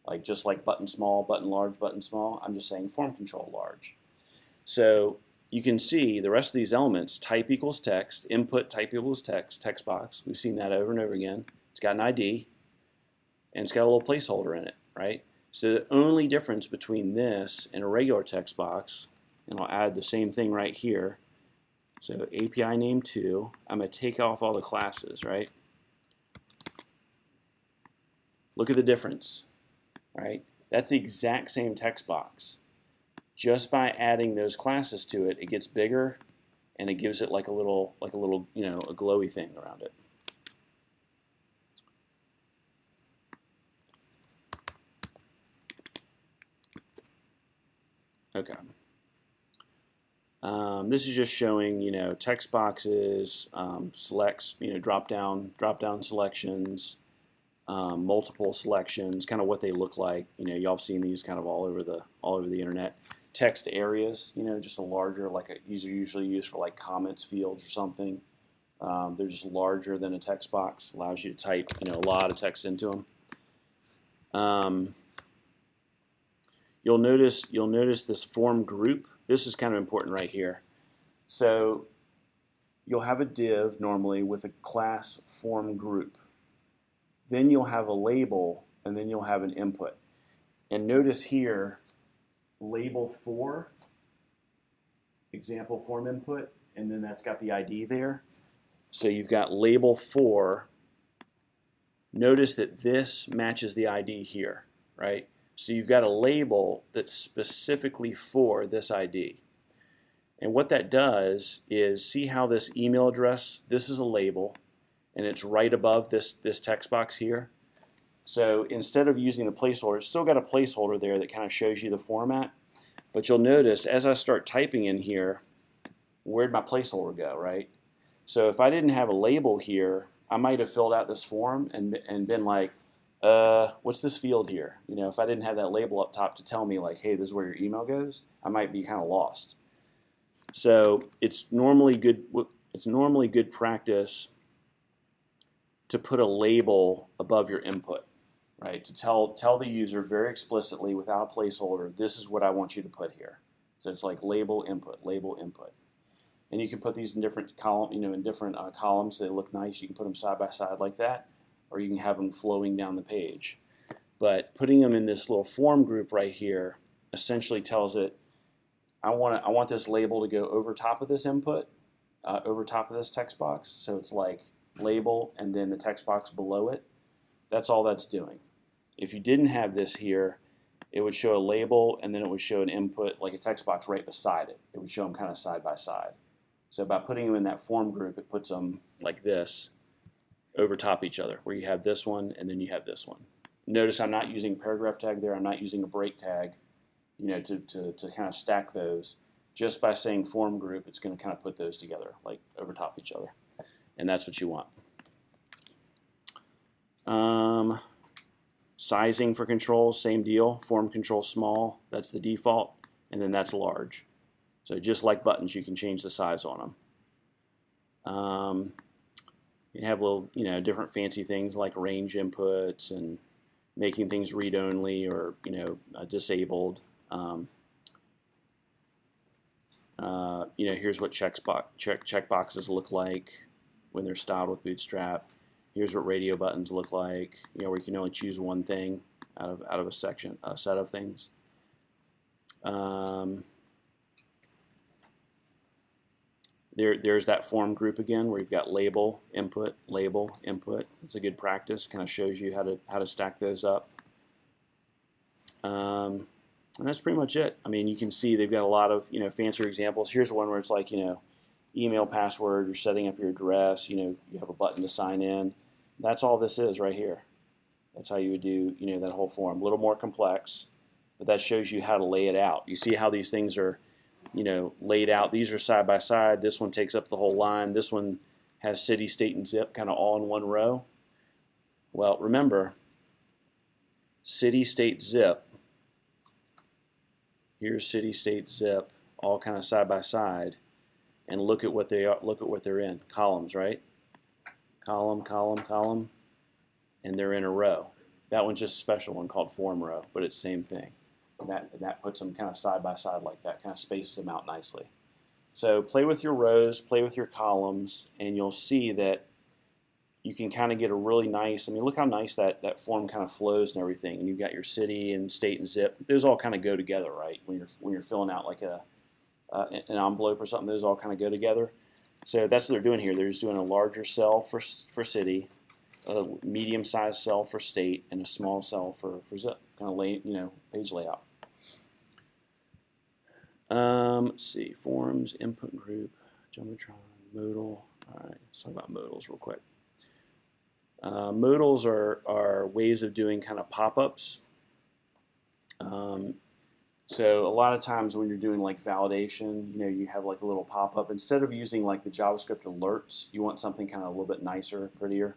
Speaker 1: Like just like button small, button large, button small, I'm just saying form control large. So you can see the rest of these elements, type equals text, input type equals text, text box. We've seen that over and over again. It's got an ID, and it's got a little placeholder in it, right? So the only difference between this and a regular text box, and I'll add the same thing right here. So API name 2, I'm going to take off all the classes, right? Look at the difference, right? That's the exact same text box. Just by adding those classes to it, it gets bigger, and it gives it like a little, a glowy thing around it. Okay. This is just showing, text boxes, selects, drop-down selections, multiple selections, kind of what they look like. Y'all have seen these kind of all over the internet. Text areas, just a larger, these are usually used for like comments fields or something. They're just larger than a text box. Allows you to type, a lot of text into them. You'll notice this form group. This is kind of important right here. So you'll have a div normally with a class form group. Then you'll have a label, and then you'll have an input. And notice here, label 4, example form input, and then that's got the ID there. So you've got label 4. Notice that this matches the ID here, right? So you've got a label that's specifically for this ID. And what that does is, see how this email address, this is a label, and it's right above this text box here. So instead of using the placeholder, it's still got a placeholder there that kind of shows you the format. But you'll notice as I start typing in here, where'd my placeholder go, right? So if I didn't have a label here, I might have filled out this form and been like, what's this field here? If I didn't have that label up top to tell me like, hey, this is where your email goes, I might be kind of lost. So it's normally good practice to put a label above your input, right? To tell the user very explicitly without a placeholder, this is what I want you to put here. So it's like label input, label input. And you can put these in different columns so they look nice. You can put them side by side like that, or you can have them flowing down the page. But putting them in this little form group right here essentially tells it, I want this label to go over top of this input, over top of this text box. So it's like label and then the text box below it. That's all that's doing. If you didn't have this here, it would show a label and then it would show an input, like a text box right beside it. It would show them kind of side by side. So by putting them in that form group, it puts them like this over top each other, where you have this one and then you have this one. Notice I'm not using a paragraph tag there. I'm not using a break tag, to kind of stack those. Just by saying form group, it's going to kind of put those together, like over top each other. And that's what you want. Sizing for controls, same deal. Form control small, that's the default, and then that's large. So just like buttons, you can change the size on them. You have little, different fancy things like range inputs and making things read-only or, disabled. Here's what checkboxes look like when they're styled with Bootstrap. Here's what radio buttons look like, where you can only choose one thing out of a set of things. There's that form group again, where you've got label, input, label, input. It's a good practice. Kind of shows you how to stack those up. And that's pretty much it. I mean, you can see they've got a lot of fancier examples. Here's one where it's like email password. You're setting up your address. You have a button to sign in. That's all this is right here. That's how you would do that whole form. A little more complex, but that shows you how to lay it out. You see how these things are laid out. These are side by side. This one takes up the whole line. This one has city, state, and zip kind of all in one row. Well, remember, city, state, zip. Here's city, state, zip, all kind of side by side, and look at what they are. Look at what they're in. Columns, right? Column, column, column, and they're in a row. That one's just a special one called form row, but it's the same thing. And that puts them kind of side by side like that, kind of spaces them out nicely. So play with your rows, play with your columns, and you'll see that you can kind of get a really nice, look how nice that form kind of flows and everything. And you've got your city and state and zip. Those all kind of go together, right? When you're filling out like an envelope or something, those all kind of go together. So that's what they're doing here. They're just doing a larger cell for city, a medium-sized cell for state, and a small cell for zip. Kind of page layout. Let's see, forms, input group, Jumbotron, modal. All right, let's talk about modals real quick. Modals are ways of doing kind of pop-ups. So a lot of times when you're doing like validation, you have like a little pop-up. Instead of using like the JavaScript alerts, you want something kind of a little bit nicer, prettier.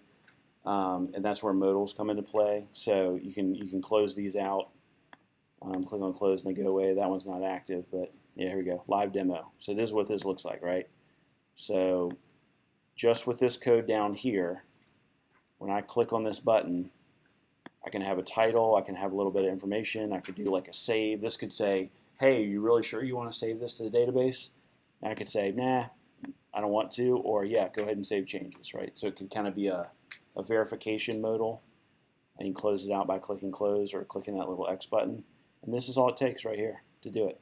Speaker 1: And that's where modals come into play. So you can close these out. Click on close and they go away. That one's not active, but yeah, here we go. Live demo. So this is what this looks like, right? So just with this code down here, when I click on this button, I can have a title, I can have a little bit of information, I could do like a save. This could say, hey, you really sure you want to save this to the database? And I could say, nah, I don't want to, or yeah, go ahead and save changes, right? So it could kind of be a verification modal, and you close it out by clicking close or clicking that little X button. And this is all it takes right here to do it.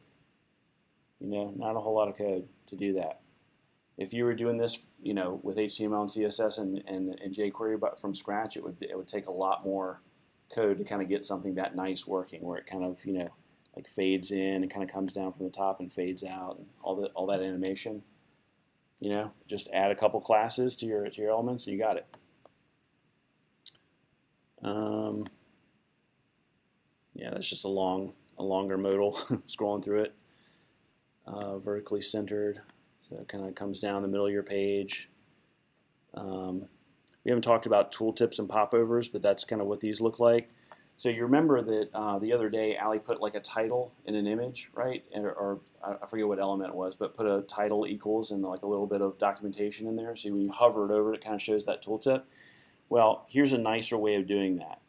Speaker 1: Not a whole lot of code to do that. If you were doing this, with HTML and CSS and jQuery, but from scratch, it would take a lot more code to kind of get something that nice working, where it kind of like fades in and kind of comes down from the top and fades out, and all that animation. Just add a couple classes to your elements, and you got it. Yeah, that's just a longer modal scrolling through it. Vertically centered, so it kind of comes down the middle of your page. We haven't talked about tooltips and popovers, but that's kind of what these look like. So you remember that the other day, Ali put like a title in an image, right? Or I forget what element it was, but put a title equals and like a little bit of documentation in there. So when you hover it over, it kind of shows that tooltip. Well, here's a nicer way of doing that.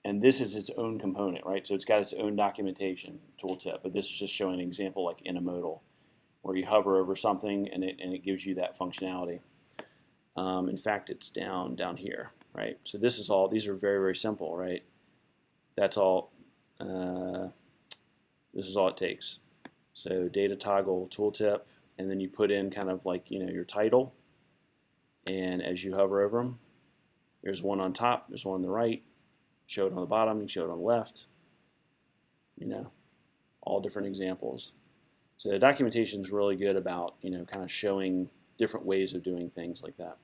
Speaker 1: And this is its own component, right? So it's got its own documentation tooltip, but this is just showing an example like in a modal, where you hover over something and it gives you that functionality. In fact, it's down here, right? So this is all. These are very, very simple, right? That's all. This is all it takes. So data toggle tooltip, and then you put in kind of like your title, and as you hover over them, there's one on top, there's one on the right. Show it on the bottom, you can show it on the left. All different examples. So the documentation is really good about kind of showing different ways of doing things like that.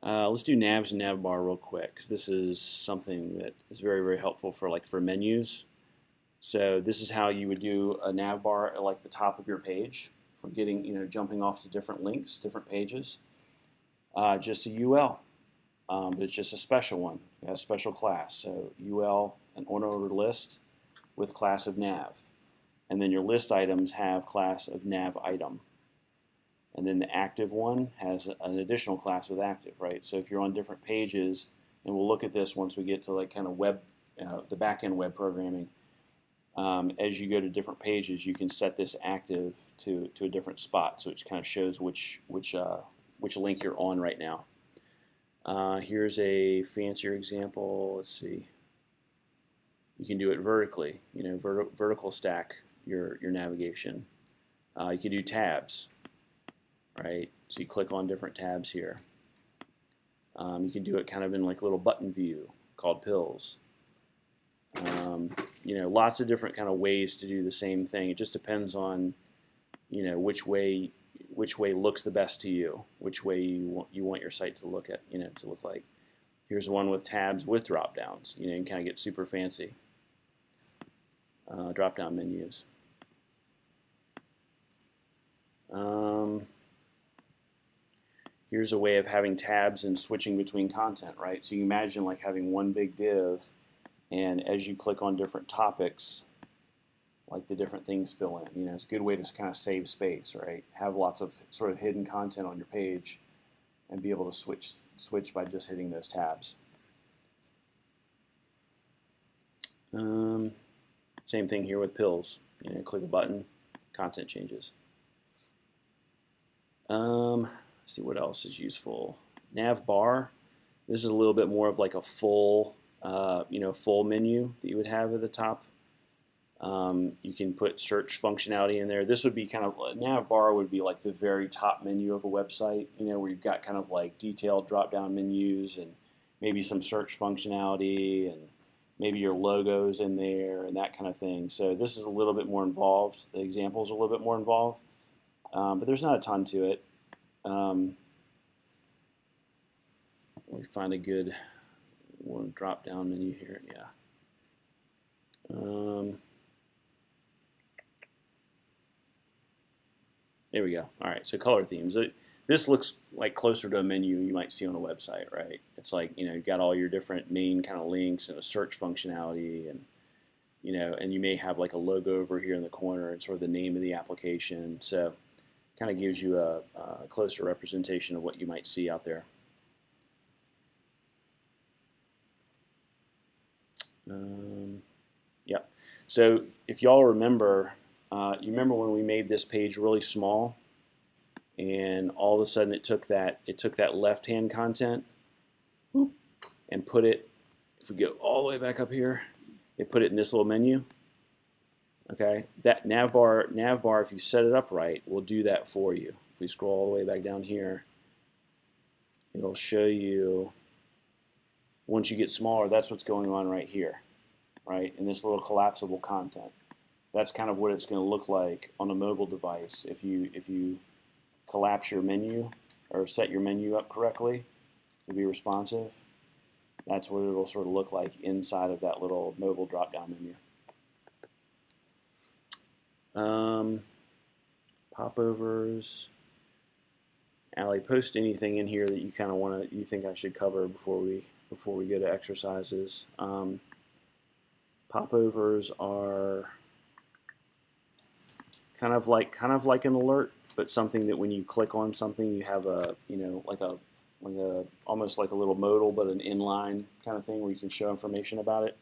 Speaker 1: Let's do navs and navbar real quick, because this is something that is very, very helpful for menus. So this is how you would do a navbar at like the top of your page for getting jumping off to different links, different pages. Just a UL, but it's just a special one, a special class. So UL, an unordered list with class of nav, and then your list items have class of nav item, and then the active one has an additional class with active, right? So if you're on different pages, and we'll look at this once we get to like kind of web, the back-end web programming. As you go to different pages, you can set this active to a different spot, so it kind of shows which link you're on right now. Here's a fancier example. Let's see. You can do it vertically. Vertical stack your navigation. You can do tabs, right? So you click on different tabs here. You can do it kind of in like a little button view called pills. Lots of different kind of ways to do the same thing. It just depends on which way looks the best to you, which way you want your site to look like. Here's one with tabs with drop downs. You can kind of get super fancy. Drop down menus. Here's a way of having tabs and switching between content, right? So you imagine like having one big div, and as you click on different topics, like the different things fill in. It's a good way to kind of save space, right? Have lots of sort of hidden content on your page and be able to switch by just hitting those tabs. Same thing here with pills. Click a button, content changes. Let's see what else is useful. Nav bar. This is a little bit more of like a full menu that you would have at the top. You can put search functionality in there. This would be kind of, nav bar would be like the very top menu of a website, where you've got kind of like detailed drop-down menus and maybe some search functionality and maybe your logos in there and that kind of thing. So this is a little bit more involved. The examples are a little bit more involved, but there's not a ton to it. Let me find a good one drop-down menu here. Yeah. There we go. All right, so color themes. This looks like closer to a menu you might see on a website, right? It's like, you've got all your different main kind of links and a search functionality, and and you may have like a logo over here in the corner and sort of the name of the application. So kind of gives you a closer representation of what you might see out there. Yep. So if y'all remember, you remember when we made this page really small, and all of a sudden it took that left-hand content, whoop, and put it. If we go all the way back up here, it put it in this little menu. Okay, that nav bar, if you set it up right, will do that for you. If we scroll all the way back down here, it'll show you. Once you get smaller, that's what's going on right here, right? In this little collapsible content. That's kind of what it's going to look like on a mobile device if you collapse your menu or set your menu up correctly to be responsive. That's what it'll sort of look like inside of that little mobile drop-down menu. Popovers. Allie, post anything in here that you kind of you think I should cover before we go to exercises. Popovers are kind of like an alert, but something that when you click on something, you have a almost like a little modal, but an inline kind of thing where you can show information about it.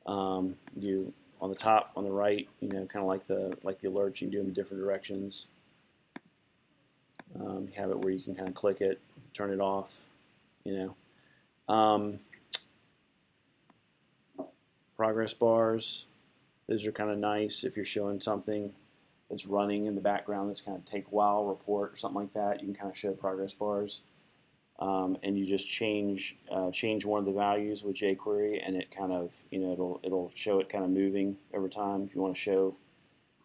Speaker 1: You on the top, on the right, kind of like the alerts. You can do them in different directions. You have it where you can kind of click it, turn it off. Progress bars. Those are kind of nice if you're showing something that's running in the background that's kind of take a while, report or something like that. You can kind of show progress bars. And you just change one of the values with jQuery, and it kind of it'll show it kind of moving over time. If you want to show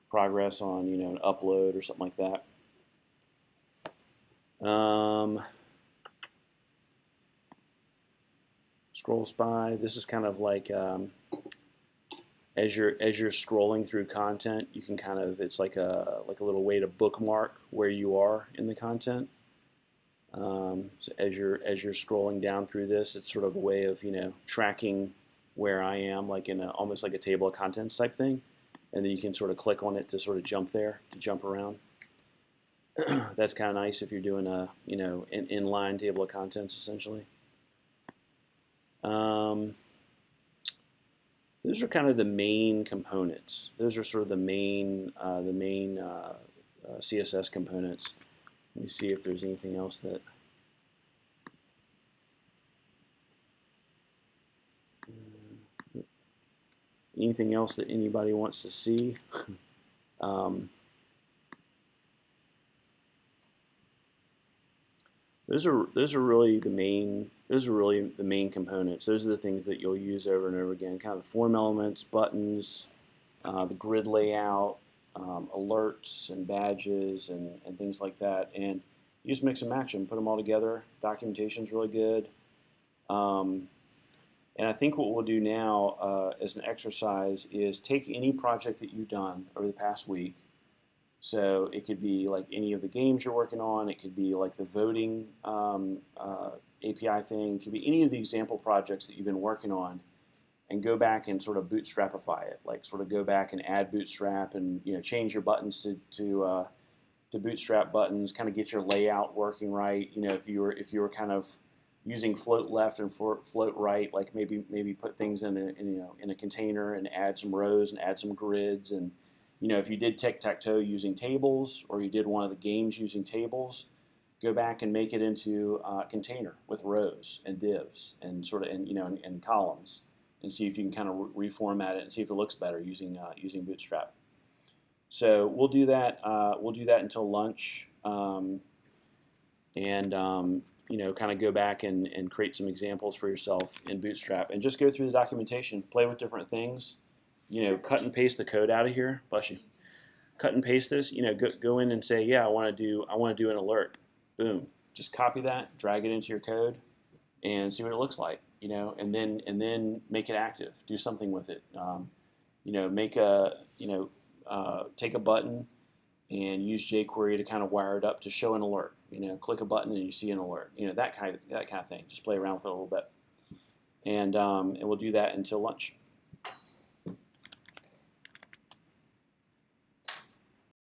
Speaker 1: progress on an upload or something like that. Scroll spy. This is kind of like as you're scrolling through content, you can kind of it's like a little way to bookmark where you are in the content. So as you're scrolling down through this, it's sort of a way of tracking where I am, like in almost like a table of contents type thing, and then you can sort of click on it to sort of jump around. That's kind of nice if you're doing a an inline table of contents essentially. Those are kind of the main components. Those are sort of the main CSS components. Let me see if there's anything else that anybody wants to see. Those are really the main components. Those are the things that you'll use over and over again. Kind of the form elements, buttons, the grid layout, alerts and badges and things like that. And you just mix and match them, put them all together. Documentation's really good. And I think what we'll do now as an exercise is take any project that you've done over the past week. So it could be like any of the games you're working on. It could be like the voting API thing. It could be any of the example projects that you've been working on, and go back and sort of bootstrapify it. Like sort of go back and add Bootstrap and change your buttons to Bootstrap buttons. Kind of get your layout working right. If you were kind of using float left and float right, like maybe put things in a container and add some rows and add some grids. And if you did tic-tac-toe using tables, or you did one of the games using tables, go back and make it into a container with rows and divs and sort of and columns, and see if you can kind of reformat it and see if it looks better using Bootstrap. So we'll do that. We'll do that until lunch, and kind of go back and create some examples for yourself in Bootstrap, and just go through the documentation, play with different things. Cut and paste the code out of here. Bless you. Cut and paste this. Go in and say, yeah, I want to do an alert. Boom. Just copy that, drag it into your code, and see what it looks like. And then make it active. Do something with it. make a, take a button and use jQuery to kind of wire it up to show an alert. Click a button and you see an alert. That kind of thing. Just play around with it a little bit, and we'll do that until lunch.